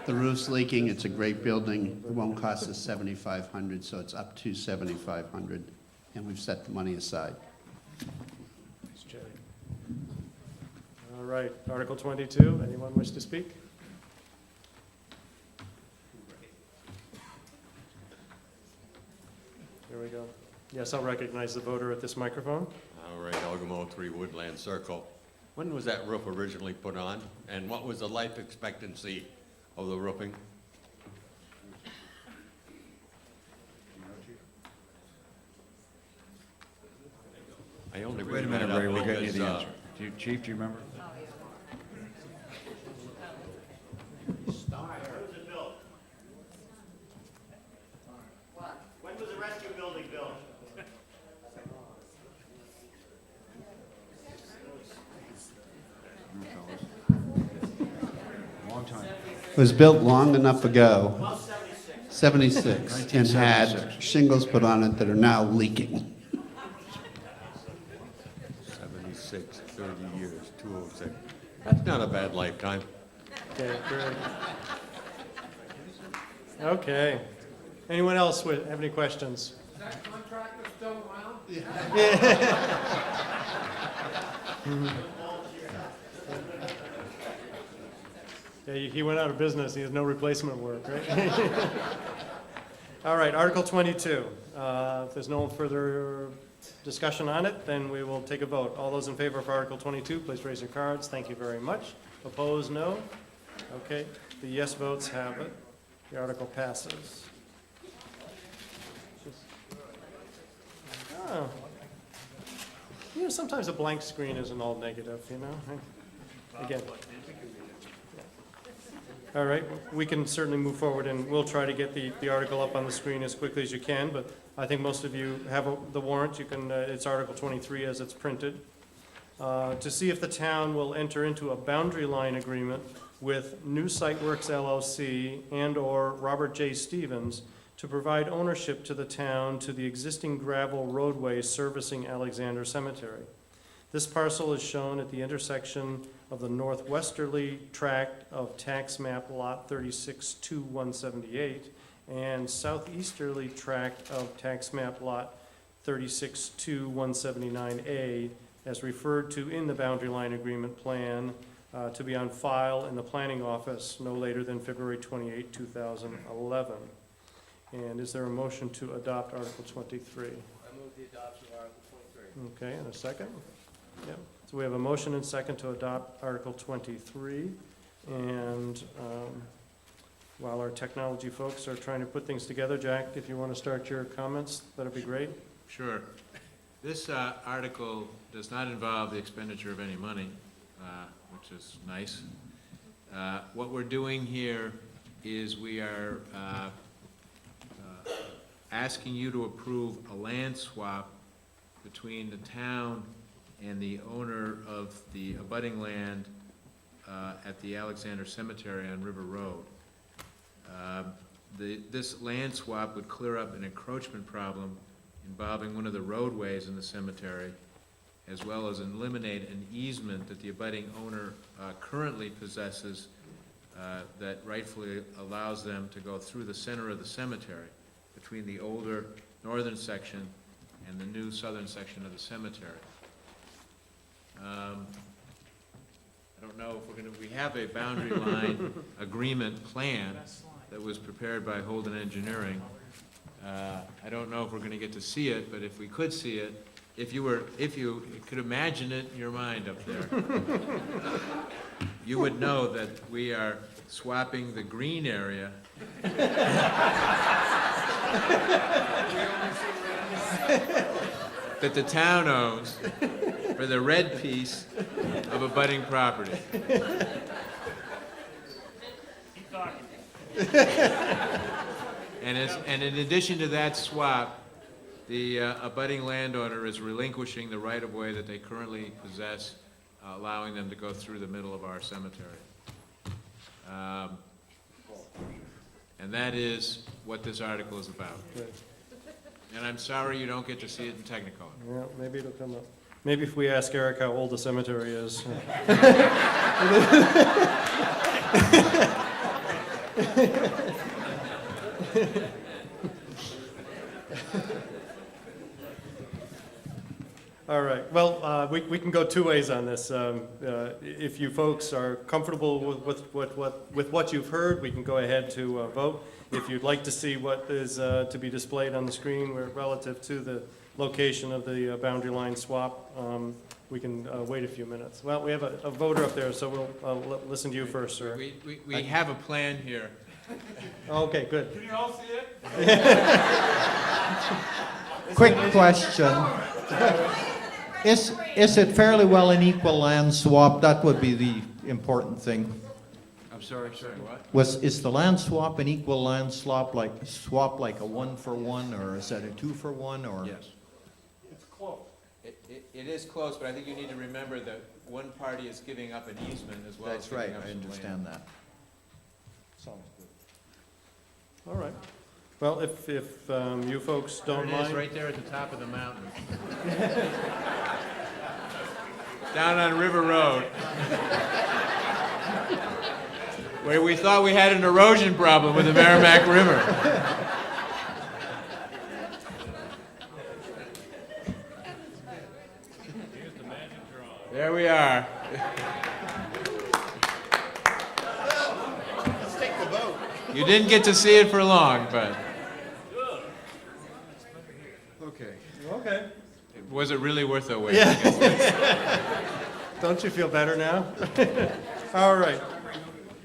The roof's leaking, it's a great building, it won't cost us $7,500, so it's up to $7,500, and we've set the money aside. right, Article 22, anyone wish to speak? Here we go. Yes, I'll recognize the voter at this microphone. All right, Elgamo 3 Woodland Circle. When was that roof originally put on, and what was the life expectancy of the roofing? I only Wait a bring minute, that up Ray, we're getting you because, the answer. Chief, do you remember? When was the rescue building built? Long time. It was built long enough ago, 76, and had 1976. shingles put on it that are now leaking. 76, 30 years, 206. That's not a bad lifetime. Okay, great. Okay. Anyone else have any questions? Is that contractor still around? Yeah, he went out of business. He has no replacement work, right? All right, Article 22. If there's no further discussion on it, then we will take a vote. All those in favor of Article 22, please raise your cards. Thank you very much. Opposed, no? Okay, the yes votes have it. The article passes. Oh. You know, sometimes a blank screen isn't all negative, you know? Again. All right, we can certainly move forward, and we'll try to get the article up on the screen as quickly as you can, but I think most of you have the warrant. You can, it's Article 23 as it's printed. To see if the town will enter into a boundary line agreement with New Site Works LLC and/or Robert J. Stevens to provide ownership to the town to the existing gravel roadway servicing Alexander Cemetery. This parcel is shown at the intersection of the northwesterly tract of tax map lot 36-178 and southeasterly tract of tax map lot 36-179A, as referred to in the boundary line agreement plan, to be on file in the planning office no later than February 28, 2011. And is there a motion to adopt Article 23? I move the adoption of Article 23. Okay, and a second? Yep. So we have a motion and second to adopt Article 23. And while our technology folks are trying to put things together, Jack, if you want to start your comments, that'd be great. Sure. This article does not involve the expenditure of any money, which is nice. What we're doing here is we are asking you to approve a land swap between the town and the owner of the abutting land at the Alexander Cemetery on River Road. This land swap would clear up an encroachment problem involving one of the roadways in the cemetery, as well as eliminate an easement that the abutting owner currently possesses that rightfully allows them to go through the center of the cemetery between the older northern section and the new southern section of the cemetery. I don't know if we have a boundary line agreement plan that was prepared by Holden Engineering. I don't know if we're gonna get to see it, but if we could see it, if you could imagine it in your mind up there, you would know that we are swapping the green area that the town owns for the red piece of abutting property. Keep talking. And in addition to that swap, the abutting landowner is relinquishing the right-of-way that they currently possess, allowing them to go through the middle of our cemetery. And that is what this article is about. Good. And I'm sorry you don't get to see it in Technicolor. Yeah, maybe it'll come up. Maybe if we ask Eric how old the cemetery is. All right, well, we can go two ways on this. If you folks are comfortable with what you've heard, we can go ahead to vote. If you'd like to see what is to be displayed on the screen relative to the location of the boundary line swap, we can wait a few minutes. Well, we have a voter up there, so we'll listen to you first, sir. We have a plan here. Okay, good. Can you all see it? Quick question. Is it fairly well an equal land swap? That would be the important thing. I'm sorry, what? Is the land swap an equal land swap like a 1-for-1, or is that a 2-for-1, or? Yes. It's close. It is close, but I think you need to remember that one party is giving up an easement as well as That's right, giving up I some understand land. that. Sounds good. All right. Well, if you folks don't There it is, mind. right there at the top of the mountain. Down on River Road. Where we thought we had an erosion problem with the Merrimack River. There we are. Let's take the vote. You didn't get to see it for long, but Okay. Okay. was it really worth the wait? Yeah. Don't you feel better now? All right.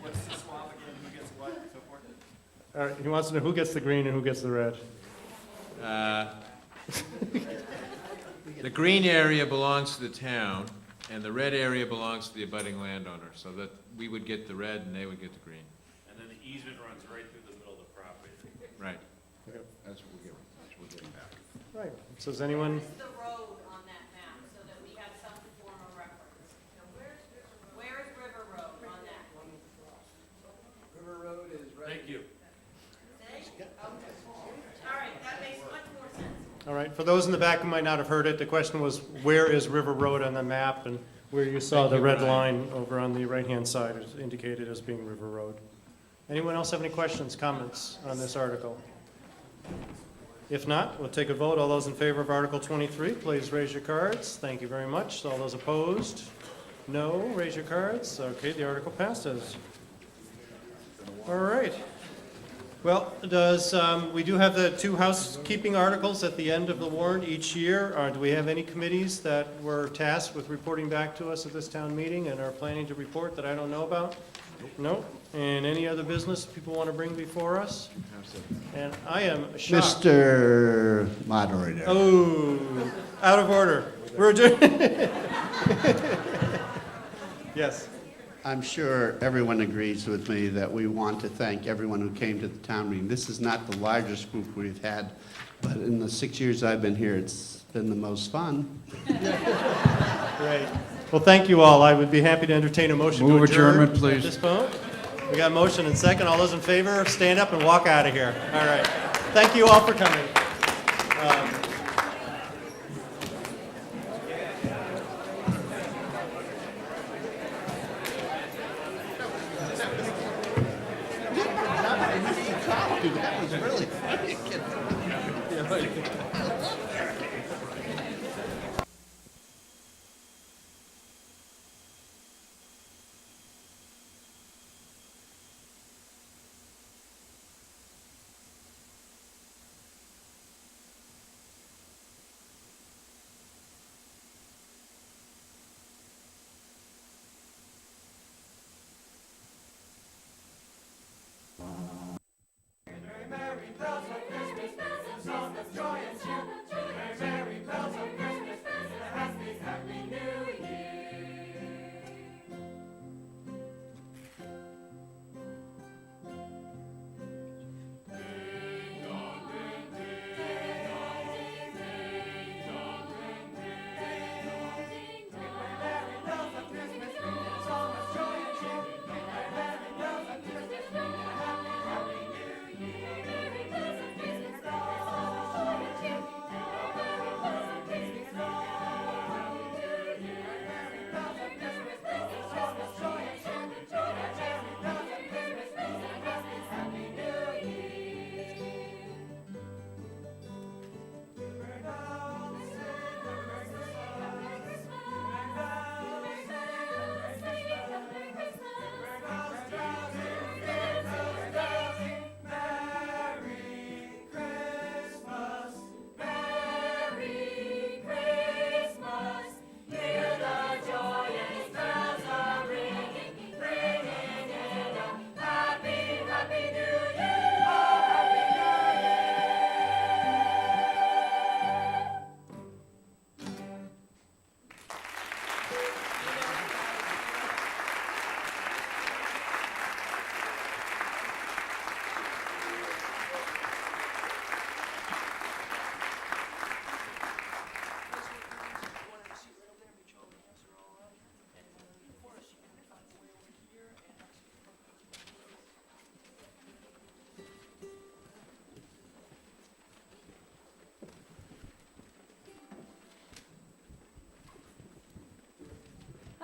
What's the swap again? Who gets what and so forth? All right. He wants to know who gets the green and who gets the red. The green area belongs to the town, and the red area belongs to the abutting landowner, so that we would get the red and they would get the green. And then the easement runs right through the middle of the property. Right. That's what we're getting back. Right. So does anyone? The road on that map, so that we have some form of reference. Where is River Road on that? River Road is right. Thank you. All right, that makes much more sense. All right. For those in the back who might not have heard it, the question was, where is River Road on the map? And where you saw the red line over on the right-hand side is indicated as being River Road. Anyone else have any questions, comments on this article? If not, we'll take a vote. All those in favor of Article 23, please raise your cards. Thank you very much. All those opposed? No, raise your cards. Okay, the article passes. All right. Well, we do have the two housekeeping articles at the end of the warrant each year. Do we have any committees that were tasked with reporting back to us at this town meeting and are planning to report that I don't know about? No. And any other business people want to bring before us? And I am shocked. Mr. Moderator. Oh, out of order. We're adjourned. Yes. I'm sure everyone agrees with me that we want to thank everyone who came to the town meeting. This is not the largest group we've had, but in the 6 years I've been here, it's been the most fun. Great. Well, thank you all. I would be happy to entertain a motion Move to adjourn adjournment, please. at this point. We got a motion and second. All those in favor, stand up and walk out of here. All right. Thank you all for coming. That was really funny.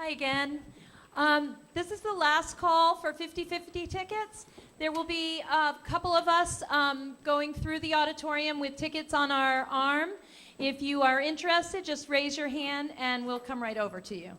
Hi again. This is the last call for 50/50 tickets. There will be a couple of us going through the auditorium with tickets on our arm. If you are interested, just raise your hand and we'll come right over to you.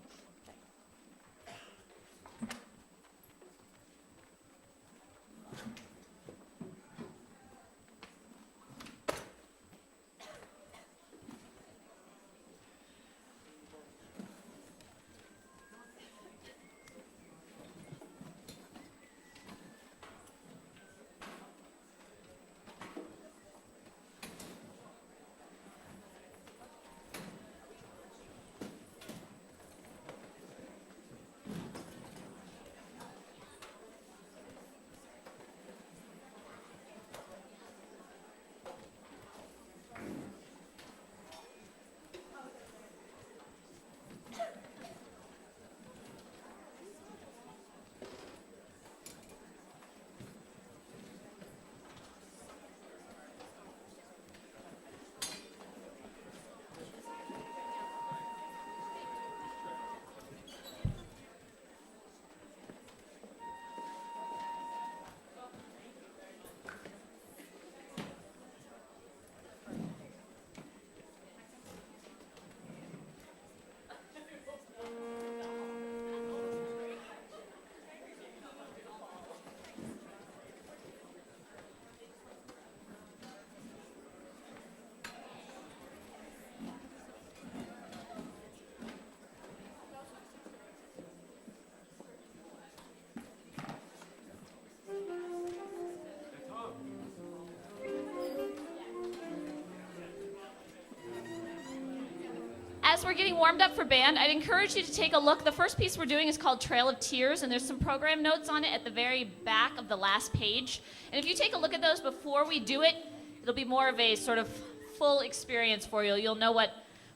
As we're getting warmed up for band, I'd encourage you to take a look. The first piece we're doing is called Trail of Tears, and there's some program notes on it at the very back of the last page. And if you take a look at those before we do it, it'll be more of a sort of full experience for you. You'll know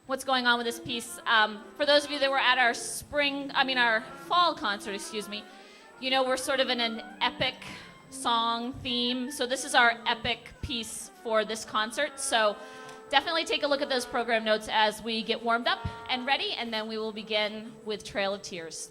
what's going on with this piece. For those of you that were at our our fall concert, you know we're sort of in an epic song theme. So this is our epic piece for this concert. So definitely take a look at those program notes as we get warmed up and ready, and then we will begin with Trail of Tears.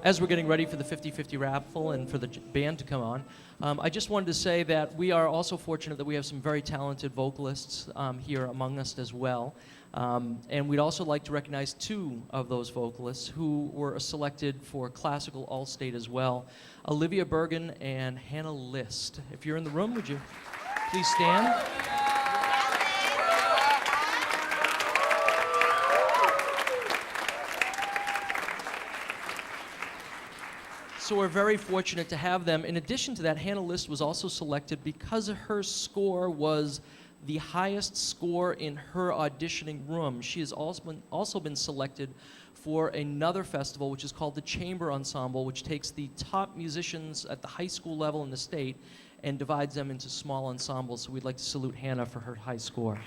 As we're getting ready for the 50/50 raffle and for the band to come on, I just wanted to say that we are also fortunate that we have some very talented vocalists here among us as well. And we'd also like to recognize two of those vocalists who were selected for Classical All-State as well, Olivia Bergen and Hannah List. If you're in the room, would you please stand? So we're very fortunate to have them. In addition to that, Hannah List was also selected because her score was the highest score in her auditioning room. She has also been selected for another festival, which is called the Chamber Ensemble, which takes the top musicians at the high school level in the state and divides them into small ensembles. So we'd like to salute Hannah for her high score.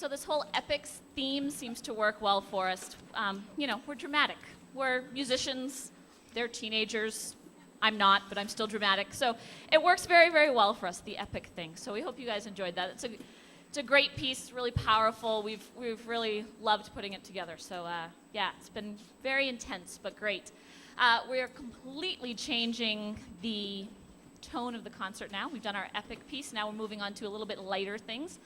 So this whole epics theme seems to work well for us. You know, we're dramatic. We're musicians. They're teenagers. I'm not, but I'm still dramatic. So it works very, very well for us, the epic thing. So we hope you guys enjoyed that. It's a great piece, really powerful. We've really loved putting it together. So yeah, it's been very intense, but great. We are completely changing the tone of the concert now. We've done our epic piece. Now we're moving on to a little bit lighter things.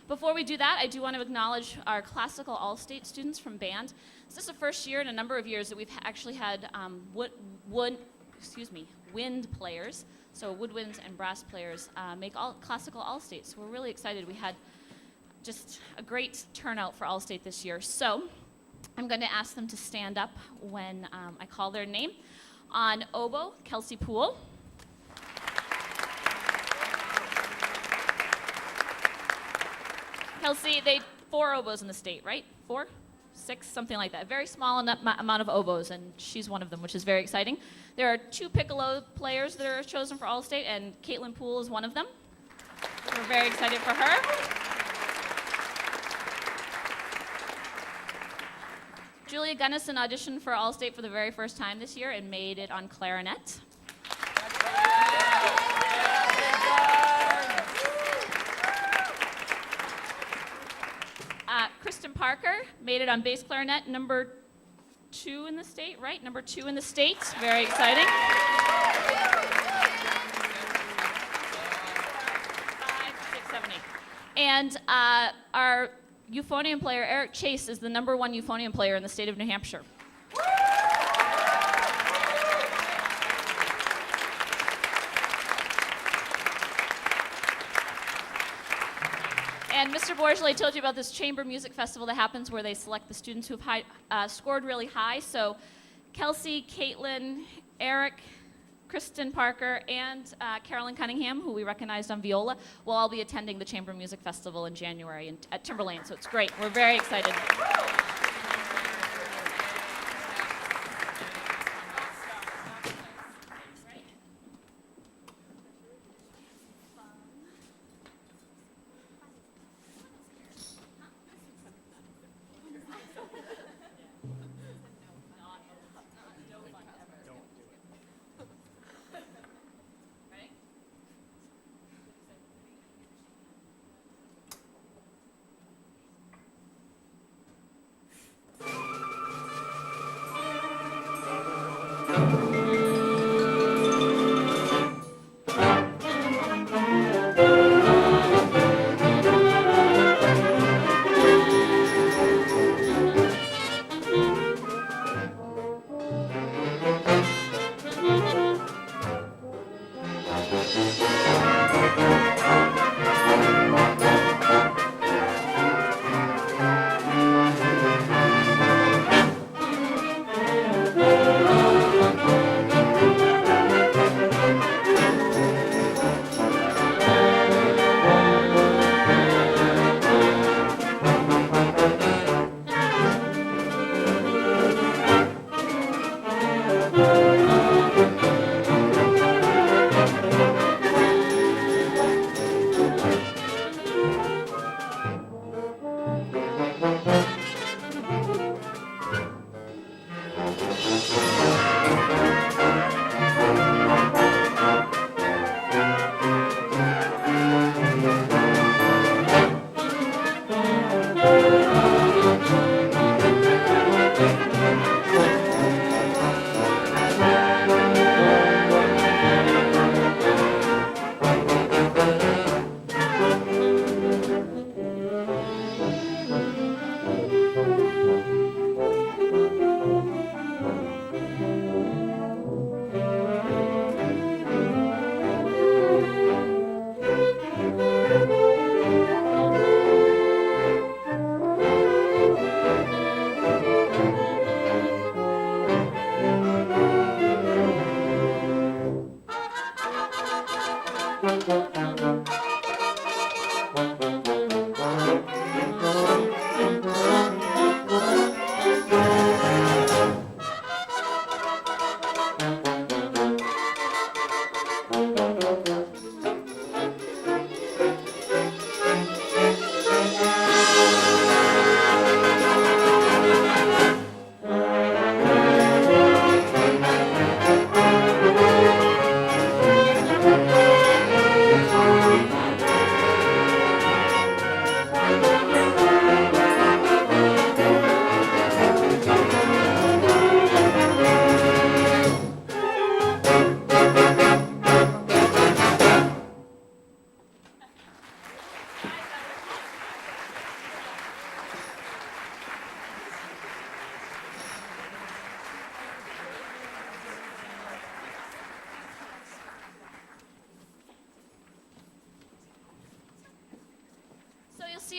Before we do that, I do want to acknowledge our classical all-state students from band. This is the first year in a number of years that we've actually had wind players, so woodwinds and brass players, make all classical all-state. So we're really excited. We had just a great turnout for all-state this year. So I'm going to ask them to stand up when I call their name. On oboe, Kelsey Poole. Kelsey, 4 oboes in the state, right? 4? 6, something like that. Very small amount of oboes, and she's one of them, which is very exciting. There are 2 piccolo players that are chosen for All-State, and Caitlin Poole is one of them. We're very excited for her. Julia Gunnison auditioned for All-State for the very first time this year and made it on clarinet. Kristen Parker made it on bass clarinet, number 2 in the state, right? Number 2 in the state. Very exciting. 5, 6, 7, 8. And our euphonium player, Eric Chase, is the number 1 euphonium player in the state of New Hampshire. And Mr. Bourgeois told you about this chamber music festival that happens where they select the students who have scored really high. So Kelsey, Caitlin, Eric, Kristen Parker, and Carolyn Cunningham, who we recognized on viola, will all be attending the Chamber Music Festival in January at Timberlane. So it's great. We're very excited.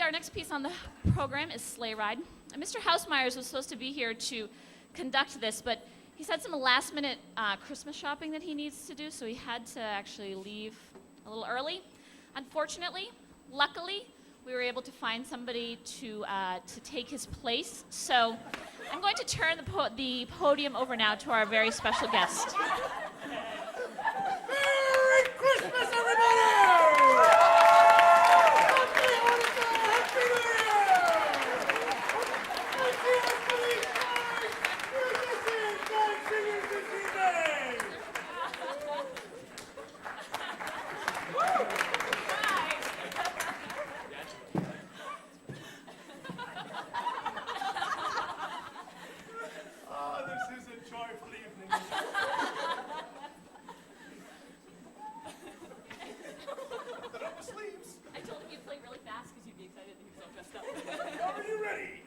our next piece on the program is Sleigh Ride. And Mr. Housemeyers was supposed to be here to conduct this, but he's had some last-minute Christmas shopping that he needs to do, so he had to actually leave a little early. Unfortunately, luckily, we were able to find somebody to take his place. So I'm going to turn the podium over now to our very special guest. Merry Christmas, everybody! I told him you'd play really fast because you'd be excited that he was all dressed up. Are you ready?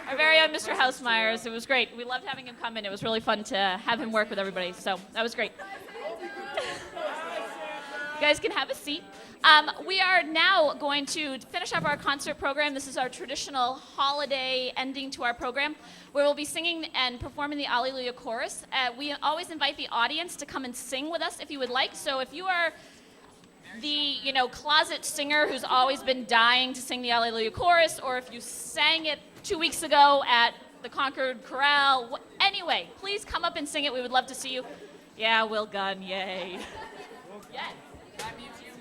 Our very own Mr. Housemeyers. It was great. We loved having him come in. It was really fun to have him work with everybody. So that was great. You guys can have a seat. We are now going to finish up our concert program. This is our traditional holiday ending to our program, where we'll be singing and performing the Alleluia Chorus. We always invite the audience to come and sing with us if you would like. So if you are the closet singer who's always been dying to sing the Alleluia Chorus, or if you sang it 2 weeks ago at the Concord Corral, anyway, please come up and sing it. We would love to see you. Yeah, Will Gunn, yay. Yes.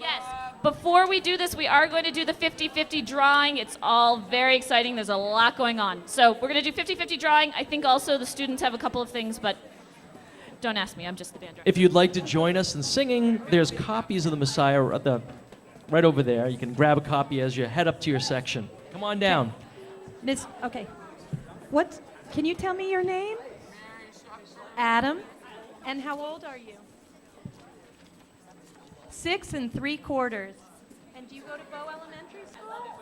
Yes. Before we do this, we are going to do the 50-50 drawing. It's all very exciting. There's a lot going on. So we're going to do 50-50 drawing. I think also the students have a couple of things, but don't ask me. I'm just the band director. If you'd like to join us in singing, there's copies of the Messiah right over there. You can grab a copy as you head up to your section. Come on down. Okay. What? Can you tell me your name? Adam. And how old are you? 6 3/4. And do you go to Bow Elementary School?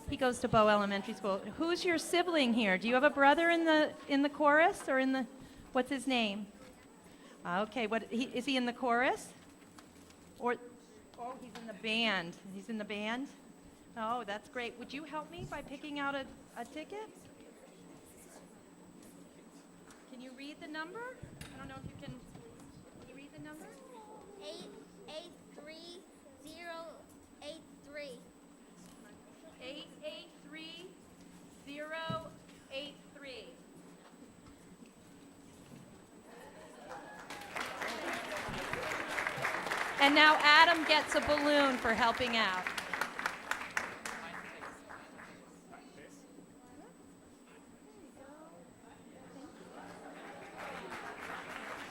He goes to Bow Elementary School. Who's your sibling here? Do you have a brother in the chorus or in the? What's his name? Okay. Is he in the chorus? Or? Oh, he's in the band. He's in the band? Oh, that's great. Would you help me by picking out a ticket? Can you read the number? I don't know if you can. Can you read the number? 883083. 883083. And now Adam gets a balloon for helping out.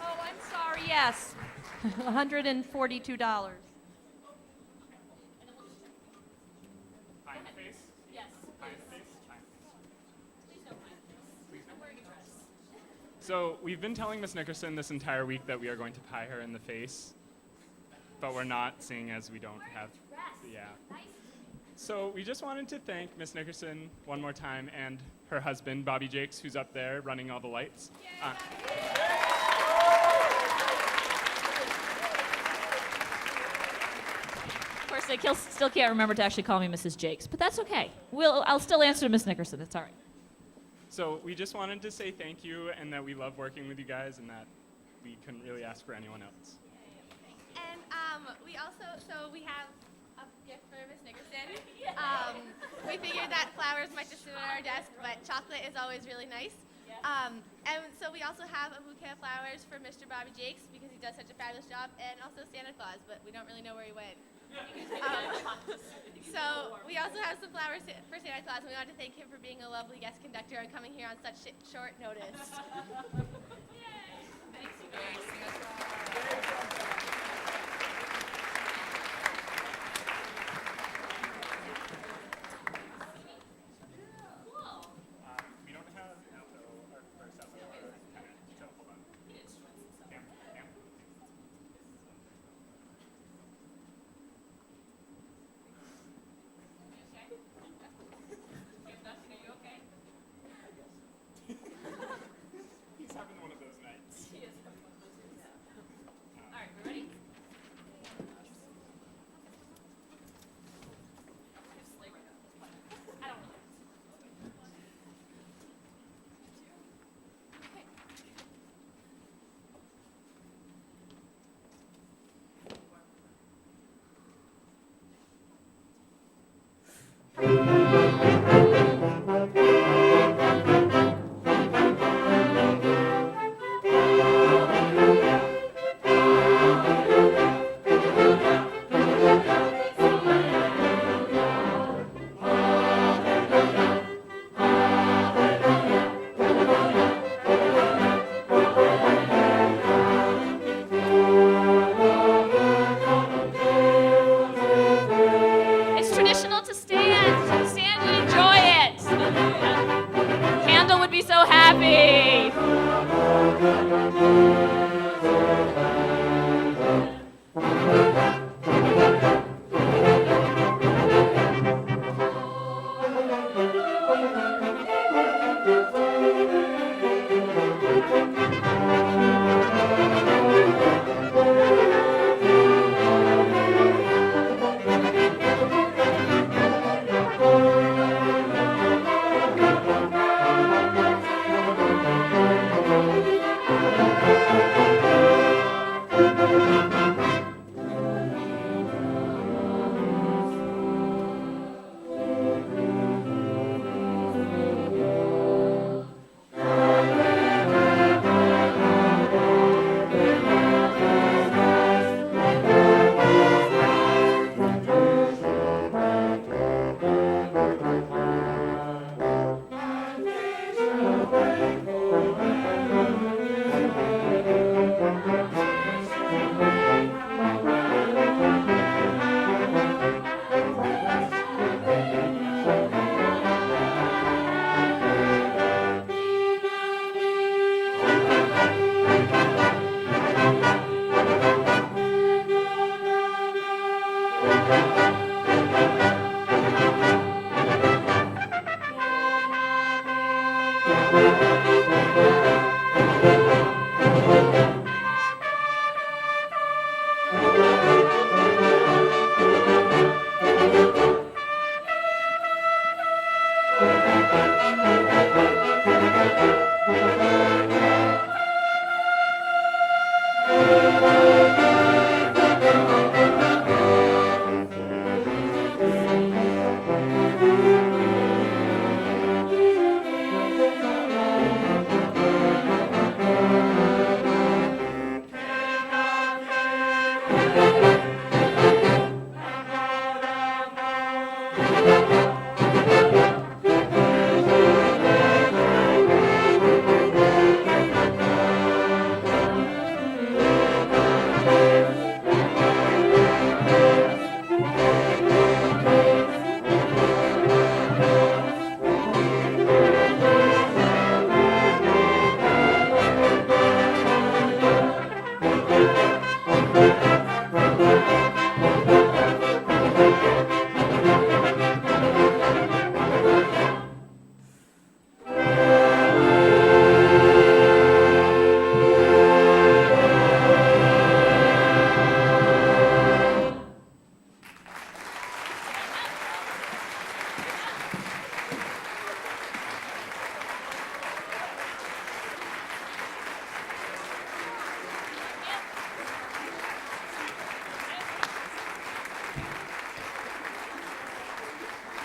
Oh, I'm sorry, yes. $142. So we've been telling Miss Nickerson this entire week that we are going to pie her in the face, but we're not, seeing as we don't have, yeah. So we just wanted to thank Miss Nickerson one more time and her husband, Bobby Jakes, who's up there running all the lights. Of course, they still can't remember to actually call me Mrs. Jakes, but that's okay. I'll still answer to Miss Nickerson. It's all right. So we just wanted to say thank you and that we love working with you guys and that we couldn't really ask for anyone else. And we also, we have a gift for Miss Nickerson. We figured that flowers might just sit on our desk, but chocolate is always really nice. And so we also have a bouquet of flowers for Mr. Bobby Jakes because he does such a fabulous job, and also Santa Claus, but we don't really know where he went. So we also have some flowers for Santa Claus, and we want to thank him for being a lovely guest conductor and coming here on such short notice. Thanks, you guys. We don't have our first episode of our tenant, so hold on. Cam. He's having one of those nights.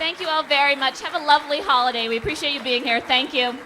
Thank you all very much. Have a lovely holiday. We appreciate you being here. Thank you.